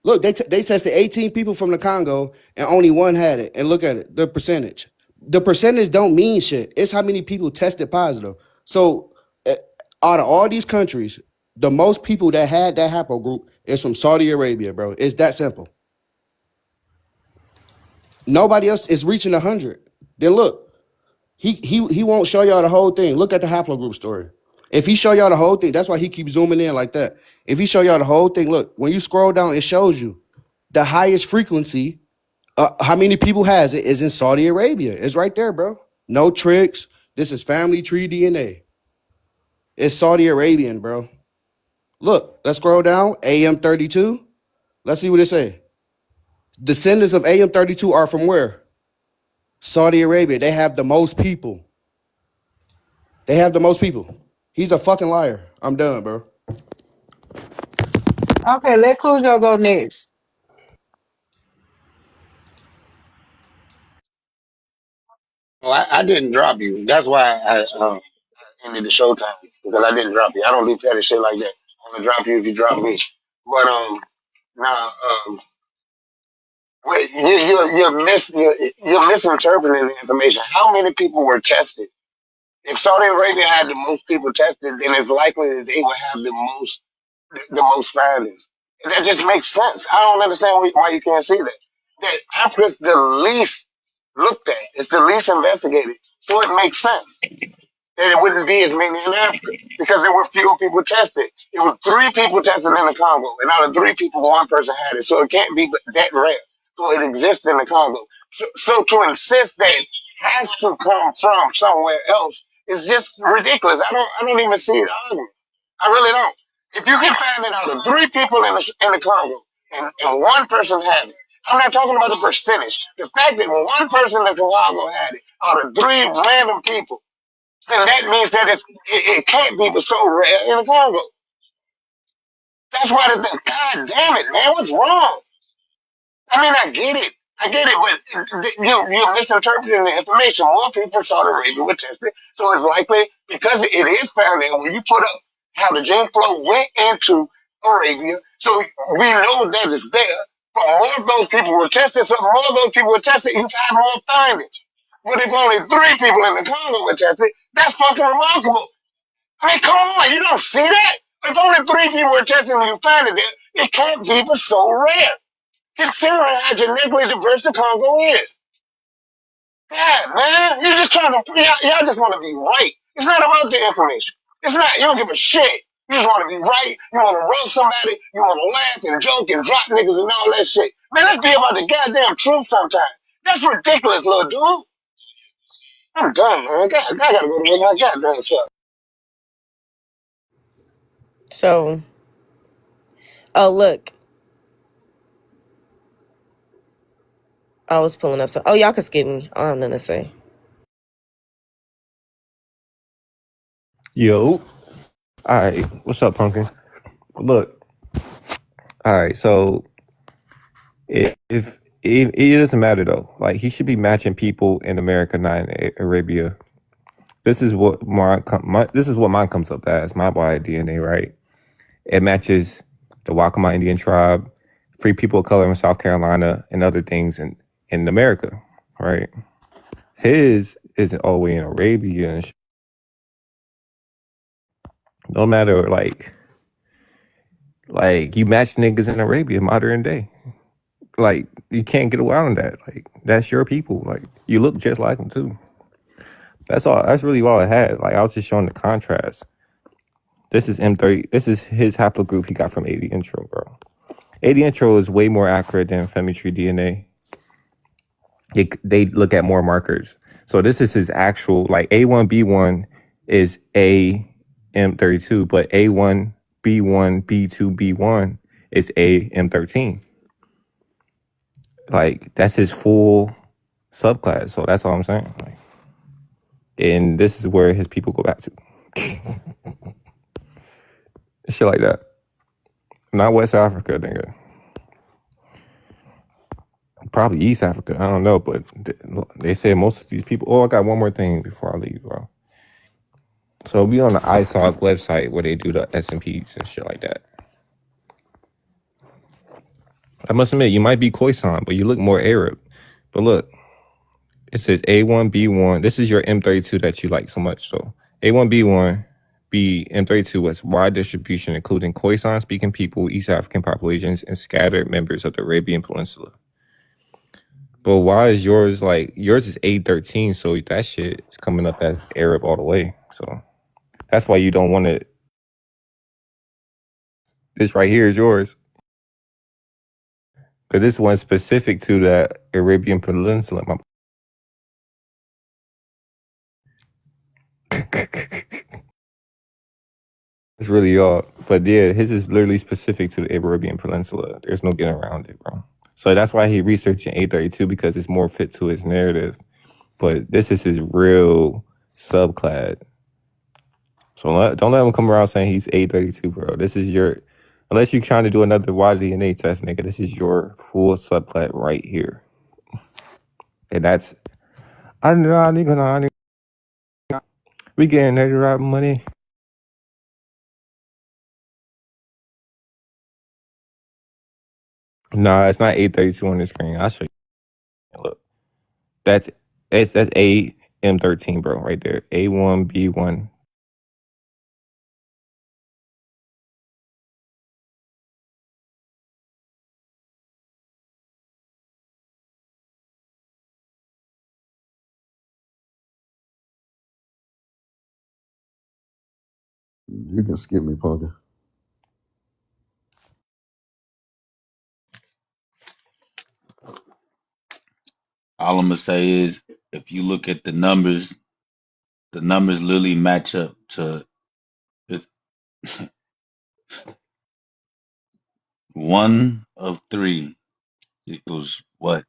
Look, they tested 18 people from the Congo and only 1 had it. And look at it, the percentage. The percentage don't mean shit. It's how many people tested positive. So out of all these countries, The most people that had that haplogroup is from Saudi Arabia, bro. It's that simple. Nobody else is reaching 100. Then look, he won't show y'all the whole thing. Look at the haplogroup story. If he show y'all the whole thing, that's why he keeps zooming in like that. If he show y'all the whole thing, look, when you scroll down, it shows you the highest frequency. How many people has it is in Saudi Arabia. It's right there, bro. No tricks. This is family tree DNA. It's Saudi Arabian, bro. Look, let's scroll down. AM32. Let's see what it say. Descendants of AM32 are from where? Saudi Arabia. They have the most people. They have the most people. He's a fucking liar. I'm done, bro. Okay, let Cujo go next. Well, I didn't drop you. That's why I ended the showtime because I didn't drop you. I don't do petty shit like that. I'm gonna drop you if you drop me. But now wait, you're misinterpreting the information. How many people were tested? If Saudi Arabia had the most people tested, then it's likely that they would have the most findings. And that just makes sense. I don't understand why you can't see that. That Africa's the least looked at. It's the least investigated. So it makes sense that it wouldn't be as many in Africa because there were fewer people tested. It was 3 people tested in the Congo, and out of 3 people, 1 person had it. So it can't be that rare. So it exists in the Congo. So to insist that it has to come from somewhere else is just ridiculous. I don't even see it argument. I really don't. If you can find it out of 3 people in the Congo and 1 person had it, I'm not talking about the percentage. The fact that 1 person in the Congo had it out of 3 random people, then that means that it can't be so rare in the Congo. That's why God damn it, man, what's wrong? I mean, I get it, but you're misinterpreting the information. More people from Saudi Arabia were tested, so it's likely because it is found there when you put up how the gene flow went into Arabia, so we know that it's there. But more of those people were tested, so more of those people were tested, you find more findings. But if only 3 people in the Congo were tested, that's fucking remarkable. I mean, come on, you don't see that? If only 3 people were tested and you find it there, it can't be but so rare. Considering how genetically diverse the Congo is. Yeah, man, you're just trying to, y'all just want to be right. It's not about the information. It's not, you don't give a shit. You just want to be right. You want to roast somebody. You want to laugh and joke and drop niggas and all that shit. Man, let's be about the goddamn truth sometimes. That's ridiculous, little dude. I'm done, man. I gotta go to work my goddamn self. So, oh look, I was pulling up. So, oh, y'all can skip me. I don't have nothing to say. Yo. All right. What's up, Pumpkin? Look. All right. So if it doesn't matter though, like he should be matching people in America, not in Arabia. This is what mine comes up as my body DNA, right? It matches the Waccamaw Indian tribe, free people of color in South Carolina, and other things in America, right? His isn't all the way in Arabia and no matter like you match niggas in Arabia modern day. Like you can't get around that. Like that's your people. Like you look just like them too. That's all. That's really all I had. Like I was just showing the contrast. This is M30. This is his haplogroup he got from 80 Intro, bro. 80 Intro is way more accurate than Family Tree DNA. They look at more markers. So this is his actual, like A1B1 is AM32, but A1B1, B2, B1 is AM13. Like that's his full subclass. So that's all I'm saying. Like, and this is where his people go back to. Shit like that. Not West Africa, nigga. Probably East Africa. I don't know, but they say most of these people. Oh, I got one more thing before I leave, bro. So be on the ISOG website where they do the S&Ps and shit like that. I must admit, you might be Khoisan, but you look more Arab. But look, it says A1B1. This is your M32 that you like so much. So A1B1, be M32 as wide distribution, including Khoisan-speaking people, East African populations, and scattered members of the Arabian Peninsula. But why is yours like yours is A13? So that shit is coming up as Arab all the way. So that's why you don't want to. This right here is yours because this one's specific to the Arabian Peninsula. It's really all, but yeah, his is literally specific to the Arabian Peninsula. There's no getting around it, bro. So that's why he researching A32 because it's more fit to his narrative. But this is his real subclad. So don't let him come around saying he's A32, bro. This is your, unless you're trying to do another Y-DNA test, nigga, this is your full subclad right here. And that's, I don't know, nigga, we getting that right money. No, it's not A32 on the screen. I'll show you. Look, that's AM13, bro, right there. A1B1. You can skip me, Parker. All I'm gonna say is, if you look at the numbers literally match up to it's 1 of 3 equals what?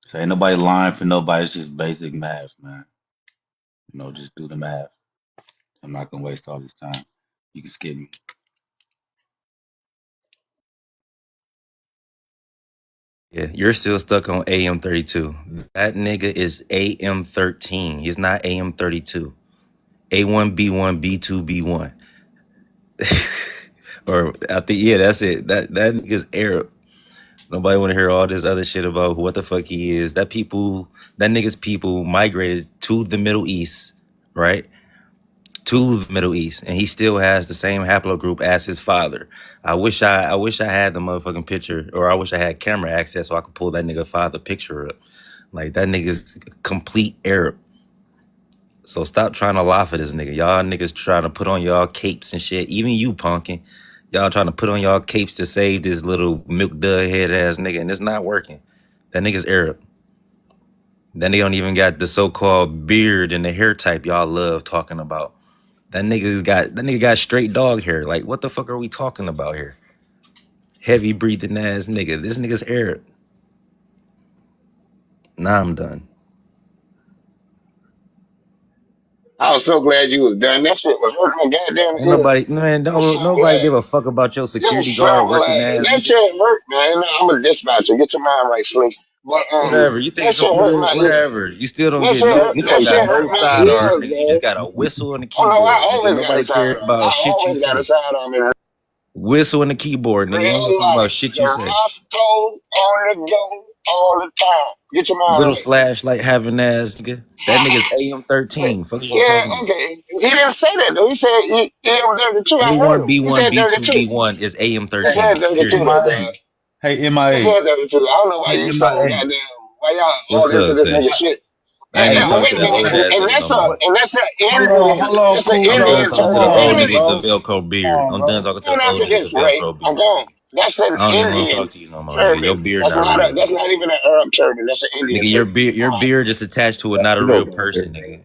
So ain't nobody lying for nobody. It's just basic math, man. Just do the math. I'm not gonna waste all this time. You can skip me. Yeah, you're still stuck on AM32. That nigga is AM13. He's not AM32. A1, B1, B2, B1. Or I think, yeah, that's it. That nigga's Arab. Nobody want to hear all this other shit about what the fuck he is. That nigga's people migrated to the Middle East, right? To the Middle East, and he still has the same haplogroup as his father. I wish I had the motherfucking picture, or I wish I had camera access so I could pull that nigga father picture up. Like, that nigga's complete Arab. So stop trying to lie for this nigga. Y'all niggas trying to put on y'all capes and shit. Even you, punkin'. Y'all trying to put on y'all capes to save this little milk dud head ass nigga, and it's not working. That nigga's Arab. Then they don't even got the so-called beard and the hair type y'all love talking about. That nigga got straight dog hair. Like, what the fuck are we talking about here? Heavy breathing ass nigga. This nigga's Arab. Nah, I'm done. I was so glad you was done. That shit was hurting my goddamn Ain't ear. nobody, man, I'm so nobody glad. give a fuck about your You security so guard working glad. ass That nigga. shit hurt, man. I'm a dispatcher. Get your mind right, Slick. But Whatever. You think that some shit hurt my ear. whatever. You still don't That get shit no, hurt. you That don't got shit no hurt my sidearms, ears, nigga. You just man. got a whistle and a Oh no, I keyboard, nigga. always got a Nobody care sidearm. about I shit you always got a say. sidearm in Whistle and the keyboard, nigga. You don't give a real fuck about life. shit The you say. Roscoe on the go all the time. Get your mind Little right. flashlight having ass, nigga. That nigga's AM13. Fuck is you Yeah, talking about? okay. He didn't say that though. He said he was 32. I heard A1, him. He B1, said B2, 32. B1 is He said AM13. 32 Period. though, MIA. God. Hey, He MIA. said 32. I don't know why Hey, you so MIA. goddamn. Why y'all What's all into up, this nigga Sesh? shit? I ain't Hey, gonna But talk what wait to a that what old minute, ass what and nigga that's no a more. what and that's an Indian. hold on, That's an cool, I'm bro. done Indian talking to term. the Hold Wait a old on, nigga minute. with the bro. Velcro beard. Hold on, I'm done bro. talking to Turn the off old to nigga with this, the Ray. Velcro I'm beard. gone. That's an I don't even want to Indian talk to you no more, nigga. Your turban. beard That's not not real, a. That's nigga. not even an Arab turban. That's an Indian Nigga, turban. your beard just attached to it, not a real person, nigga.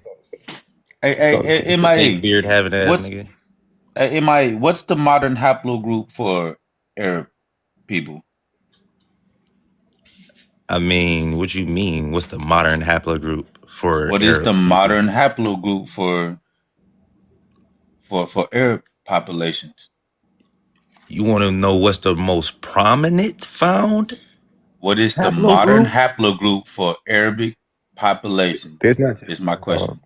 Hey, Fake MIA. beard having ass, What's nigga. MIA? What's the modern haplogroup for Arab people? I mean, what you mean? What's the modern haplogroup for What is the Arab people? modern haplogroup for Arab populations? You want to know what's the most prominent found What is the modern haplogroup? haplogroup for Arabic population? There's not Is just my one, dog. question.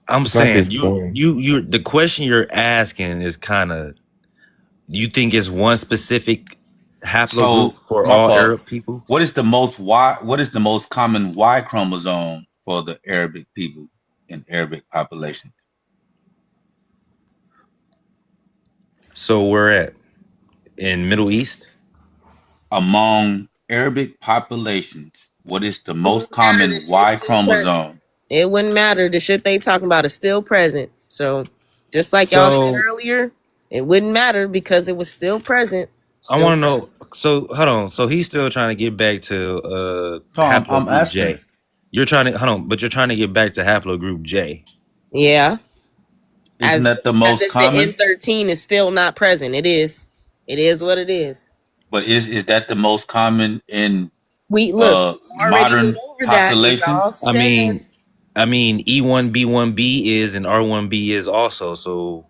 I'm It's not saying just one. you the question you're asking is kind of, you think it's one specific haplogroup So for my all fault. Arab people? What is the most Y? What is the most common Y chromosome for the Arabic people in Arabic population? So we're at in Middle East. Among Arabic populations, what is the It wouldn't most matter. common The shit's Y still present. chromosome? It wouldn't matter. The shit they talking about is still present. So just like y'all said So earlier, it wouldn't matter because it was still present. I Still want to present. know. So hold on. So he's still trying to get back to So I'm haplogroup asking. J. You're trying to hold on, but you're trying to get back to haplogroup J. Yeah. Isn't As that the as most if the common? N13 is still not present. It is. It is what it is. But is that the most common in We look, we already went modern over that and y'all populations? I said mean, E1B1B is and R1B is also. So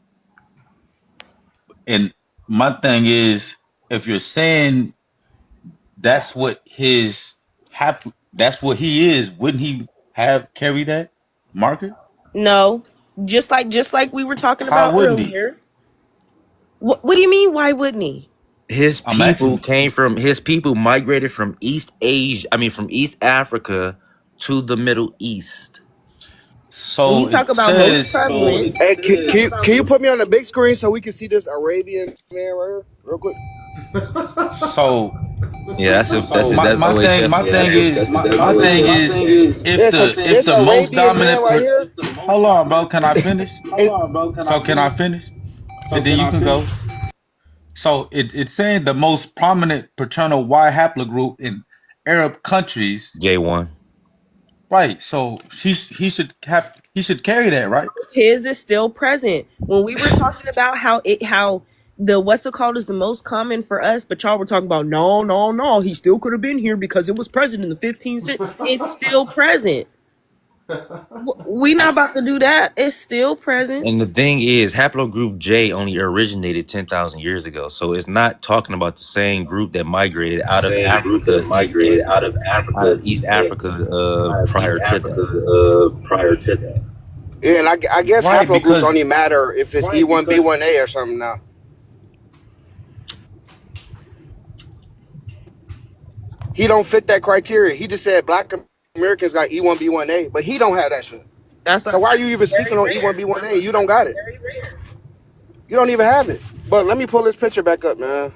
And my thing is, if you're saying that's what that's what he is, wouldn't he have carry that marker? no. Just like we were talking How about wouldn't he? earlier. What do you mean? Why wouldn't he? his I'm people asking. came from his people migrated from East Asia. I mean, from East Africa to the Middle East. When So you talk it about most says. prevalent, Hey, can you put me on the big screen so we can see this Arabian man right here, real quick? So Yeah, that's my thing OHF. my Yeah, thing is my thing is Yeah, so if this the most Arabian man dominant right here. hold on, bro, can I finish? It, So can I finish? And then you can go. So it's saying the most prominent paternal Y haplogroup in Arab countries, J1. right? So he should carry that, right? his is still present. When we were talking about how the what's it called is the most common for us, but y'all were talking about no, he still could have been here because it was present in the 15th century. It's still present. We not about to do that. It's still present. And the thing is, haplogroup J only originated 10,000 years ago. So it's not talking about the same group that migrated out of Africa, out of East Africa prior to that. yeah, and I guess Right, haplogroups because only matter if it's E1B1A or something now. He don't fit that criteria. He just said black Americans got E1B1A, but he don't have that shit. So why are you even speaking on E1B1A? You don't got it. You don't even have it. But let me pull this picture back up, man.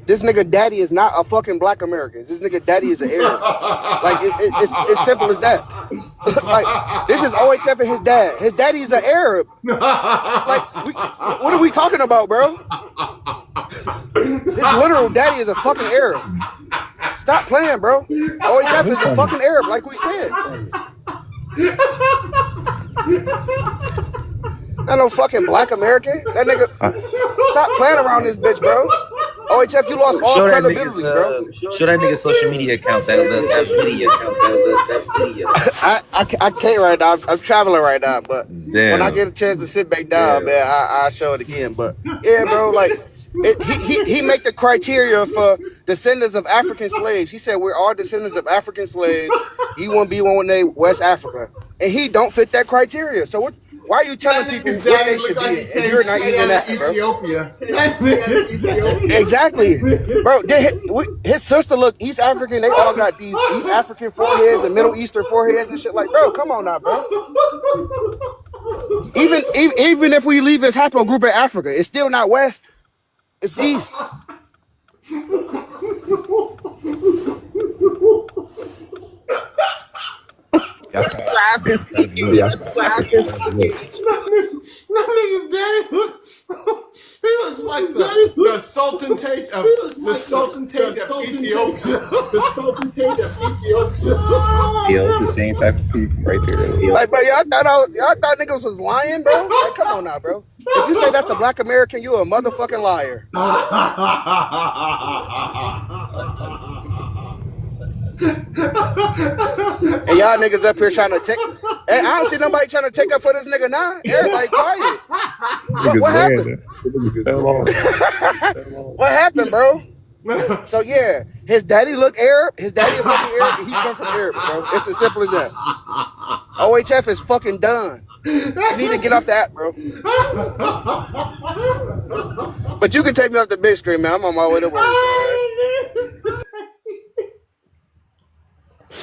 This nigga daddy is not a fucking black American. This nigga daddy is an Arab. Like, it's simple as that. Like, this is OHF and his dad. His daddy is an Arab. Like, what are we talking about, bro? His literal daddy is a fucking Arab. Stop playing, bro. OHF is a fucking Arab, like we said. Not no fucking black American. That nigga. Stop playing around this bitch, bro. OHF, you lost all credibility, bro. Show that nigga's social media account that video. I can't right now. I'm traveling right now, but Damn. when I get a chance to sit back down, man, I'll show it again. But yeah, bro, like he make the criteria for descendants of African slaves. He said we're all descendants of African slaves. E1B1A West Africa, and he don't fit that criteria. So what? Why are you telling people where they should be if you're not even that, bro? Exactly, bro. His sister look East African. They all got these East African foreheads and Middle Eastern foreheads and shit. Like, bro, come on now, bro. Even if we leave this haplogroup in Africa, it's still not West. It's East. That nigga's daddy he looks like the Sultan Tate of Ethiopia. The Sultan Tate of Ethiopia. Yo, the same type of people right there. Like, bro, y'all thought niggas was lying, bro? Like, come on now, bro. If you say that's a black American, you a motherfucking liar. And y'all niggas up here trying to take. Hey, I don't see nobody trying to take up for this nigga now. Everybody quiet. What happened? What happened, bro? So yeah, his daddy look Arab. His daddy is fucking Arab, and he come from Arab, bro. It's as simple as that. OHF is fucking done. You need to get off the app, bro. But you can take me off the big screen, man. I'm on my way to work, man.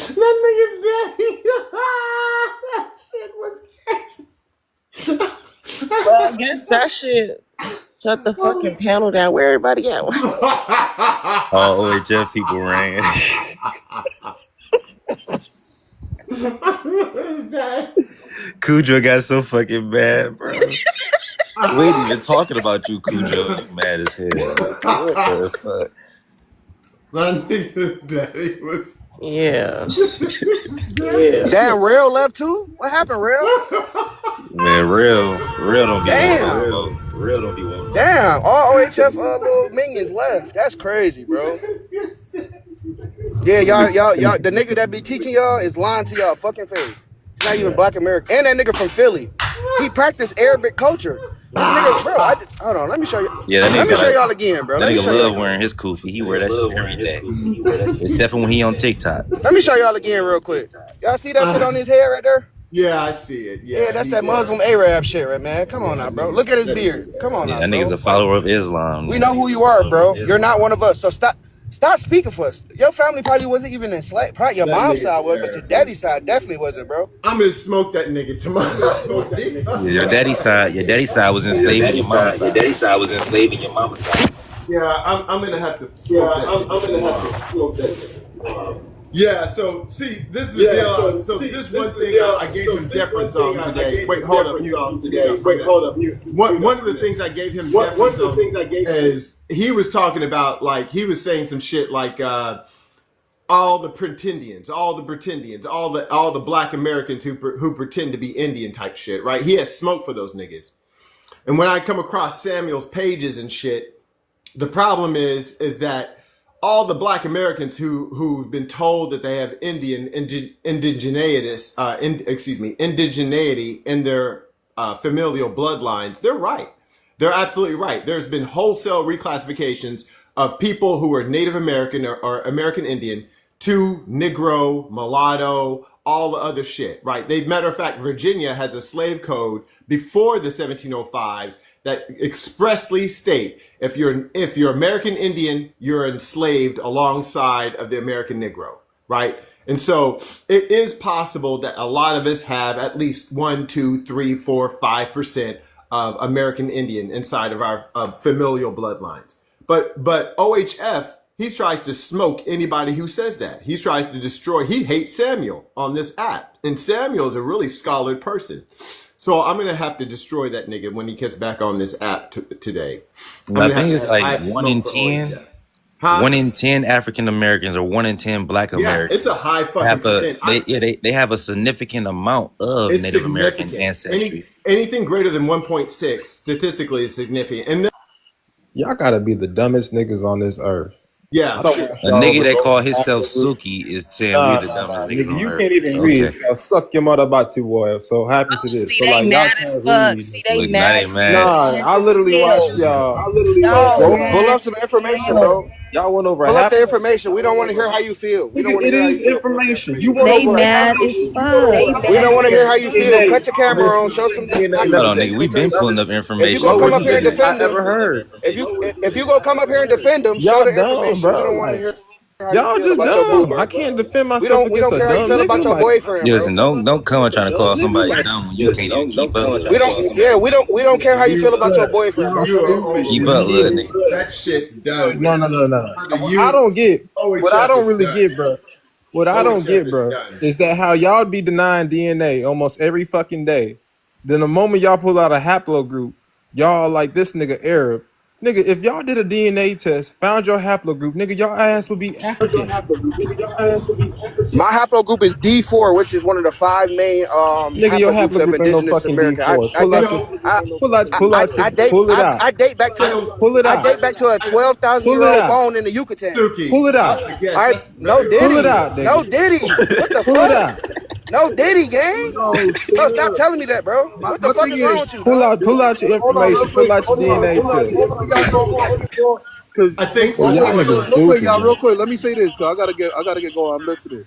That nigga's daddy. That shit was crazy. I guess that shit shut the fucking panel down. Where everybody at? All OHF people ran. Cujo got so fucking mad, bro. We ain't even talking about you, Cujo. You mad as hell. What the fuck? My nigga daddy was. Yeah. Damn, Rail left too? What happened, Rail? Man, real don't be Damn. woke. Real don't be woke. Damn, all OHF little minions left. That's crazy, bro. Yeah, y'all, the nigga that be teaching y'all is lying to y'all fucking face. He's not even Black American. And that nigga from Philly. He practiced Arabic culture. This nigga, bro, hold on, let me show you. Yeah, let me show y'all again, bro. That Let me nigga show love y'all. wearing his kufi. He wear that shit every day. Except for when he on TikTok. Let me show y'all again real quick. Y'all see that shit on his head right there? Yeah, I see it. Yeah, that's that Muslim Arab shit, right, man? Come on now, bro. Look at his beard. Come on now, That bro. nigga's a follower of Islam. We know who you are, bro. You're not one of us. So stop speaking for us. Your family probably wasn't even enslaved. Probably your mom's side was, but your daddy's side definitely wasn't, bro. I'm gonna smoke that nigga tomorrow. Yeah, your daddy's side was enslaving your mama's side. Your daddy's side was enslaving your mama's side. Yeah, I'm gonna have to smoke that. I'm gonna have to smoke that. Yeah, so see, this is the deal. So this one thing I gave him deference on today. Wait, hold up, mute. One of the things I gave him deference on is he was talking about, like, he was saying some shit like all the pretendians, all the Black Americans who pretend to be Indian type shit, right? He has smoke for those niggas. And when I come across Samuel's pages and shit, the problem is that all the Black Americans who've been told that they have indigeneity in their familial bloodlines, they're right. They're absolutely right. There's been wholesale reclassifications of people who are Native American or American Indian to Negro, mulatto, all the other shit, right? Matter of fact, Virginia has a slave code before the 1705s that expressly state if you're American Indian, you're enslaved alongside of the American Negro, right? And so it is possible that a lot of us have at least 1, 2, 3, 4, 5% of American Indian inside of our familial bloodlines. But OHF, he tries to smoke anybody who says that. He tries to destroy. He hates Samuel on this app, and Samuel is a really scholarly person. So I'm gonna have to destroy that nigga when he gets back on this app today. I think it's like 1 in 10. Huh? 1 in 10 African Americans or 1 in 10 Black Americans. It's a high fucking percent. They have a significant amount of Native American ancestry. Anything greater than 1.6 statistically is significant. And y'all gotta be the dumbest niggas on this earth. Yeah, a nigga that call himself Suki is saying we the dumbest niggas on you earth. can't even read. It's called suck your mother batu boy. So happy to this. See, so they like, mad as fuck. See, they mad. Nah, I literally watched y'all. Pull up some information, bro. Y'all went over. Pull up the information. We don't want to hear how you feel. It is information. You they mad as fuck. We don't want to hear how you feel. Cut your camera on. Show some. Hold on, nigga. We've been pulling up information. If you go come up here and defend them, never heard. If you go come up here and defend them, show the information. Bro. We don't want to hear. Y'all just dumb. I can't defend myself against a dumb nigga. About your boyfriend. Listen, don't come and trying to call somebody dumb when you can't even keep up. We don't care how you feel about your boyfriend. Keep up, little nigga. That shit's done. No. I don't get what I don't really get, bro. What I don't get, bro, is that how y'all be denying DNA almost every fucking day. Then the moment y'all pull out a haplogroup, y'all like this nigga Arab. Nigga, if y'all did a DNA test, found your haplogroup, nigga, your ass would be African. My haplogroup is D4, which is one of the 5 main nigga, your haplogroup of indigenous America. I date back to a 12,000-year-old bone in the Yucatan. Pull it out. No Diddy. Pull it out, nigga. No Diddy. What the Pull fuck? it out. No Diddy, gang. Bro, stop telling me that, bro. What the fuck is wrong with you? Pull out your information. Pull out your DNA test. I think y'all niggas stupid. Real quick. Let me say this, cause I gotta get going. I'm listening.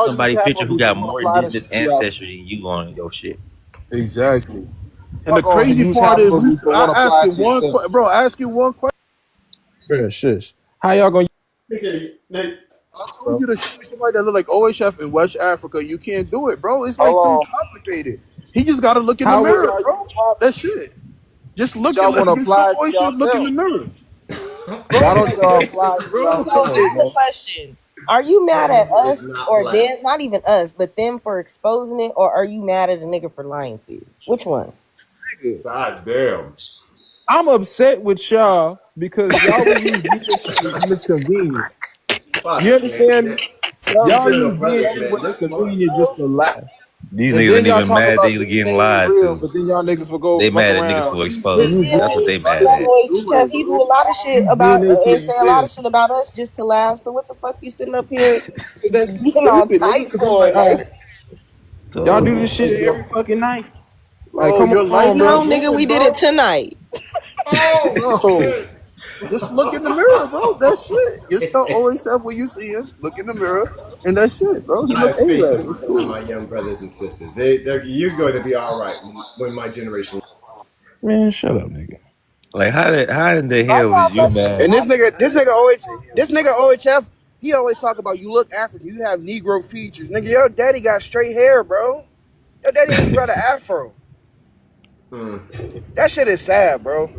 up y'all use somebody picture who haplogroups got to more apply the indigenous shit to y'all say. ancestry than you on your shit. Exactly. And Y'all the gonna crazy use part is, haplogroups but won't I ask apply it you to one yourself. question, bro. I ask you one question. Bro, shush. How y'all gonna I told you to show me somebody that look like OHF in West Africa. You can't do it, bro. It's hold like too on? complicated. He just got to look in the How will mirror, y'all bro. use haplogroups? That's it. Just But look at y'all wanna just do apply it to OHF. Look in yourself. the mirror, Why bro. don't Like y'all that's apply it, it to bro. So yourselves, here's the bro? question. Are you mad at It's us not or black. them? Not even us, but them for exposing it, or are you mad at a nigga for lying to you? Which one? God damn. I'm upset with y'all because y'all will use DNA when it's convenient. You Fuck, man. understand me? Some Y'all to the use brothers, DNA man. when They're it's smart, convenient bro. just to lie. These And niggas then ain't y'all even talk mad about they DNA getting ain't lied real, to. but then y'all niggas will go They fuck mad at niggas around. for He's exposure. DNA, That's what DNA, they bro. mad That's what at. he's Chef, doing, he do bro. a lot of shit He's about DNA till and you say a see lot of him. shit about us just to laugh. So what the fuck you sitting up here Cause that's getting all stupid, nigga. tight Cause I'm for? like, all Like, right, Y'all do So this shit every fucking night. Like, bro, come your life on, is bro. no, nigga, we ruined, did it bro. tonight. Oh Bro, shit! just look in the mirror, bro. That's it. Just tell always self when you see him. Look in the mirror, and that's it, bro. He I look have faith A-Rab. in It's cool. my young brothers and sisters. You're going to be all right when my generation. Man, shut up, nigga. like how in the Why hell is y'all you fucking mad? And this nigga OHF, he always talk about you look African, you have Negro features. Nigga, your daddy got straight hair, bro. Your daddy ain't even got an afro. Mm. That shit is sad, bro.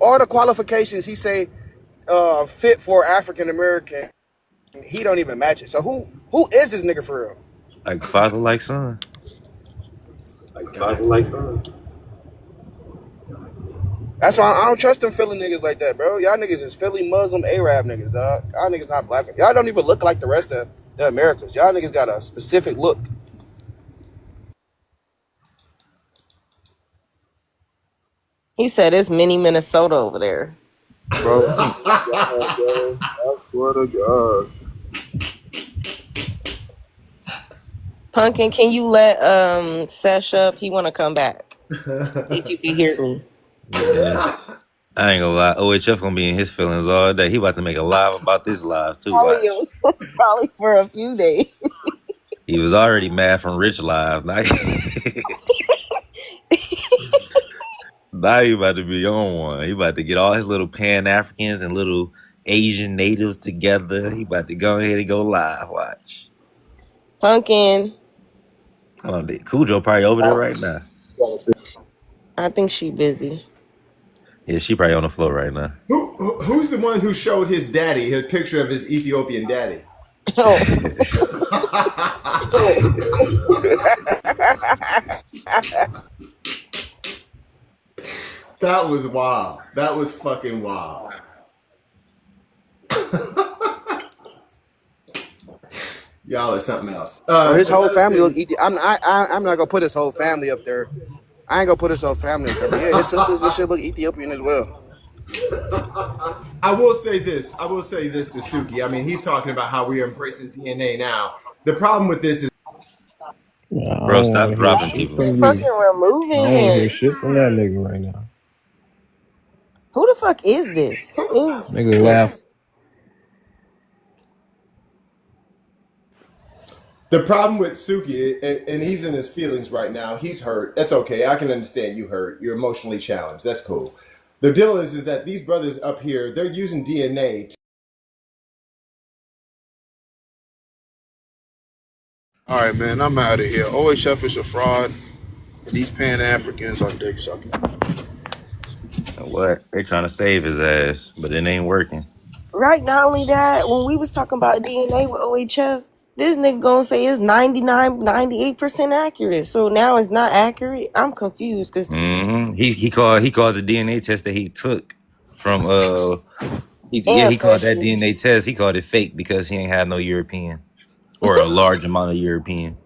All the qualifications he say fit for African American, he don't even match it. So who is this nigga for real? Like father like son. That's why I don't trust them Philly niggas like that, bro. Y'all niggas is Philly Muslim Arab niggas, dog. Y'all niggas not black. Y'all don't even look like the rest of the Americans. Y'all niggas got a specific look. He said it's mini Minnesota over there. Bro, I swear to God. Pumpkin, can you let Sesh up? He wanna come back. If you can hear me. Yeah. I ain't gonna lie. OHF gonna be in his feelings all day. He about to make a live about this live too. Watch. Probably for a few days. He was already mad from Rich Live. Now, now he about to be on one. He about to get all his little Pan Africans and little Asian natives together. He about to go ahead and go live. Watch. Pumpkin. Hold on, Cujo probably over there right now. I think she busy. Yeah, she probably on the floor right now. Who's the one who showed his daddy, his picture of his Ethiopian daddy? Oh. That was wild. That was fucking wild. Y'all are something else. His whole family look. I'm not gonna put his whole family up there. I ain't gonna put his whole family up there. But yeah, his sisters and shit look Ethiopian as well. I will say this to Suki. I mean, he's talking about how we are embracing DNA now. The problem with this is, Yeah, I Bro, don't want stop to hear dropping shit people. from Fucking you. I removing don't want to him. hear shit from that nigga right now. Who the fuck is this? Who is Nigga laugh. this? the problem with Suki, and he's in his feelings right now. He's hurt. That's okay. I can understand you hurt. You're emotionally challenged. That's cool. The deal is that these brothers up here, they're using DNA. All right, man, I'm out of here. OHF is a fraud. And these Pan Africans are dick sucking. What? They trying to save his ass, but it ain't working. Right, not only that, when we was talking about DNA with OHF, this nigga gonna say it's 99, 98% accurate. So now it's not accurate. I'm confused because He called the DNA test that he took from he called that ancestry. DNA test. He called it fake because he ain't had no European or a large amount of European.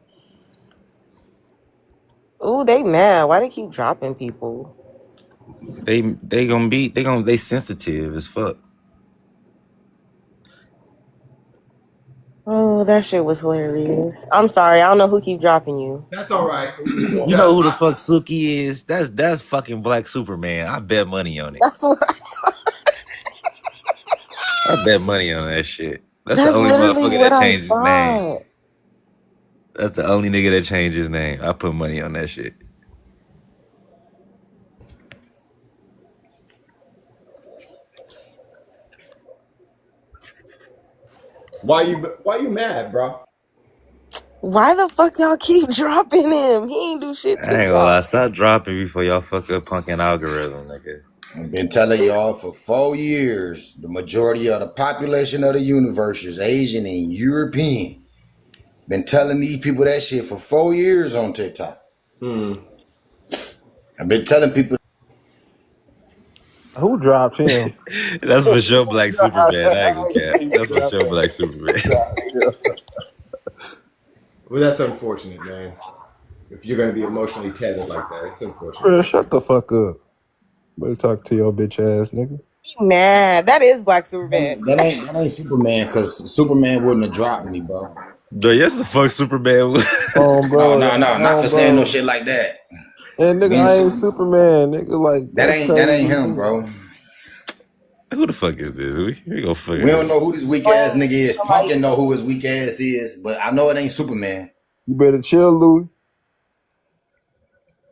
Ooh, they mad. Why they keep dropping people? They sensitive as fuck. Oh, that shit was hilarious. I'm sorry, I don't know who keep dropping you. That's all right. You know who the fuck Suki is? That's fucking Black Superman. I bet money on it. That's what. I bet money on that shit. That's the That's only literally motherfucker what that I changed his name. thought. That's the only nigga that changed his name. I put money on that shit. Why you mad, bro? Why the fuck y'all keep dropping him? He ain't do shit I to ain't gonna lie. y'all. Stop dropping before y'all fuck up punkin' algorithm, nigga. I've been telling y'all for 4 years, the majority of the population of the universe is Asian and European. Been telling these people that shit for 4 years on TikTok. I've been telling people. Who dropped him? That's for sure Black Superman. I ain't gonna cap. That's for sure Black Superman. Well, that's unfortunate, man. If you're gonna be emotionally tethered like that, it's unfortunate. Bro, shut the fuck up. Better talk to your bitch ass nigga. Nah, that is Black Superman. That ain't Superman, because Superman wouldn't have dropped me, bro. Bro, yes, the fuck Superman was. Bro, No, not for saying no shit like that. And nigga, I ain't Superman, nigga. Like that ain't him, bro. Who the fuck is this? We gonna figure. We don't know who this weak ass nigga is. Pumpkin know who his weak ass is, but I know it ain't Superman. You better chill, Louis.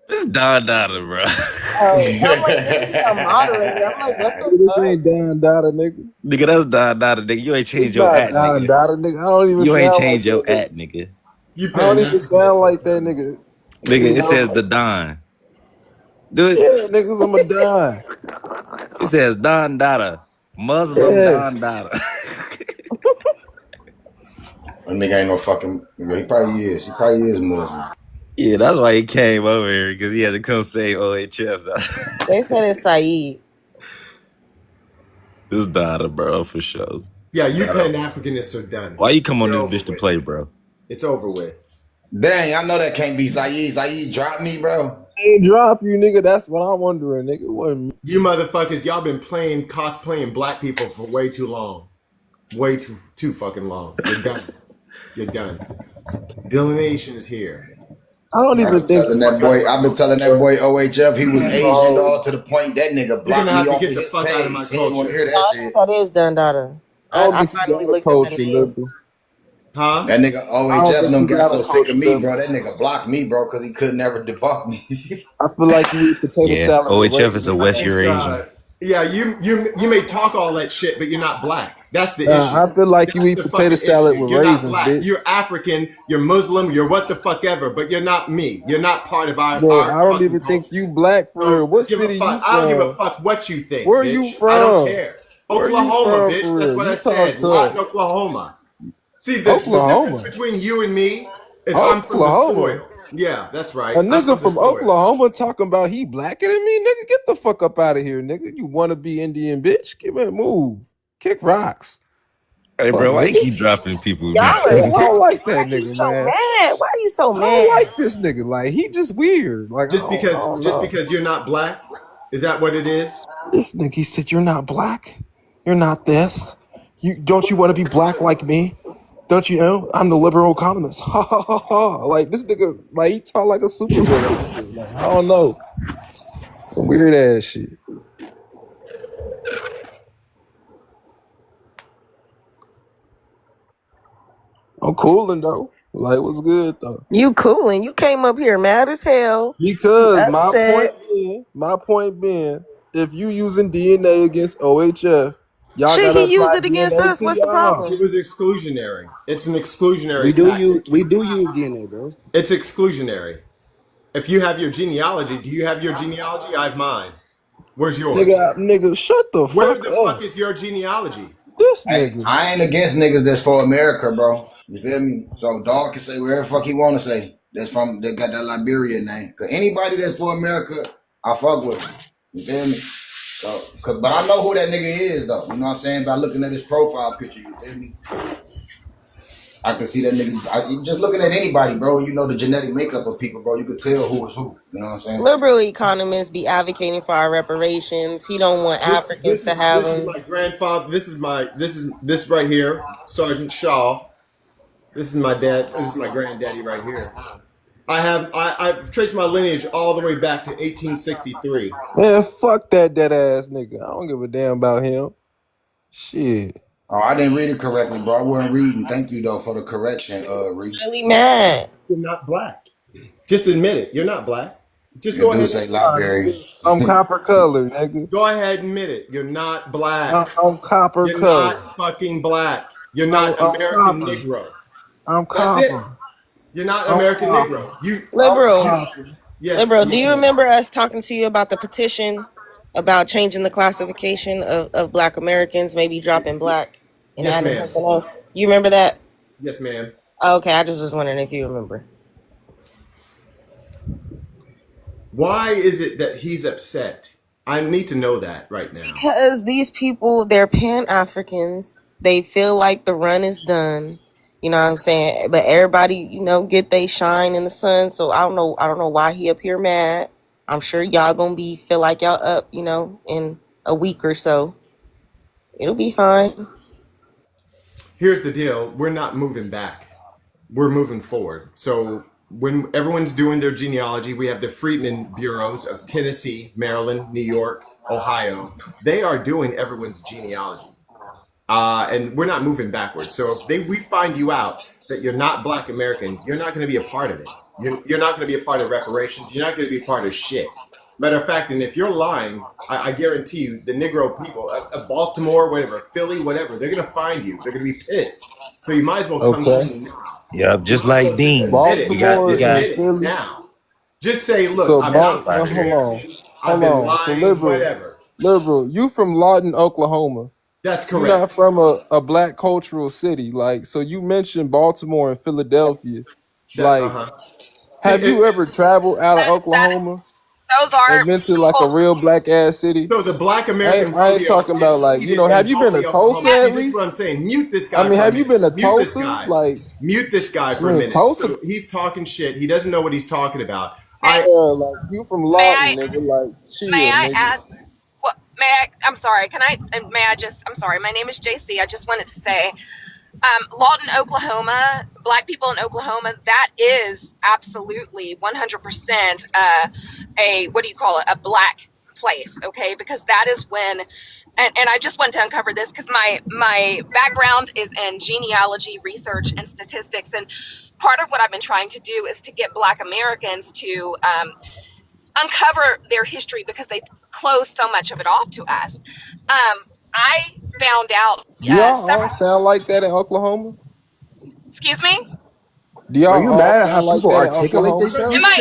This Don Dada, bro. I'm like, this is a moderator. I'm like, what the This ain't Don Dada, nigga. Nigga, that's Don Dada, nigga. You ain't changed It's your not at, Don nigga. Dada, nigga. I don't even You ain't sound changed like your that, at, nigga. I don't even sound like that, nigga. Nigga, it says the Don. Dude. Yeah, niggas, I'm a Don. It says Don Dada. Muslim Yeah. Don Dada. That nigga ain't no fucking. He probably is. He probably is Muslim. Yeah, that's why he came over here, because he had to come save OHF. They said it's Saeed. This Dada, bro, for sure. Yeah, you Pan-Africanists are done. Why you come on You're this bitch to play, bro? It's over with. Dang, I know that can't be Saeed. Saeed dropped me, bro. I ain't drop you, nigga. That's what I'm wondering, nigga. What? You motherfuckers, y'all been cosplaying black people for way too long. Way too fucking long. You're done. You're done. Delineation is here. I don't even think I've been telling that boy OHF he was Asian, dog, to the point that nigga blocked me off of his page. He didn't want to hear that shit. That is Don Dada. I finally looked at that name. Huh? That nigga OHF them got so sick of me, bro. That nigga blocked me, bro, because he could never debunk me. I feel like you eat potato salad. OHF is a West Eurasian. Yeah, you may talk all that shit, but you're not black. That's the issue. I feel like you eat potato salad with you're raisins, not black. bitch. You're African, you're Muslim, you're what the fuck ever, but you're not me. You're not part of our. Bro, I don't even think you black for real. What city you from? I don't give a fuck what you think. Where bitch. you from? I don't care. Where Oklahoma, you from, bitch. That's what you I said. talk Not Oklahoma. See, the difference between you and me is I'm from the soil. Yeah, that's right. A nigga from Oklahoma talking about he blacker than me, nigga. Get the fuck up out of here, nigga. You wanna be Indian, bitch? Give me a move. Kick rocks. Hey, bro, why you keep dropping people? Y'all I don't like why that are you nigga, so man. mad? Why are you so I mad? don't like this nigga. Like he just weird. Like just I don't know. because you're not black, is that what it is? This nigga, he said, "You're not black. You're not this. Don't you want to be black like me? Don't you know I'm the liberal economist?" Ha ha ha ha. Like this nigga, like he talk like a super villain. And shit. Like, I don't know. Some weird ass shit. I'm cooling though. Like, what's good though? You cooling? You came up here mad as hell. Because You my point being, if you using DNA against OHF, y'all Should gotta he use apply it against DNA us? to What's the y'all. problem? It was exclusionary. It's an exclusionary. We do tactic. use DNA, bro. It's exclusionary. If you have your genealogy, do you have your genealogy? I have mine. Where's yours? Nigga, shut the Where fuck the up. fuck is your genealogy? This nigga. I ain't against niggas that's for America, bro. You feel me? So dog can say whatever the fuck he want to say. That's from that got that Liberia name. Cause anybody that's for America, I fuck with him. You feel me? So, but I know who that nigga is though. You know what I'm saying? By looking at his profile picture, you feel me? I can see that nigga. Just looking at anybody, bro. You know the genetic makeup of people, bro. You could tell who is who. You know what I'm saying? Liberal economists be advocating for our reparations. He don't want Africans to have This is them. my grandfather. This right here, Sergeant Shaw. This is my dad. This is my granddaddy right here. I've traced my lineage all the way back to 1863. Man, fuck that dead ass nigga. I don't give a damn about him. Shit. Oh, I didn't read it correctly, bro. I wasn't reading. Thank you though for the correction, Reed. Really mad. You're not black. Just admit it. You're not black. Just You go do ahead. say Liberia. I'm copper colored, nigga. Go ahead and admit it. You're not black. I'm copper You're colored. not fucking black. You're not I'm American copper. Negro. I'm That's it. copper. You're not I'm American copper. Negro. You Liberal. Yes. Liberal, do you remember us talking to you about the petition about changing the classification of black Americans, maybe dropping black and Yes, adding ma'am. something else? You remember that? Yes, ma'am. Okay, I just was wondering if you remember. Why is it that he's upset? I need to know that right now. Because these people, they're Pan-Africans. They feel like the run is done. You know what I'm saying? But everybody, you know, get they shine in the sun. So I don't know why he up here mad. I'm sure y'all gonna feel like y'all up, you know, in a week or so. It'll be fine. Here's the deal. We're not moving back. We're moving forward. So when everyone's doing their genealogy, we have the Freedmen bureaus of Tennessee, Maryland, New York, Ohio. They are doing everyone's genealogy. And we're not moving backwards. So if we find you out that you're not Black American, you're not going to be a part of it. You're not going to be a part of reparations. You're not going to be a part of shit. Matter of fact, and if you're lying, I guarantee you, the Negro people of Baltimore, whatever, Philly, whatever, they're going to find you. They're going to be pissed. So you might as well come clean now. Yep, just like Dean. Baltimore We got and Philly. Now. Just say, look, So I'm not Black hold American. on. I've been So lying, whatever. liberal, you from Lawton, Oklahoma. That's You're correct. not from a black cultural city. Like, so you mentioned Baltimore and Philadelphia. Like, have you ever traveled out of Oklahoma Those are and been to like a real black ass city? So the Black American I ain't talking about like, you know, have you been to Tulsa See, at this is least? what I'm saying. Mute this guy. I mean, have you been to Mute this Tulsa? guy. Like, mute this guy for a minute. Tulsa? So he's talking shit. He doesn't know what he's talking about. Like you from Lawton, nigga. Like, chill, may I nigga. add? Well, I'm sorry. I'm sorry. My name is JC. I just wanted to say, Lawton, Oklahoma, Black people in Oklahoma, that is absolutely 100% a Black place, okay? Because that is when, and I just wanted to uncover this because my background is in genealogy, research, and statistics, and part of what I've been trying to do is to get Black Americans to uncover their history because they've closed so much of it off to us. I found out Do y'all all sound like that in Oklahoma? Excuse me? Do y'all Are you all mad at sound how like people that in articulate Oklahoma? themselves?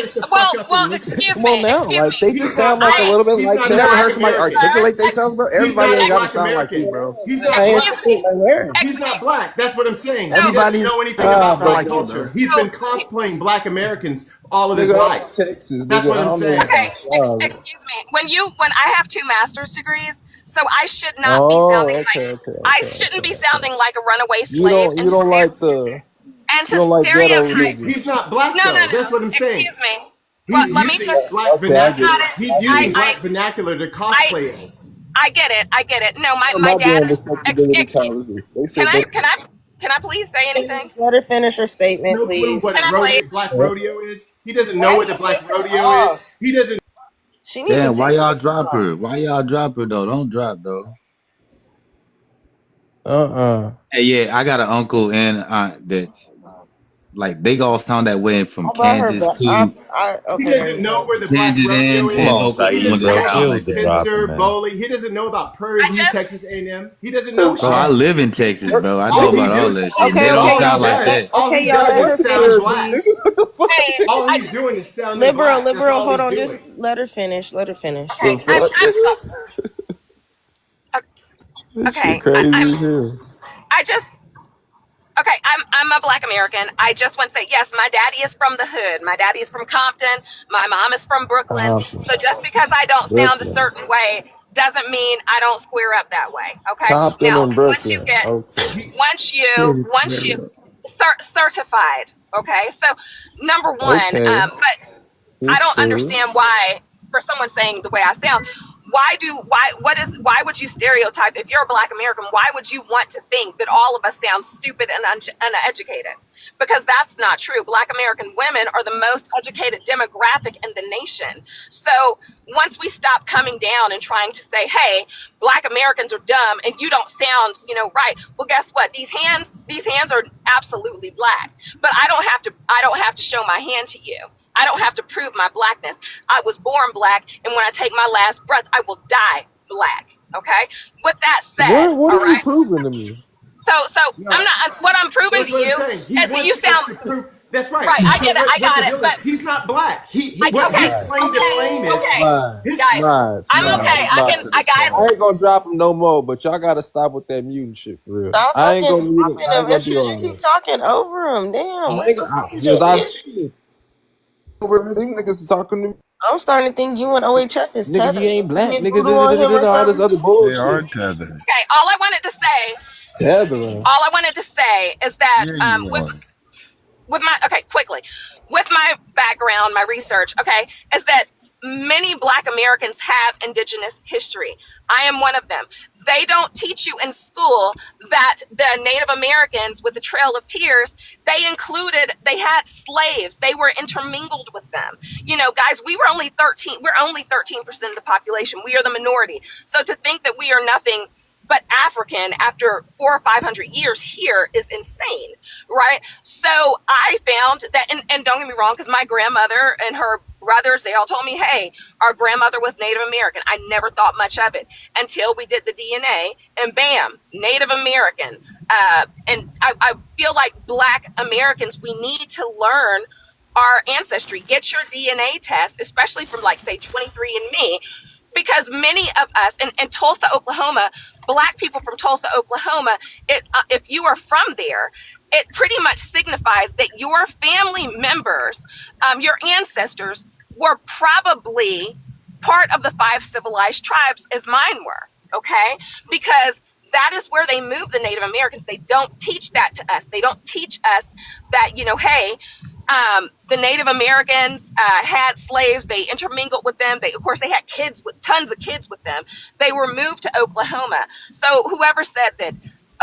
Excuse Come on me. now, Excuse like me. they just sound like a little bit like You that. never heard somebody articulate themselves, bro? Everybody ain't gotta sound like you, bro. He's not Excuse me. Black. He's not Black. That's what I'm saying. He Everybody doesn't know anything about Black like you, culture. bro. He's been cosplaying Black Americans all of his Nigga, life. Texas, That's nigga, what I I'm don't know saying. Okay, about excuse me. When I have 2 master's degrees, so I should not be Oh, sounding okay, like okay. I shouldn't be sounding like a runaway You slave don't like the and you to don't like ghetto stereotype. niggas. He's not Black No, though. That's what I'm saying. Excuse me. He's Let me using just. Black Okay, I get vernacular. it. He's using Black vernacular to cosplay us. I get it. No, my not dad doing the is. flexibility colleges. They said Can I please say anything? Let her finish her statement, No clue please. what Can a I please? Black rodeo is. He doesn't know what the Black rodeo is. He doesn't. She need to Damn, why take y'all this drop off. her? Why y'all drop her though? Don't drop though. Hey, yeah, I got an uncle and aunt that's like they all sound that way from I brought her Kansas back. to Okay, He doesn't know where the Black Kansas rodeo Come on, is. He Saeed, doesn't bro. know Chill about with the dropping, Spencer, man. Bowley. He doesn't know about Prairie View, Texas A&M. He doesn't know Bro, I shit. live in Texas, bro. I know All he about all does- that shit. Okay, They don't okay, sound y'all, like that. All okay, he y'all, let her does is sound finish, Black. please. All he's doing is sounding Liberal, Black. That's liberal, all hold he's on, doing. just let her finish. Let her finish. Okay, I'm so. Okay, Crazy as hell. I just. Okay, I'm a Black American. I just want to say yes. My daddy is from the hood. My daddy is from Compton. My mom is from Brooklyn. So just because I don't sound a certain way doesn't mean I don't square up that way. Okay. Compton Now, and once you Brooklyn. get, Okay. once you certified. Okay. So number one, Okay. but I don't understand why, for someone saying the way I sound, why would you stereotype? If you're a Black American, why would you want to think that all of us sound stupid and uneducated? Because that's not true. Black American women are the most educated demographic in the nation. So once we stop coming down and trying to say, hey, Black Americans are dumb and you don't sound, right. Well, guess what? These hands are absolutely Black, but I don't have to show my hand to you. I don't have to prove my Blackness. I was born Black, and when I take my last breath, I will die Black. Okay. With that said, What all are you right. proving to me? So I'm not. What I'm proving That's to what you I'm saying. He is that you wants us sound to prove. That's right. right. I get it. I What got the it. deal is, But he's not Black. His okay. claim to fame is Okay. his Guys, I'm okay. I guys. I ain't gonna drop him no more, but y'all gotta stop with that muting shit for real. Stop I ain't fucking gonna mute him. dropping I them. ain't gonna It's do because all you keep that. talking over him. Damn. I What ain't the gonna, fuck is because your I issue? them niggas is talking to me. I'm starting to think you and OHF is Nigga, tethered. he ain't Black. You hit Nigga, voodoo on him or all this something? other They are bullshit. tethered. Okay. All I wanted to say Deborah. All I wanted to say is that There you are. with my quickly, with my background, my research, is that many Black Americans have indigenous history. I am one of them. They don't teach you in school that the Native Americans with the Trail of Tears, they had slaves. They were intermingled with them. Guys, we're only 13% of the population. We are the minority. So to think that we are nothing but African after 400 or 500 years here is insane, right? So I found that, and don't get me wrong, because my grandmother and her brothers, they all told me, hey, our grandmother was Native American. I never thought much of it until we did the DNA, and bam, Native American. And I feel like Black Americans, we need to learn our ancestry. Get your DNA test, especially from, like, say, 23andMe, because many of us in Tulsa, Oklahoma, Black people from Tulsa, Oklahoma, if you are from there, it pretty much signifies that your family members, your ancestors, were probably part of the 5 civilized tribes as mine were, okay? Because that is where they moved the Native Americans. They don't teach that to us. They don't teach us that, hey, the Native Americans had slaves. They intermingled with them. Of course, they had tons of kids with them. They were moved to Oklahoma. So whoever said that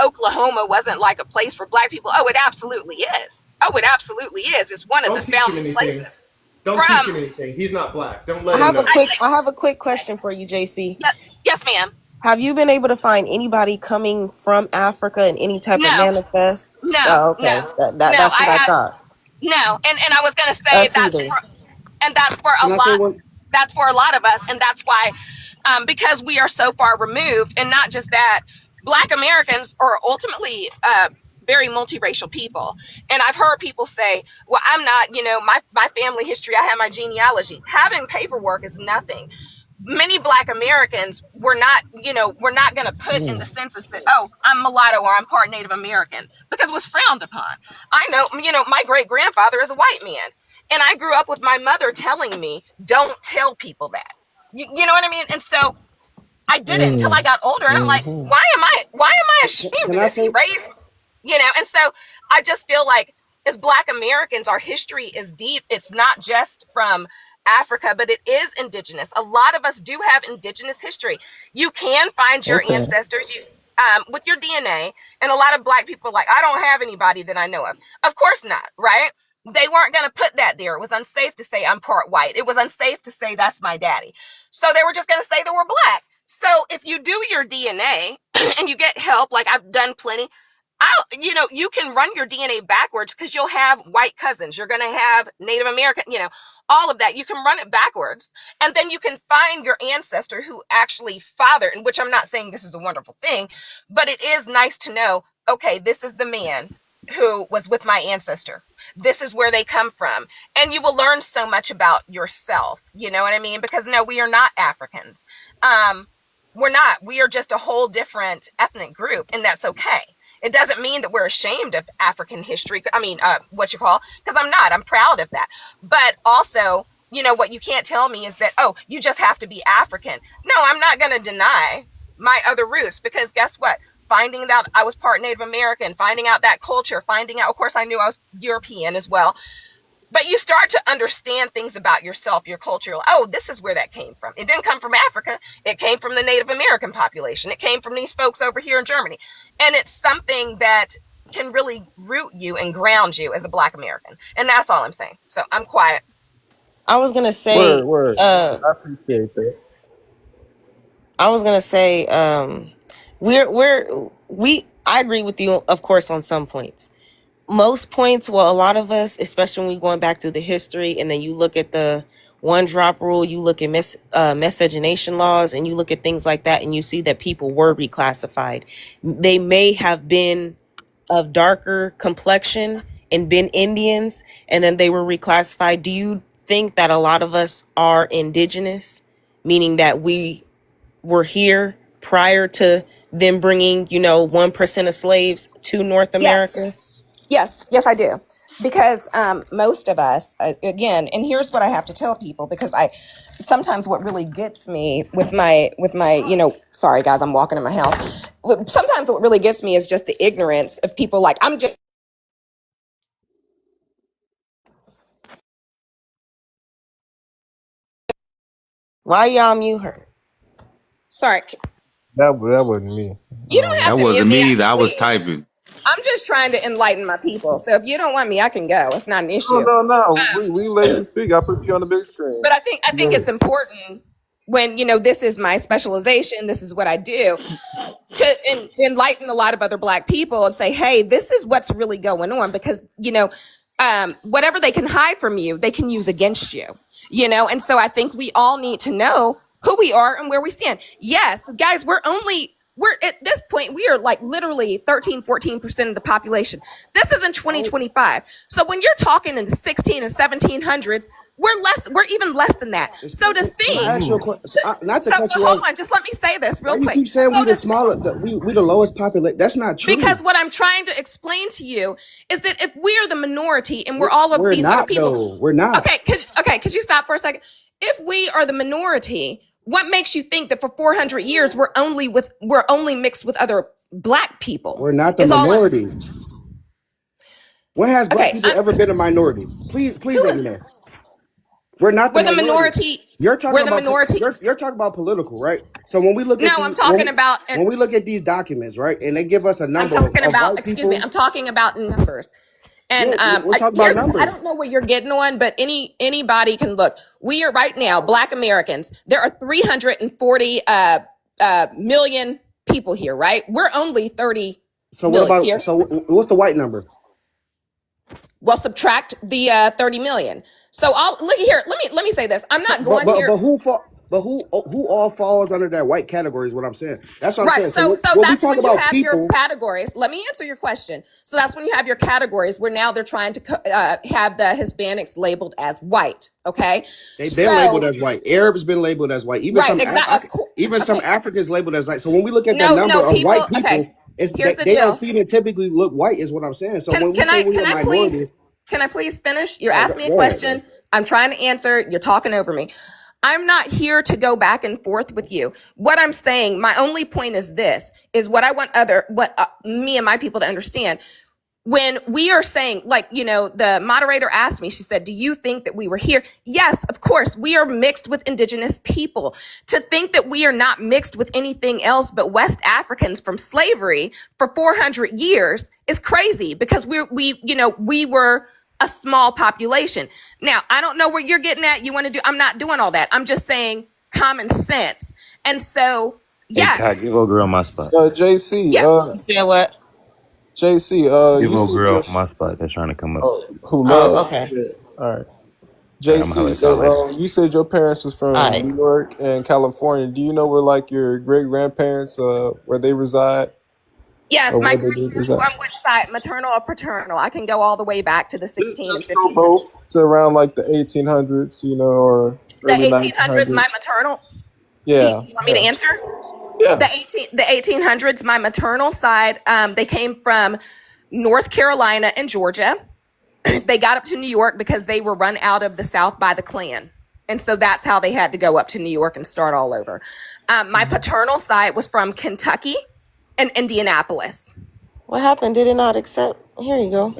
Oklahoma wasn't like a place for Black people, it absolutely is. It absolutely is. It's one of the founding places. Don't teach him anything. He's not Black. Don't let I him know. I have a quick question for you, JC. Yes, ma'am. Have you been able to find anybody coming from Africa in any type of manifest? No. Oh, okay. No. That's what I thought. No, and I was gonna say that's for a lot. That's for a lot of us, and that's why, because we are so far removed, and not just that, Black Americans are ultimately very multiracial people. And I've heard people say, "Well, I'm not. My family history. I have my genealogy. Having paperwork is nothing." Many Black Americans were not going to put in the census that, I'm mulatto or I'm part Native American, because it was frowned upon. I know, my great grandfather is a white man, and I grew up with my mother telling me, don't tell people that. You know what I mean? And so I didn't until I got older, and I'm like, why am I ashamed of this? He raised, and so I just feel like as Black Americans, our history is deep. It's not just from Africa, but it is indigenous. A lot of us do have indigenous history. You can find your ancestors with your DNA, and a lot of Black people are like, I don't have anybody that I know of. Of course not, right? They weren't going to put that there. It was unsafe to say I'm part white. It was unsafe to say that's my daddy. So they were just going to say they were Black. So if you do your DNA and you get help, like I've done plenty, you can run your DNA backwards, because you'll have white cousins. You're going to have Native American, all of that. You can run it backwards, and then you can find your ancestor who actually fathered, and which I'm not saying this is a wonderful thing, but it is nice to know, okay, this is the man who was with my ancestor. This is where they come from. And you will learn so much about yourself. You know what I mean? Because no, we are not Africans. We're not. We are just a whole different ethnic group, and that's okay. It doesn't mean that we're ashamed of African history. I mean, because I'm not. I'm proud of that. But also, what you can't tell me is that, you just have to be African. No, I'm not going to deny my other roots, because guess what? Finding out I was part Native American, finding out that culture, finding out, of course, I knew I was European as well. But you start to understand things about yourself, your culture. This is where that came from. It didn't come from Africa. It came from the Native American population. It came from these folks over here in Germany. And it's something that can really root you and ground you as a Black American. And that's all I'm saying. So I'm quiet. I was going to say, Word. I appreciate that. I was going to say, I agree with you, of course, on some points. Most points, well, a lot of us, especially when we're going back through the history, and then you look at the one drop rule, you look at miscegenation laws, and you look at things like that, and you see that people were reclassified. They may have been of darker complexion and been Indians, and then they were reclassified. Do you think that a lot of us are indigenous, meaning that we were here prior to them bringing, 1% of slaves to North America? Yes, I do. because most of us, again, and here's what I have to tell people, because I sometimes what really gets me with my sorry guys, I'm walking in my house. Sometimes what really gets me is just the ignorance of people. Like, I'm just. Why y'all mute her? Sorry, That wasn't me. you don't have That to wasn't mute me. me either. I was Please. typing. I'm just trying to enlighten my people. So if you don't want me, I can go. It's not an issue. No. We let you speak. I put you on the big screen. But I think it's important when, this is my specialization, this is what I do, to enlighten a lot of other Black people and say, hey, this is what's really going on, because, whatever they can hide from you, they can use against you, and so I think we all need to know who we are and where we stand. Yes, guys, we're at this point, we are like literally 13-14% of the population. This is in 2025. So when you're talking in the 16 and 1700s, we're even less than that. So to think, hold on, just let me say this real quick. You keep saying we the smaller, we the lowest population. That's not true. Because what I'm trying to explain to you is that if we are the minority and we're all of these other people, though. We're not. Okay, could you stop for a second? If we are the minority, what makes you think that for 400 years we're only mixed with other Black people? We're not the minority. When has Black people ever been a minority? Please let me know. We're not the minority. You're talking about minority. You're talking about political, right? So when we look at I'm talking about when we look at these documents, right, and they give us a number. I'm talking about numbers. And we're talking about numbers. I don't know what you're getting on, but anybody can look. We are right now, Black Americans. There are 340 million people here, right? We're only 30 million here. So what's the white number? Well, subtract the 30 million. So look here. Let me say this. I'm not going here. But who all falls under that white category is what I'm saying. That's what I'm saying. So that's when you have your categories. Let me answer your question. So that's when you have your categories where now they're trying to have the Hispanics labeled as white. Okay, they've been labeled as white. Arabs been labeled as white. Even some Africans labeled as white. So when we look at the number of white people, they don't phenotypically look white. Is what I'm saying. So when we say we're a minority. Can I please finish? You're asking me a question. I'm trying to answer. You're talking over me. I'm not here to go back and forth with you. What I'm saying, my only point is this, is what I want me and my people to understand. When we are saying, like, the moderator asked me, she said, do you think that we were here? Yes, of course, we are mixed with indigenous people. To think that we are not mixed with anything else but West Africans from slavery for 400 years is crazy, because we were a small population. Now, I don't know what you're getting at. I'm not doing all that. I'm just saying common sense. And so, yeah. Hey, Kai, give old girl my spot. JC. Yeah. Say what? JC. Give old girl my spot. They're trying to come up. Okay. Yeah. All right. JC. So you said your parents was from New York and California. Do you know where like your great grandparents where they reside? Yes, my grandparents from which side, maternal or paternal? I can go all the way back to the 16 and 15. To around like the 1800s, or the 1800s. My maternal. Yeah. You want me to answer? Yeah. The 1800s. My maternal side. They came from North Carolina and Georgia. They got up to New York because they were run out of the South by the Klan. And so that's how they had to go up to New York and start all over. My paternal side was from Kentucky and Indianapolis. What happened? Did it not accept? Here you go.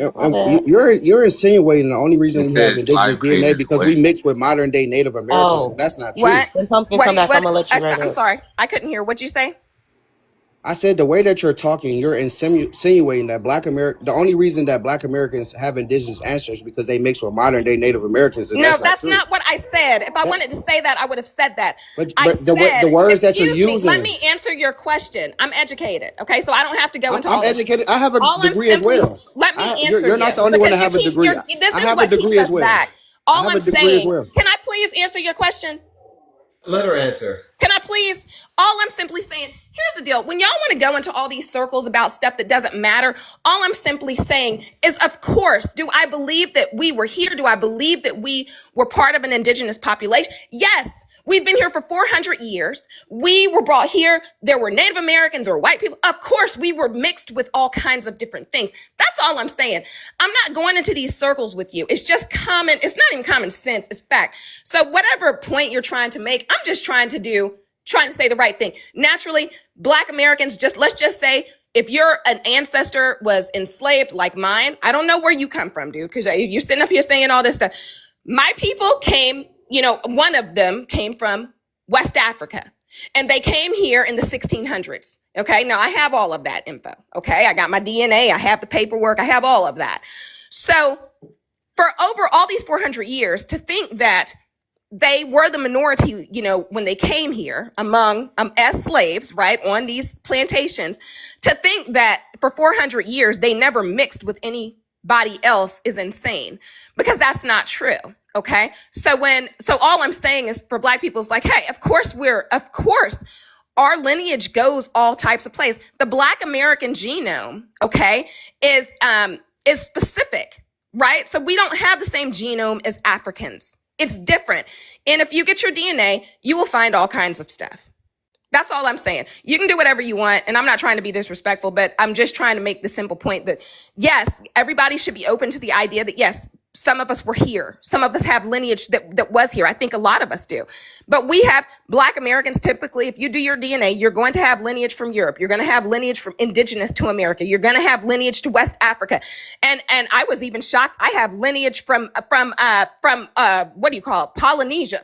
You're insinuating the only reason we have indigenous DNA because we mixed with modern day Native Americans. That's not true. What? When Pumpkin come back, I'm gonna let you right I'm sorry. I couldn't hear. What'd you say? I said the way that you're talking, you're insinuating that the only reason that Black Americans have indigenous ancestors because they mix with modern day Native Americans. And that's not what I said. If I wanted to say that, I would have said that. But the words that you're using. Let me answer your question. I'm educated, okay? So I don't have to go into all this. I'm educated. I have a degree as well. Let me answer. You're not the only one to have a degree. This is what keeps us back. All I'm saying. Can I please answer your question? Let her answer. Can I please? All I'm simply saying, here's the deal. When y'all want to go into all these circles about stuff that doesn't matter, all I'm simply saying is, of course, do I believe that we were here? Do I believe that we were part of an indigenous population? Yes, we've been here for 400 years. We were brought here. There were Native Americans or white people. Of course, we were mixed with all kinds of different things. That's all I'm saying. I'm not going into these circles with you. It's just common. It's not even common sense. It's fact. So whatever point you're trying to make, I'm just trying to say the right thing. Naturally, Black Americans, let's just say, if your an ancestor was enslaved like mine, I don't know where you come from, dude, because you're sitting up here saying all this stuff. My people came, one of them came from West Africa, and they came here in the 1600s. Okay, now I have all of that info. Okay, I got my DNA, I have the paperwork, I have all of that. So for over all these 400 years, to think that they were the minority, when they came here among as slaves, right, on these plantations, to think that for 400 years they never mixed with anybody else is insane, because that's not true. Okay. So all I'm saying is, for Black people, it's like, hey, of course our lineage goes all types of places. The Black American genome, okay, is specific, right? So we don't have the same genome as Africans. It's different. And if you get your DNA, you will find all kinds of stuff. That's all I'm saying. You can do whatever you want. And I'm not trying to be disrespectful, but I'm just trying to make the simple point that, yes, everybody should be open to the idea that, yes, some of us were here. Some of us have lineage that was here. I think a lot of us do. But we have Black Americans, typically, if you do your DNA, you're going to have lineage from Europe. You're going to have lineage from indigenous to America. You're going to have lineage to West Africa. And I was even shocked. I have lineage from what do you call it? Polynesia,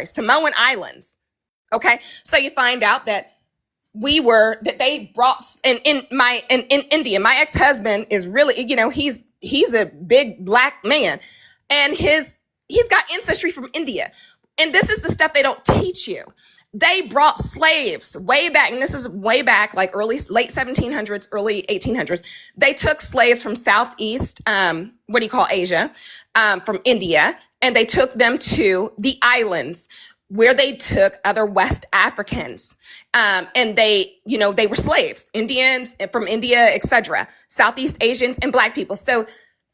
Samoan Islands. Okay. So you find out that they brought in India. My ex-husband is really, he's a big Black man, and he's got ancestry from India. And this is the stuff they don't teach you. They brought slaves way back, and this is way back, like late 1700s, early 1800s. They took slaves from Southeast, Asia, from India, and they took them to the islands, where they took other West Africans, and they were slaves, Indians from India, etc., Southeast Asians, and Black people. So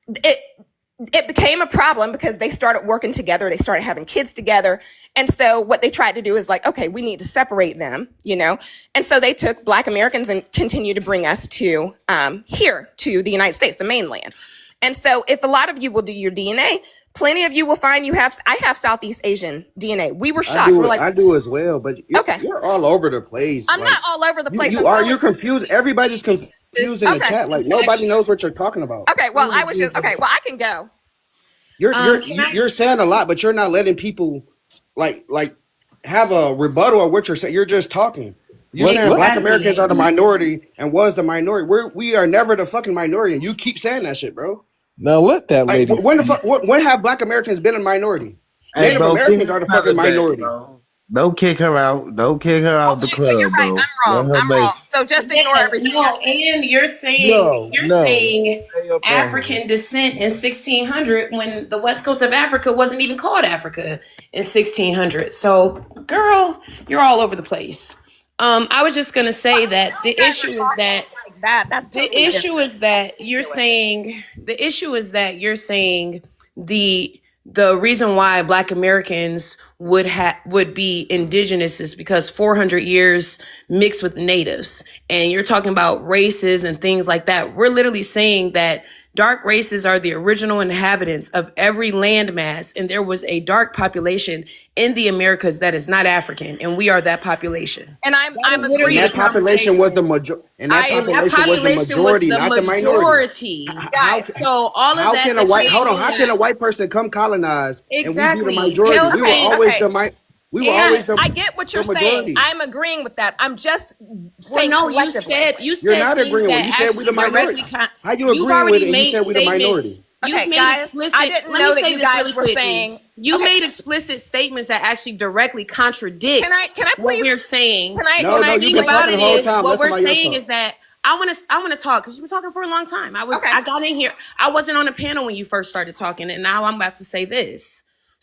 it became a problem because they started working together. They started having kids together. And so what they tried to do is like, okay, we need to separate them, And so they took Black Americans and continued to bring us to here to the United States, the mainland. And so if a lot of you will do your DNA, plenty of you will find I have Southeast Asian DNA. We were shocked. I do as well, but you're all over the place. I'm not all over the place. You're confused. Everybody's confused in the chat. Like, nobody knows what you're talking about. Okay, well, I can go. You're saying a lot, but you're not letting people like have a rebuttal of what you're saying. You're just talking. You're saying Black Americans are the minority and was the minority. We are never the fucking minority, and you keep saying that shit, bro. Now let that lady. When have Black Americans been a minority? Native Americans are the fucking minority. Don't kick her out. Don't kick her out the club, you're right. bro. I'm wrong. So just ignore everything. No, and you're saying African descent in 1600 when the west coast of Africa wasn't even called Africa in 1600. So, girl, you're all over the place. I was just gonna say that the issue is that you're saying the reason why Black Americans would be indigenous is because 400 years mixed with natives, and you're talking about races and things like that. We're literally saying that dark races are the original inhabitants of every landmass, and there was a dark population in the Americas that is not African, and we are that population. And I'm agreeing. That population was the majority. And that population was the majority, not the minority. So all of how that. Can a white How can a white person come colonize and we be the majority? We were always the I get what you're saying. I'm agreeing with that. I'm just saying. Well, no, you said you're not agreeing with. You said we the minority. How you agree with it? And you said we the minority. You've made explicit. I didn't know that you guys were saying. You made explicit statements that actually directly contradict. Can I please? What we're saying. No, you've been talking the whole time. What we're saying is that I want to talk because you've been talking for a long time. I got in here. I wasn't on the panel when you first started talking, and now I'm about to say this.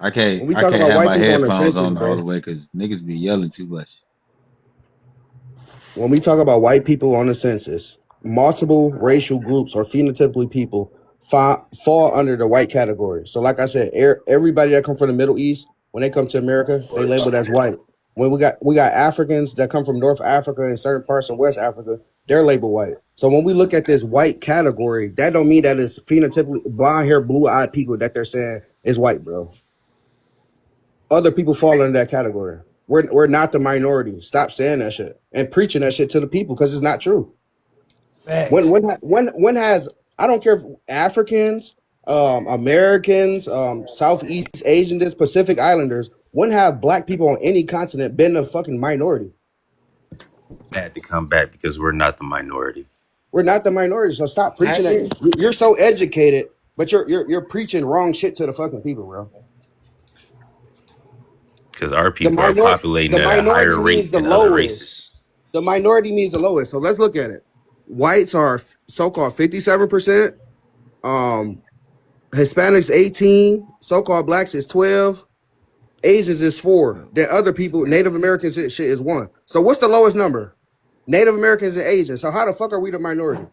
I can't When we talk about have white my people on the headphones census, on all bro. the way because niggas be yelling too much. When we talk about white people on the census, multiple racial groups or phenotypically people fall under the white category. So like I said, everybody that come from the Middle East, when they come to America, they labeled as white. When we got Africans that come from North Africa and certain parts of West Africa, they're labeled white. So when we look at this white category, that don't mean that it's phenotypically blonde hair, blue eyed people that they're saying is white, bro. Other people fall into that category. We're not the minority. Stop saying that shit and preaching that shit to the people because it's not true. When has, I don't care if Africans, Americans, Southeast Asians, Pacific Islanders, when have black people on any continent been a fucking minority? Bad to come back because we're not the minority. We're not the minority, so stop preaching that. You're so educated, but you're preaching wrong shit to the fucking people, bro. Because our people are populating at a higher rate than other races. The minority means the lowest. So let's look at it. Whites are so-called 57%. Hispanics 18. So-called blacks is 12. Asians is 4. Then other people, Native Americans shit is 1. So what's the lowest number? Native Americans and Asians. So how the fuck are we the minority?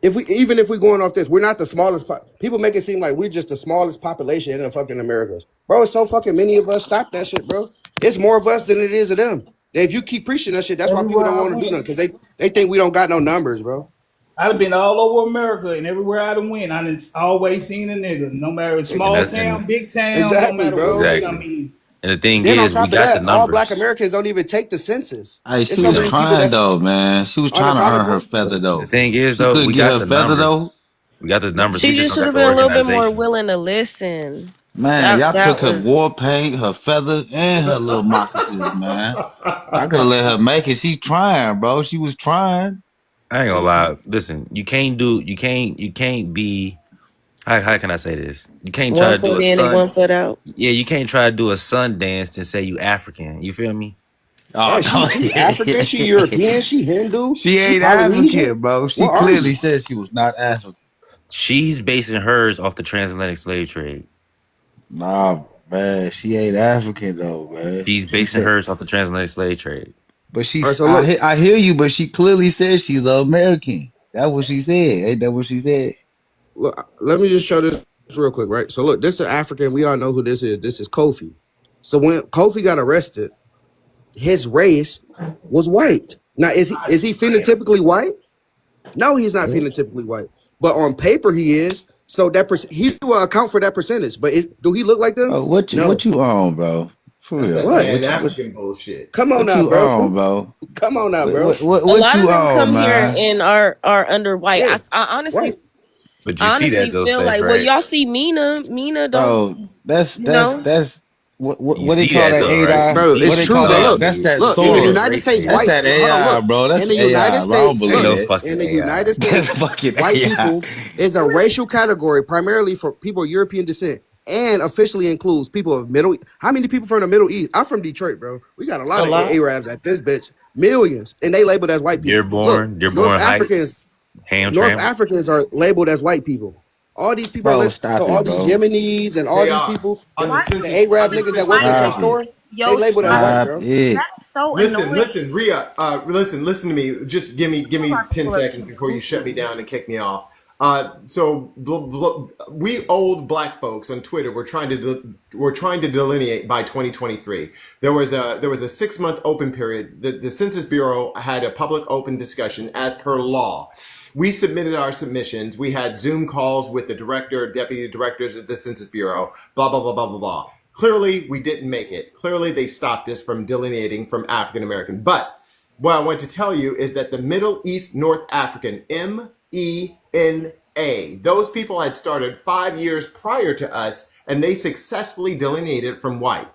Even if we going off this, we're not the smallest. People make it seem like we're just the smallest population in the fucking Americas. Bro, it's so fucking many of us. Stop that shit, bro. It's more of us than it is of them. And if you keep preaching that shit, that's why people don't want to do nothing, because they think we don't got no numbers, bro. I've been all over America, and everywhere I done went, I done always seen a nigga. No matter small town, big town, exactly, no matter bro. what. Exactly. I mean, and the thing is, we got the numbers. All black Americans don't even take the census. Hey, she was trying though, man. She was trying to earn her feather though. The thing is, though, we got the numbers. We got the numbers. She just should have been a little bit more willing to listen. Man, y'all took her war paint, her feather, and her little moccasins, man. I could have let her make it. She trying, bro. She was trying. I ain't gonna lie. Listen, you can't be. How can I say this? You can't try to do a sun. 1 foot out. Yeah, you can't try to do a sun dance and say you African. You feel me? Oh, she African, she European, she Hindu. She ain't African, bro. She clearly said she was not African. She's basing hers off the transatlantic slave trade. Nah, man, she ain't African though, man. She's basing hers off the transatlantic slave trade. But I hear you, but she clearly said she's an American. That's what she said. Ain't that what she said? Look, let me just show this real quick, right? So look, this is African. We all know who this is. This is Kofi. So when Kofi got arrested, his race was white. Now, is he phenotypically white? No, he's not phenotypically white. But on paper, he is. So that he will account for that percentage. But do he look like them? Oh, what you on, bro? For real? What? African bullshit. Come on now, bro. Come on now, bro. What a lot you of them on, come man? here and are under white. Yeah, I honestly. right. But you see that though, feel like, right? well, y'all see Mina don't. Oh, that's what they see call that that though, AI, right? Bro, You see it's it. true. Look, that's that look, sword. in the United States, That's white. that AI, bro. That's in the AI, United bro. I don't States, believe no it. fucking in the AI. United That's States, fucking white AI. people is a racial category primarily for people of European descent, and officially includes people of Middle. How many people from the Middle East? I'm from Detroit, bro. We got a lot of Arabs at this bitch, millions, and they labeled as white people. Dearborn Africans, Ham North Tramp. Africans are labeled as white people. All these people Bro, are stop so it, all bro. these Yemenis and all They these are. people, On the census- the Arab niggas that work at your Stop store, they labeled as white, bro. That's so annoying. Listen, Rhea. Listen to me. Just give me 10 seconds before you shut me down and kick me off. So we old black folks on Twitter we're trying to delineate by 2023. There was a 6-month open period. The Census Bureau had a public open discussion as per law. We submitted our submissions. We had Zoom calls with the director, deputy directors at the Census Bureau, blah, blah, blah, blah, blah, blah. Clearly, we didn't make it. Clearly, they stopped us from delineating from African American. But what I want to tell you is that the Middle East North African, MENA, those people had started 5 years prior to us, and they successfully delineated from white.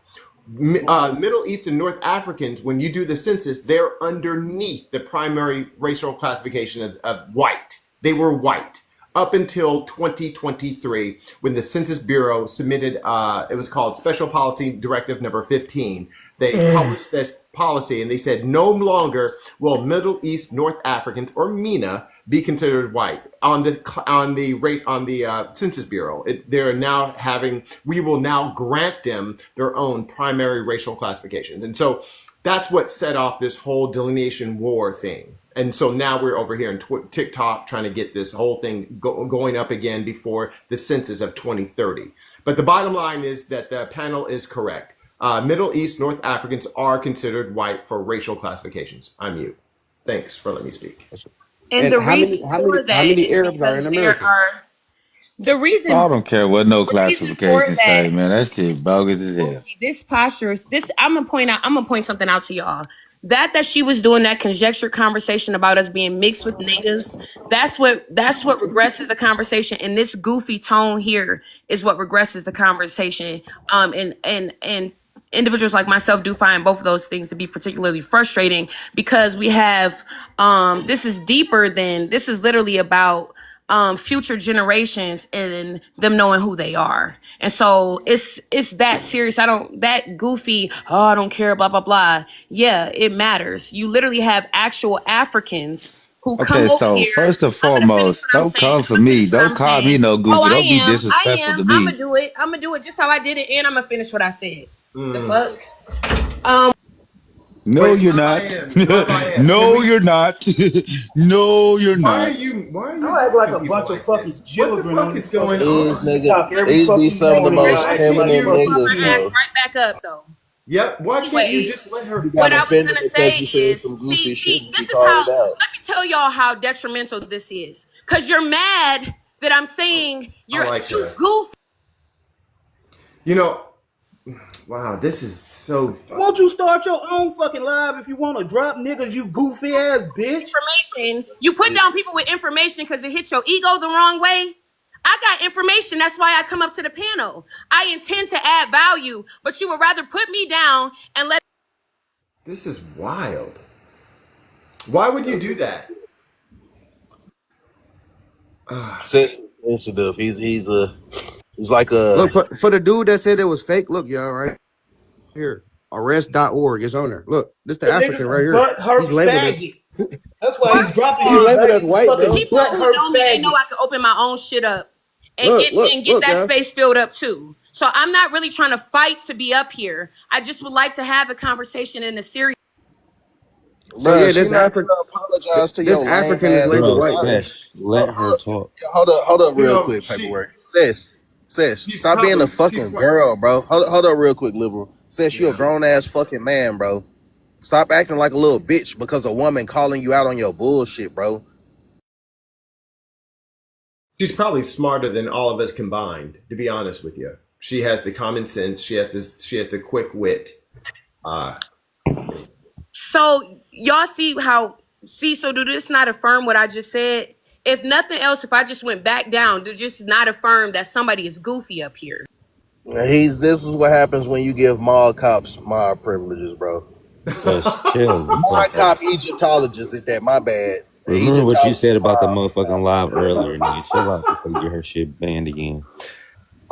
Middle East and North Africans, when you do the census, they're underneath the primary racial classification of white. They were white up until 2023, when the Census Bureau submitted, it was called Special Policy Directive number 15. They published this policy and they said no longer will Middle East North Africans or MENA be considered white on the Census Bureau. We will now grant them their own primary racial classifications. And so that's what set off this whole delineation war thing. And so now we're over here in TikTok trying to get this whole thing going up again before the census of 2030. But the bottom line is that the panel is correct. Middle East North Africans are considered white for racial classifications. I'm mute. Thanks for letting me speak. And the reason how many Arabs are in America? The reason I don't care what no classification say, man. That shit bogus as hell. This posture is this. I'm gonna point something out to y'all. That she was doing that conjecture conversation about us being mixed with natives. That's what regresses the conversation. And this goofy tone here is what regresses the conversation. And individuals like myself do find both of those things to be particularly frustrating because we have this is deeper than this is literally about future generations and them knowing who they are. And so it's that serious. That goofy, I don't care, blah, blah, blah. Yeah, it matters. You literally have actual Africans who come over so here. First and foremost, don't come for me. Don't call me no goofy. Don't be disrespectful to me. I'm gonna do it just how I did it, and I'm gonna finish what I said. The fuck? No, you're not. No, you're not. No, you're not. Why are you I act like a bunch of fucking children. What the fuck is going These on? niggas, these be some of the most feminine niggas, bro. Right back up though. Yep. Why can't you just let her? What I was gonna say is, some goofy shit. this is how. Let me tell y'all how detrimental this is. Cause you're mad that I'm saying you're too goofy. You know. Wow, this is so. Won't you start your own fucking live if you want to drop niggas, you goofy ass bitch? Information. You put down people with information because it hits your ego the wrong way. I got information. That's why I come up to the panel. I intend to add value, but you would rather put me down and let. This is wild. Why would you do that? Sensitive. He's like a look for the dude that said it was fake. Look, y'all, right here, arrest.org is on there. Look, this the African right here. He's labeled it. That's why he's dropping. He's labeled as white, bro. People who know me, they know I can open my own shit up and get that space filled up too. So I'm not really trying to fight to be up here. I just would like to have a conversation in a serious. So yeah, this African apologize to this African is labeled white. Let her talk. Hold up, real quick, paperwork. Sis, stop being a fucking girl, bro. Hold up real quick, liberal. Sis, you a grown ass fucking man, bro. Stop acting like a little bitch because a woman calling you out on your bullshit, bro. She's probably smarter than all of us combined, to be honest with you. She has the common sense. She has the quick wit. So y'all so do this not affirm what I just said? If nothing else, if I just went back down, do just not affirm that somebody is goofy up here. This is what happens when you give mall cops mob privileges, bro. Chill. Mall cop Egyptologist at that, my bad. Remember what you said about the motherfucking live earlier, nigga. Chill out before you get her shit banned again.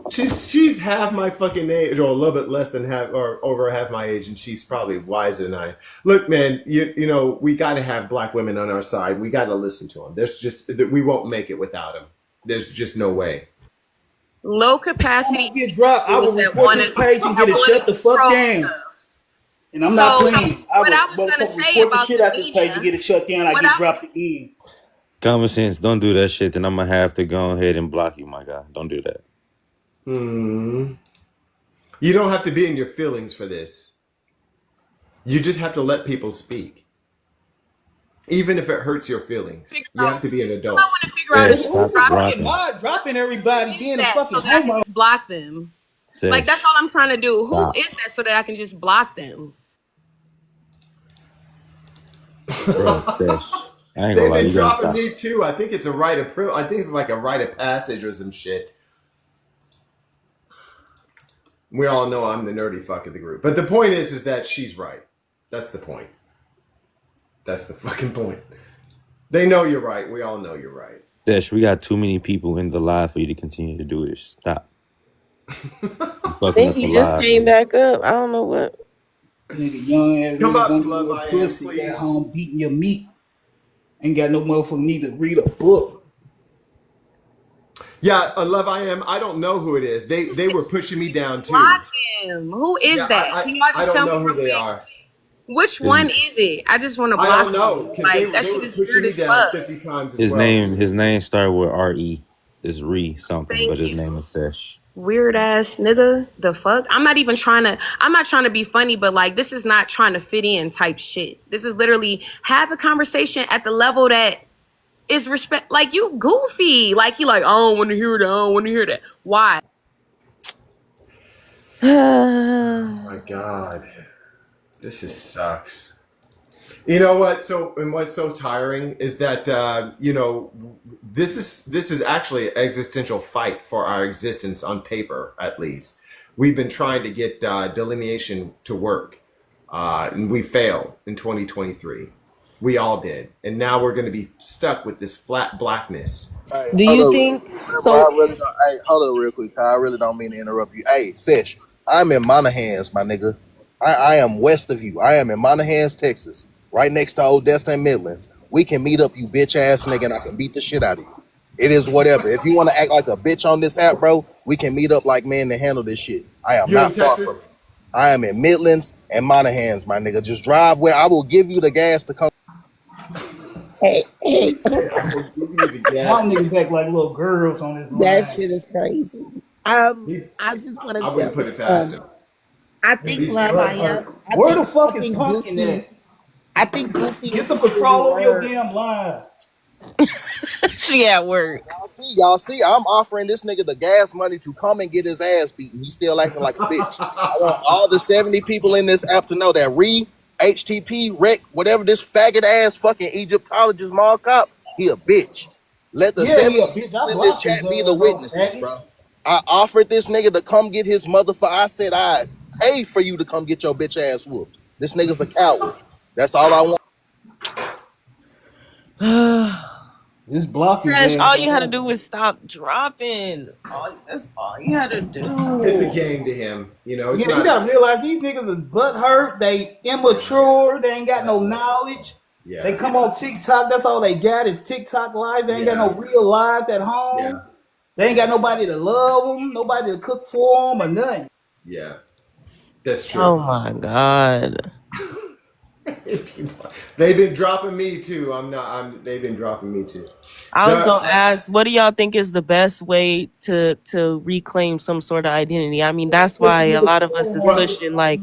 She's half my fucking age, or a little bit less than half, or over half my age, and she's probably wiser than I am. Look, man, you know we got to have black women on our side. We got to listen to them. We won't make it without them. There's just no way. Low capacity. Get dropped. I will report this page and get it shut the fuck down. And I'm not playing. What I was gonna say about the this page and get it shut down. I get dropped again. Common sense. Don't do that shit. Then I'm gonna have to go ahead and block you, my guy. Don't do that. You don't have to be in your feelings for this. You just have to let people speak. Even if it hurts your feelings. You have to be an adult. I want to figure out who's dropping everybody, being a fucking homo. Block them. Like, that's all I'm trying to do. Who is that so that I can just block them? Bro, I ain't They've been dropping me too. I think it's a rite of I think it's like a rite of passage or some shit. We all know I'm the nerdy fuck of the group. But the point is that she's right. That's the point. That's the fucking point. They know you're right. We all know you're right. Desh, we got too many people in the live for you to continue to do this. Stop. I think he just came back up. I don't know what. Nigga, young ass come up, blood, pussy at home beating your meat. Ain't got no motherfucker need to read a book. Yeah, Love I Am. I don't know who it is. They were pushing me down too. Block him. Who is that? Can y'all I just don't tell know me who real they quick? are. Which one is it? I just want to block I don't know him. because Like that they shit were is pushing weird me as down fuck. 50 times as His well name too. started with R-E. It's Re something, but Thank his you. name is Sesh. Weird ass nigga. The fuck? I'm not trying to be funny, but like this is not trying to fit in type shit. This is literally have a conversation at the level that is respect. Like you goofy. Like he like, I don't want to hear that. I don't want to hear that. Why? Oh my God. This just sucks. You know what? And what's so tiring is that this is actually an existential fight for our existence on paper, at least. We've been trying to get delineation to work, and we failed in 2023. We all did, and now we're going to be stuck with this flat blackness. Hey, Do you think so? Hey, hold up real quick. I really don't mean to interrupt you. Hey, Sesh, I'm in Monahans, my nigga. I am west of you. I am in Monahans, Texas, right next to Odessa and Midlands. We can meet up, you bitch ass nigga, and I can beat the shit out of you. It is whatever. If you want to act like a bitch on this app, bro, we can meet up like men to handle this shit. I am You in not far from Texas? it. I am in Midlands and Monahans, my nigga. Just drive where I will give you the gas to come. Y'all niggas act like little girls on this line. That shit is crazy. I just want to I tell wouldn't put it past him. I think Love I Am. Where the fuck is Pumpkin at? I think Goofy Get is some the patrol over your word. damn line. She at work. Y'all see, I'm offering this nigga the gas money to come and get his ass beaten. He's still acting like a bitch. I want all the 70 people in this app to know that HTP, Rec, whatever this faggot ass fucking Egyptologist mall cop, he a bitch. Let the 70 people in this chat be the witnesses, bro. I offered this nigga to come get his motherfucker. I said I'd pay for you to come get your bitch ass whooped. This nigga's a coward. That's all I want. This block is Fresh, all you had to do was stop dropping. That's all you had to do. It's a game to him, you know. You gotta realize these niggas is butthurt. They immature. They ain't got no knowledge. Yeah. They come on TikTok. That's all they got is TikTok lives. They ain't got no real lives at home. Yeah. They ain't got nobody to love them, nobody to cook for them, or nothing. Yeah, that's true. Oh my God. They've been dropping me too. They've been dropping me too. I was gonna ask, what do y'all think is the best way to reclaim some sort of identity? I mean, that's why a lot of us is pushing like.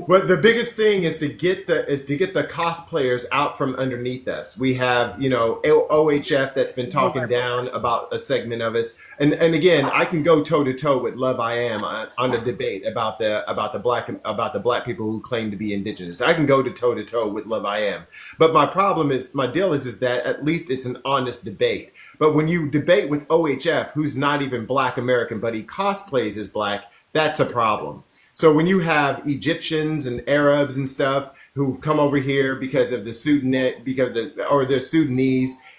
But the biggest thing is to get the cosplayers out from underneath us. We have, OHF that's been talking down about a segment of us, and again, I can go toe to toe with Love I Am on a debate about the black people who claim to be indigenous. I can go toe to toe with Love I Am, but my deal is that at least it's an honest debate. But when you debate with OHF, who's not even Black American, but he cosplays as black, that's a problem. So when you have Egyptians and Arabs and stuff who've come over here because of the Sudanese,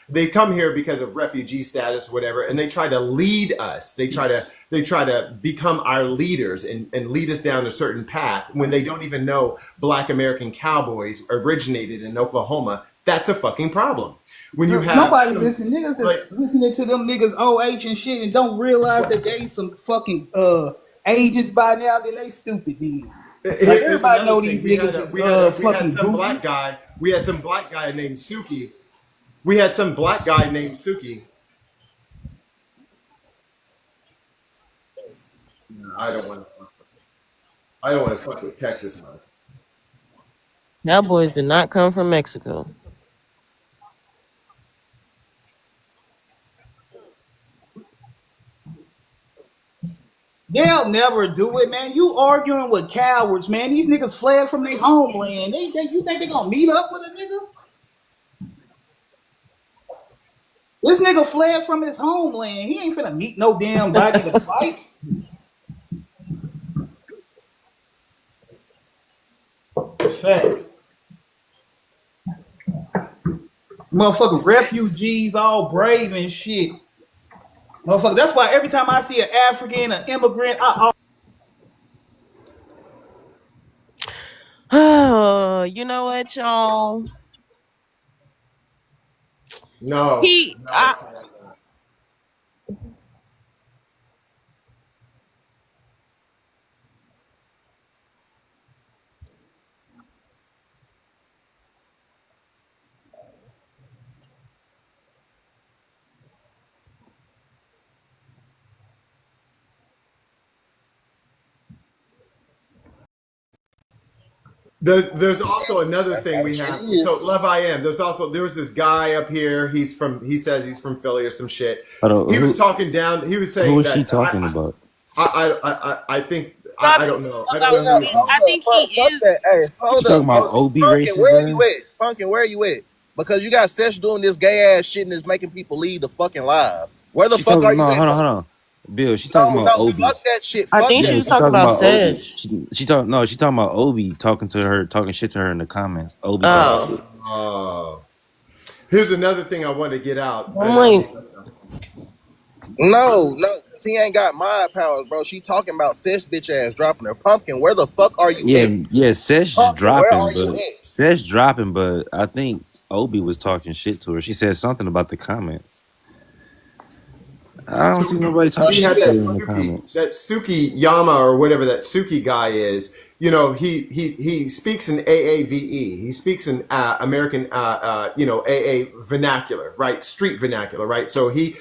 they come here because of refugee status, whatever, and they try to lead us. They try to become our leaders and lead us down a certain path when they don't even know Black American cowboys originated in Oklahoma. That's a fucking problem. When you have nobody listen, niggas is listening to them niggas OH and shit and don't realize that they some fucking agents by now, then they stupid then. Like everybody know these niggas is fucking some goofy. black guy. We had some black guy named Suki. We had some black guy named Suki. I don't want to fuck with Texas, man. Cowboys did not come from Mexico. They'll never do it, man. You arguing with cowards, man. These niggas fled from their homeland. You think they gonna meet up with a nigga? This nigga fled from his homeland. He ain't finna meet no damn body to fight. Fact. Motherfucking refugees all brave and shit. Motherfucker, that's why every time I see an African, an immigrant, Oh, you know what, y'all? No. He, No, it's kind of There's also another thing we have. So Love I Am. There was this guy up here. He says he's from Philly or some shit. Hold on, He was talking down. He was who saying is she that talking about? I think I don't know. I don't know who he's I think he Fuck is. that. Hey, She hold talking up. about OB Funkin', racist where you at? ass? Funkin', where you at? Because you got Sesh doing this gay ass shit and it's making people leave the fucking live. Where the She fuck talking are you no, at? hold on. Bill, she talking No, about no, OB. fuck that shit. I Fuck think that. she Yeah, was she talking talking about about OB. Sedge. She talking about OB talking shit to her in the comments. OB talking shit. Here's another thing I want to get out. I'm like, No, because he ain't got mind powers, bro. She talking about Sesh bitch ass dropping her. Pumpkin, where the fuck are you at? Yeah, Sesh Pumpkin, where are dropping, but I think Obi was talking shit to her. She said something about the comments. I don't see nobody talking We shit had to her that in the comments. Suki Yama or whatever that Suki guy is. You know, he speaks in AAVE. He speaks in American, AA vernacular, right? Street vernacular, right? So he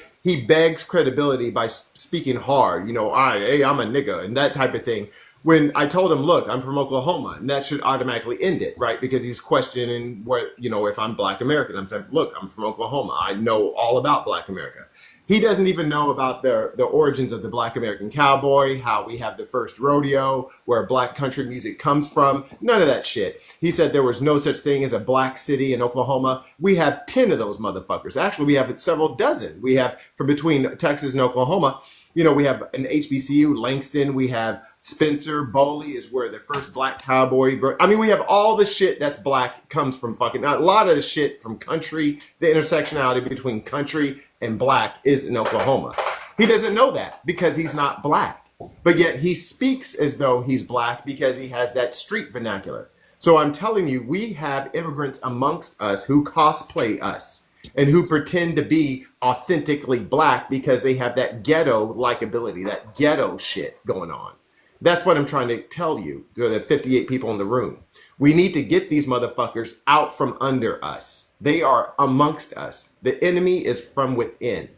begs credibility by speaking hard. You know, I'm a nigga and that type of thing. When I told him, look, I'm from Oklahoma, and that should automatically end it, right? Because he's questioning if I'm Black American. I'm saying, look, I'm from Oklahoma. I know all about Black America. He doesn't even know about the origins of the Black American cowboy, how we have the first rodeo, where Black country music comes from. None of that shit. He said there was no such thing as a Black city in Oklahoma. We have 10 of those motherfuckers. Actually, we have several dozen. We have from between Texas and Oklahoma. You know, we have an HBCU, Langston. We have Spencer. Bowley is where the first Black cowboy. I mean, we have all the shit that's Black comes from fucking. A lot of the shit from country, the intersectionality between country and Black is in Oklahoma. He doesn't know that because he's not Black. But yet he speaks as though he's Black because he has that street vernacular. So I'm telling you, we have immigrants amongst us who cosplay us and who pretend to be authentically Black because they have that ghetto likability, that ghetto shit going on. That's what I'm trying to tell you, to the 58 people in the room. We need to get these motherfuckers out from under us. They are amongst us. The enemy is from within.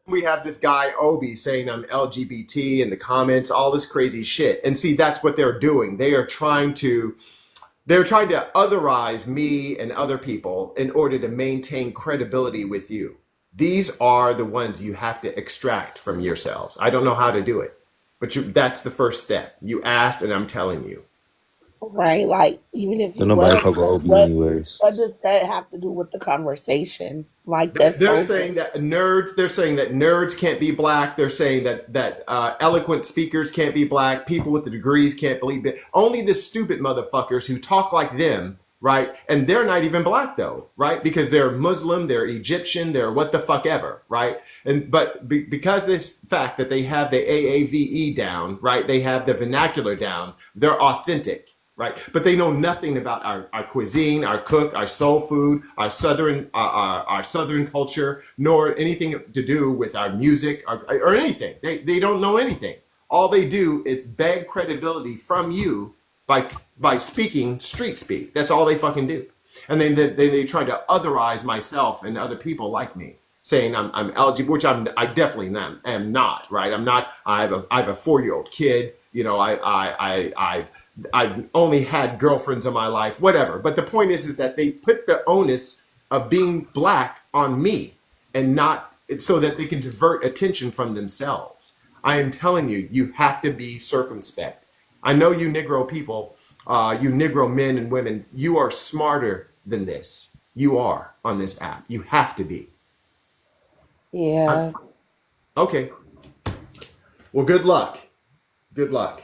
We have this guy Obi saying I'm LGBT in the comments, all this crazy shit. And see, that's what they're doing. They're trying to otherize me and other people in order to maintain credibility with you. These are the ones you have to extract from yourselves. I don't know how to do it, but that's the first step. You asked, and I'm telling you. Right, like even if you Nobody fuck with OB anyways. what does that have to do with the conversation? Like they're saying that nerds can't be Black. They're saying that eloquent speakers can't be Black. People with the degrees can't believe it. Only the stupid motherfuckers who talk like them, right? And they're not even Black though, right? Because they're Muslim, they're Egyptian, they're what the fuck ever, right? But because this fact that they have the AAVE down, right? They have the vernacular down. They're authentic. Right, but they know nothing about our cuisine, our cook, our soul food, our southern culture, nor anything to do with our music or anything. They don't know anything. All they do is beg credibility from you by speaking street speak. That's all they fucking do. And then they try to otherize myself and other people like me, saying I'm LGBT, which I definitely am not. Right, I'm not. I have a 4-year-old kid. You know, I've only had girlfriends in my life, whatever. But the point is that they put the onus of being Black on me and not so that they can divert attention from themselves. I am telling you, you have to be circumspect. I know you Negro people, you Negro men and women, you are smarter than this. You are on this app. You have to be. Yeah. Okay. Well, good luck. Good luck.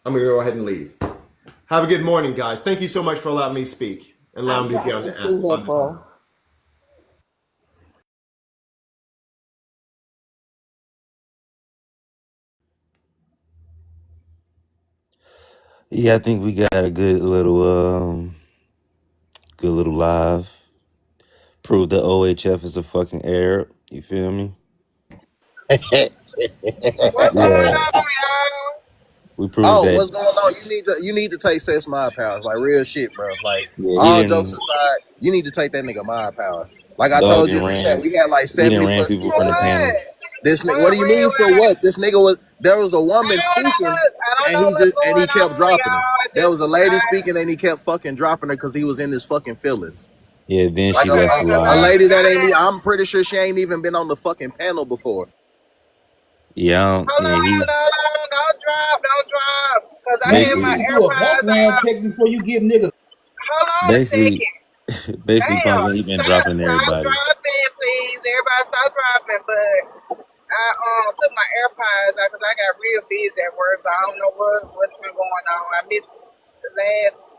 I'm going to go ahead and leave. Have a good morning, guys. Thank you so much for allowing me to speak and allowing me to be on the app. Yeah, I think we got a good little live. Prove that OHF is a fucking Arab. You feel me? What's going Yeah, on, y'all? we proved Oh, that. what's going on? You need to take Sex Mod Powers, like real shit, bro. Like Yeah, he all jokes didn't. aside, you need to take that nigga Mod Powers. Like I Dog told you in didn't the chat, ran. we had like He didn't 70 ran plus people people from in the here. panel. This nigga, what What do you real mean for at? what? This nigga was there was a woman speaking I don't and know what's he going kept on, dropping her. y'all. There was a lady speaking and he kept fucking dropping her because he was in his fucking feelings. Yeah, then Like she left the a live. lady that ain't I'm pretty sure she ain't even been on the fucking panel before. Yeah, Hold on, he don't drop, because I had my basically Do a AirPods background out. check before you give niggas. Hold on a basically second. basically Damn, punking. He been stop dropping everybody. dropping, please. Everybody stop dropping. But I took my AirPods out because I got real busy at work, so I don't know what's been going on. I missed the last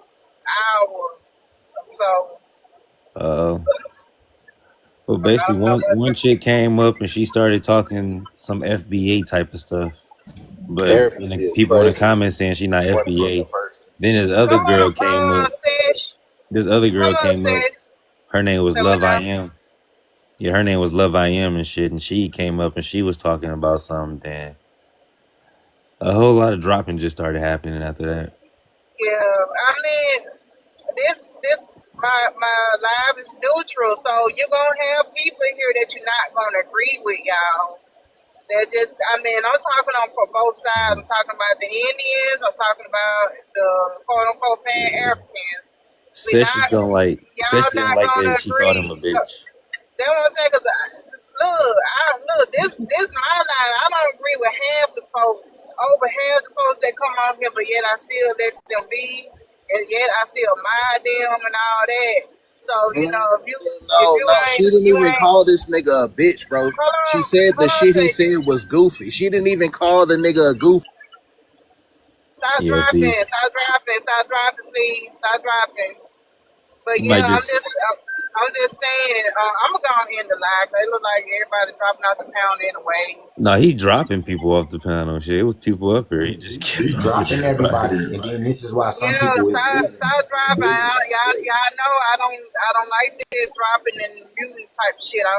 hour or so. But I basically, don't know one chick came up and she started talking some FBA type of stuff. But Airbnb you know, is people in the crazy. comments saying she not One fucking FBA. person. Then this other Come girl came on, up. Sesh. This other girl Come on, came up. Sesh. Her name was So what Love I now? Am. Yeah, her name was Love I Am and shit. And she came up and she was talking about something. Then a whole lot of dropping just started happening after that. Yeah, I mean, this my live is neutral, so you're gonna have people here that you're not gonna agree with, y'all. They're just, I mean, I'm talking on for both sides. I'm talking about the Indians. I'm talking about the quote unquote Pan Africans. We Sessions not, don't like. Sesh y'all didn't not like gonna that she called him agree. a bitch. That's what I'm saying. Look, this my life. I don't agree with half the folks, over half the folks that come out here, but yet I still let them be, and yet I still mind them and all that. So you know, if No, you no, she ain't, didn't even call this nigga a bitch, bro. She said the hold on a shit he second. said was goofy. She didn't even call the nigga a goofy. Stop Yeah, see, stop dropping, please, stop dropping. But you yeah, might just. I'm just saying, I'm gonna go and end the live. It look like everybody's dropping out the pound anyway. No, he dropping people off the panel. Shit, it was people up here. He just kept He dropping dropping everybody. everybody, and then this is why some Yeah, people is leaving. stop That's what dropping. Biggie trying to tell you. Y'all know I don't like this dropping and muting type shit. I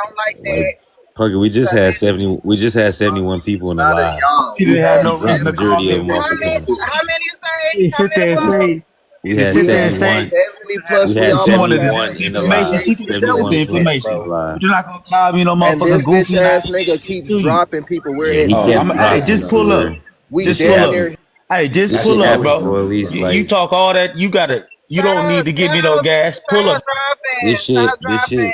don't like Like, that. Parker, we just 'Cause had it, 70. We just had 71 people in the Not a live. young. She We didn't have had no reason to call Majority me of a them off the bitch. panel. how many you say? She How sit many there and what? say, We she had sit we there and had say, 71. 70 plus. We We had she almost wanted had to 71 like in the information. live. She 78 can get people that with in the 71 this bitch, plus in the information. bro. live. But you're not gonna call me no And motherfucking this bitch goofy and I ass ain't nigga did shit keeps to you. dropping people. We're Yeah, at he Oh, kept that's Hey, dropping just bullshit. them to pull up. where we this Just shit pull damn up. happened. near. Hey, just This That's shit pull up, happened bro. for at delusional, least bro. You like talk all that, you don't need to give me no gas. Pull up. Stop dropping. this Stop shit. This shit. dropping.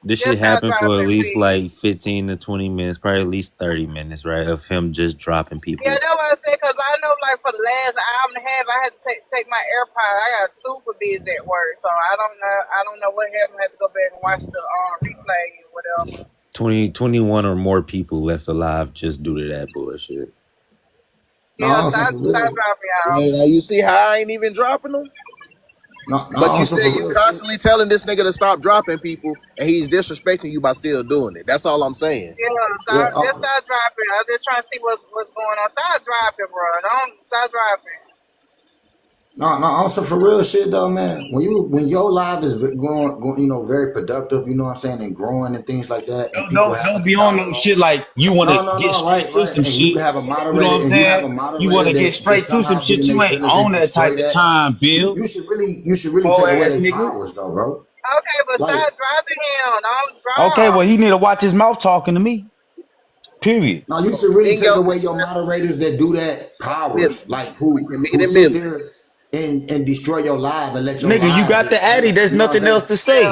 This shit Just stop happened for at dropping, least please. like 15 to 20 minutes, probably at least 30 minutes, right? Of him just dropping Yeah, people. that's what I said, because I know, like, for the last hour and a half, I had to take my AirPod. I got super busy at work, so I don't know what happened. I had to go back and watch the replay or whatever. Yeah. 21 or more people left alive just due to that bullshit. No, Yeah, also stop for real. dropping, y'all. Now you see how I ain't even dropping them? No, But you also said for you real shit. constantly telling this nigga to stop dropping people, and he's disrespecting you by still doing it. That's all I'm saying. Yeah, Just stop dropping. I'm just trying to see what's going on. Stop dropping, bro. Don't stop dropping. no, also for real shit though, man. When your live is going, you know, very productive, you know what I'm saying, and growing and things like that, and people Don't having a be on no dialogue. shit like you want to get No, straight right, to right. some And you shit. can have a You know what moderator, I'm and you have saying? a You want moderator to get that just straight to some somehow get shit. in their You ain't feelings and on that destroy type of that. time, Bill. You should really Whole take away ass their nigga. powers though, bro. Okay, but Like, stop dropping him. Don't Okay, well drop. he need to watch his mouth talking to me. Period. no, you should really In take your away your moderators that do that powers, Midland. like We can meet who in sit Midland. there and destroy your live and let your Nigga, you live got the just Addy. hang. There's You know what nothing I'm else saying? to say.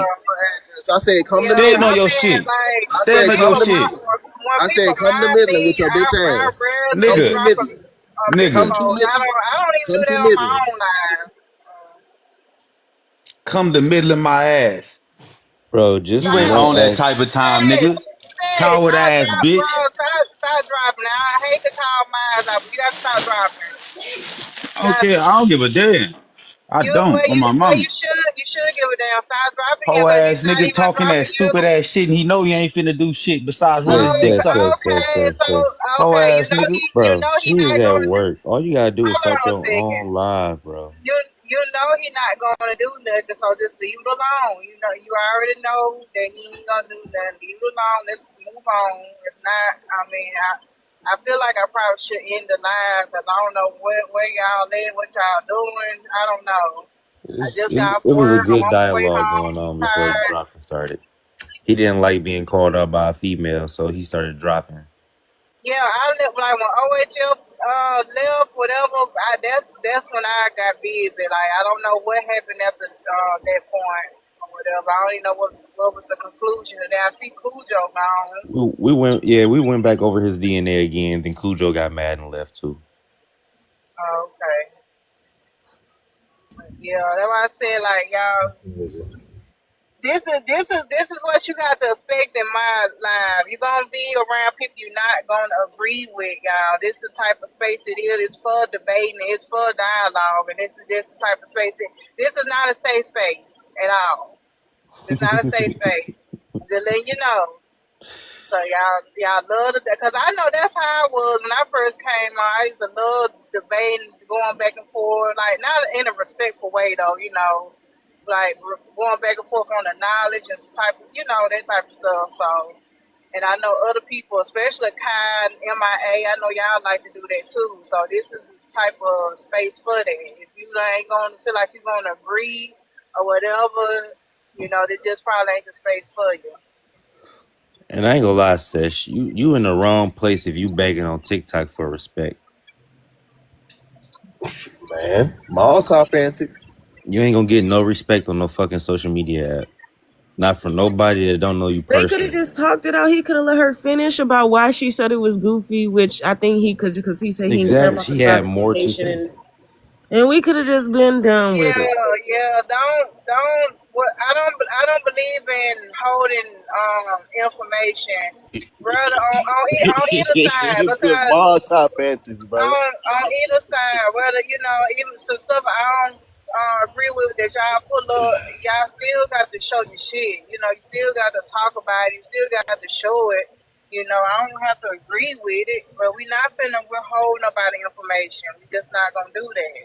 So I said, come to Yeah, Stand on Midland. I your mean, shit. like, I Stand said, on me your come to shit. Midland. when I people said, come to mind Midland me, with your bitch I ass. rarely Come to Nigga, drop Midland. a beat Come nigga, to post. Midland. I don't even do Come to that on my Midland. own live. come to middle of my ass. Bro, just You ain't Stop, let on that type us. of time, nigga. Coward stop ass dropping, bro. bitch. Stop dropping. I hate to call mines out, but you gotta stop dropping. You got Okay, I don't give a damn. I don't on my mama. You should give a damn. Stop dropping him, Whole but he's ass not nigga even talking that dropping you. stupid ass shit, and he know he ain't finna do shit besides run his dick Sis, sucking. Whole Okay, ass nigga. bro, he she is not at gonna do. work. All you gotta do is Hold start on a your second. own live, bro. You know he not gonna do nothing, so just leave it alone. You know, you already know that he ain't gonna do nothing. Leave it alone. Let's move on. If not, I mean, I feel like I probably should end the live because I don't know where y'all at, what y'all doing. I don't know. I just got off It was a work. I'm good on my way dialogue home. going I'm on before the tired. dropping started. He didn't like being called up by a female, so he started dropping. Yeah, I left like when OHF left, whatever. That's when I got busy. Like I don't know what happened after that point or whatever. I don't even know what was the conclusion of that. I see Cujo gone. We went back over his DNA again. Then Cujo got mad and left too. Oh, okay. Yeah, that's why I said like y'all. This is what you got to expect in my life. You're gonna be around people you're not gonna agree with, y'all. This is the type of space it is. It's for debating, it's for dialogue, and this is just the type of space. This is not a safe space at all. It's not a safe space. Just letting you know. So y'all love it because I know that's how I was when I first came on. I used to love debating, going back and forth, like not in a respectful way though, you know, like going back and forth on the knowledge and type of, you know, that type of stuff. So, and I know other people, especially Kai and MIA, I know y'all like to do that too. So this is the type of space for that. If you ain't gonna feel like you're gonna agree or whatever, you know, that just probably ain't the space for you. And I ain't gonna lie, Sesh, you in the wrong place if you begging on TikTok for respect. Man, mall cop antics. You ain't gonna get no respect on no fucking social media app. Not from nobody that don't know you They could have personally. just talked it out. He could have let her finish about why she said it was goofy, which I think he could, because he said he didn't care Exactly. about the She had more to information, say. and we could have just been done with it. Yeah. Don't. I don't believe in holding information, brother, on either side It's the because mall cop antics, bro. on either side, whether you know even some stuff I don't agree with that y'all pull up, y'all still got to show your shit. You know, you still got to talk about it. You still got to show it. You know, I don't have to agree with it, but we're holding nobody information. We just not gonna do that.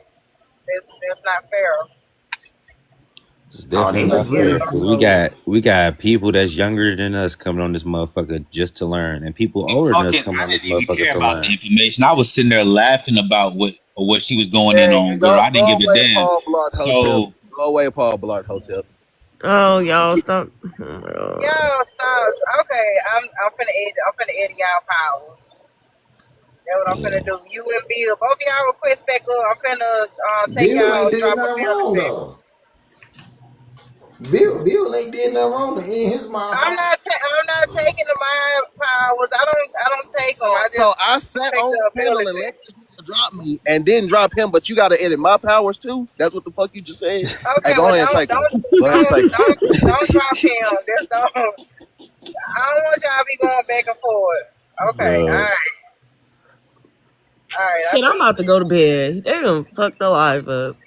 That's not fair. It's definitely not fair. We got people that's younger than us coming on this motherfucker just to learn, and people older than us Talking, coming I on this didn't even motherfucker care to about the learn. information. I was sitting there laughing about what she was going in Hey, on, girl. I didn't go give a away, damn. Paul Blart Hotel. So Go away, Paul Blart Hotel. Oh, y'all stop. Y'all stop. Okay, I'm finna edit y'all powers. That's what I'm finna do. You and Bill, both of y'all request back up. I'm finna take Bill y'all, ain't did drop a nothing bill wrong to though. Bill ain't did nothing wrong in his mind. I'm not taking the mind powers. I don't take them. I So just I sat take on the the panel and ability. let this nigga drop me and didn't drop him, but you got to edit my powers too? That's what the fuck you just said? Hey, Okay, go well ahead and take them. Go ahead and take them. don't drop him. Just don't. I don't want y'all to be going back and forth. Okay, all Bro. right. I Shit, I'm see. about to go to bed. They done fucked the live up.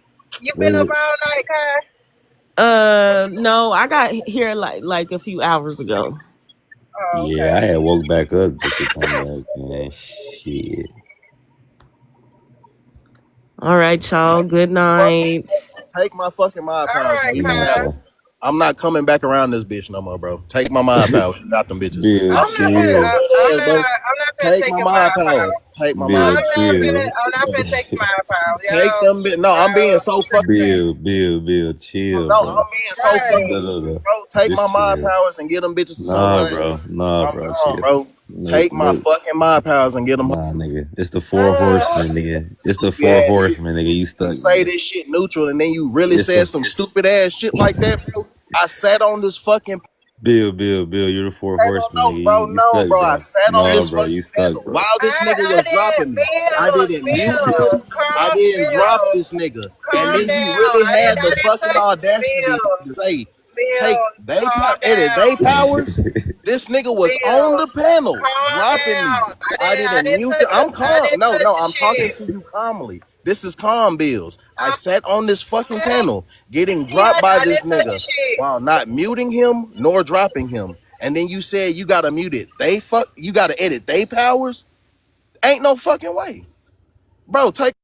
You been up all night, Kai? No, I got here like a few hours ago. Oh, Yeah, I okay. had woke back up just to come back, man. Shit. All right, y'all. Good night. Take my fucking mind All powers, bro. right, You can Kai. have them. I'm not coming back around this bitch no more, bro. Take my mind powers. You got them bitches. Bill, I'm chill. I'm not finna Take take my your mind mind power. powers. Take my Bill, mind chill. I'm not finna take your mind power. Take them bitch. No, I'm being so fucking. Bill, chill, No, bro. I'm being so fucking serious, No. bro. Take my Just mind chill. powers and get them bitches to Nah, somewhere bro. else. Nah, I'm bro. gone, Chill. bro. Take my fucking mind powers and get them. Nah, nigga. It's the four horsemen, nigga. It's the four horsemen, nigga. You stuck, You say nigga. this shit neutral and then you really It's said the some stupid ass shit like that, bro. I sat on this fucking. Bill. You're the four horsemen, nigga. You No, stuck, bro. I bro. sat on Nah, this bro. fucking You stuck, panel bro. while this nigga I was didn't, dropping me. I didn't mute him. I didn't drop this nigga. And calm then you down. really I had the didn't fucking touch audacity Bill. to say, Bill, take calm edit down. they powers. This nigga was on Bill, the panel calm dropping me. down. I I didn't didn't mute touch. it. I'm I calm. didn't No, touch the I'm talking shit. to you calmly. This is calm bills. I sat on this fucking panel getting Yeah, dropped by I this didn't touch nigga your shit. while not muting him nor dropping him. And then you said you gotta mute it. You gotta edit they powers? Ain't no fucking way. Bro, take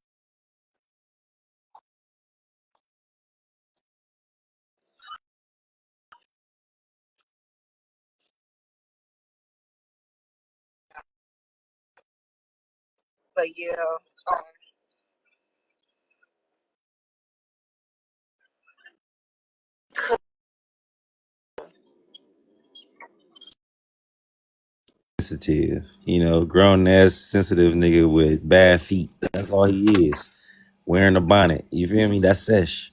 But yeah, Sensitive, grown ass sensitive nigga with bad feet. That's all he is. Wearing a bonnet. You feel me? That's sesh.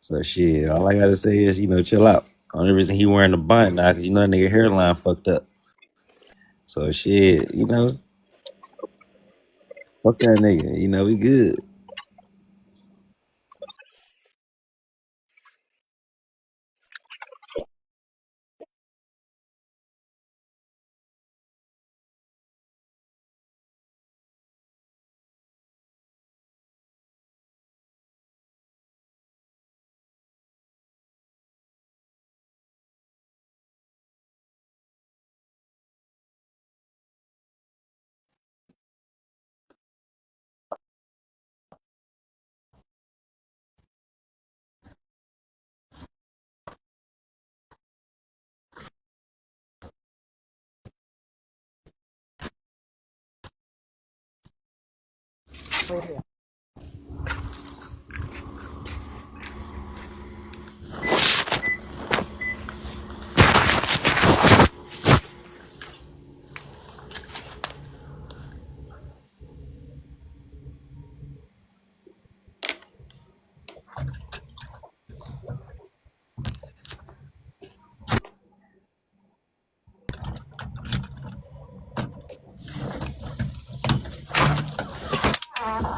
So shit, all I gotta say is, chill out. Only reason he wearing the bonnet now, cause that nigga hairline fucked up. So shit, fuck that nigga. We good.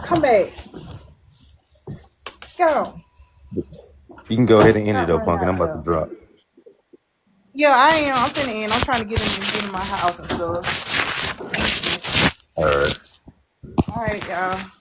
come back. Go. You can go ahead and end it Stop though, running Punk, and out I'm about to there. drop. Yeah, I am. I'm finna end. I'm trying to get in my house and stuff. All right. All right, y'all.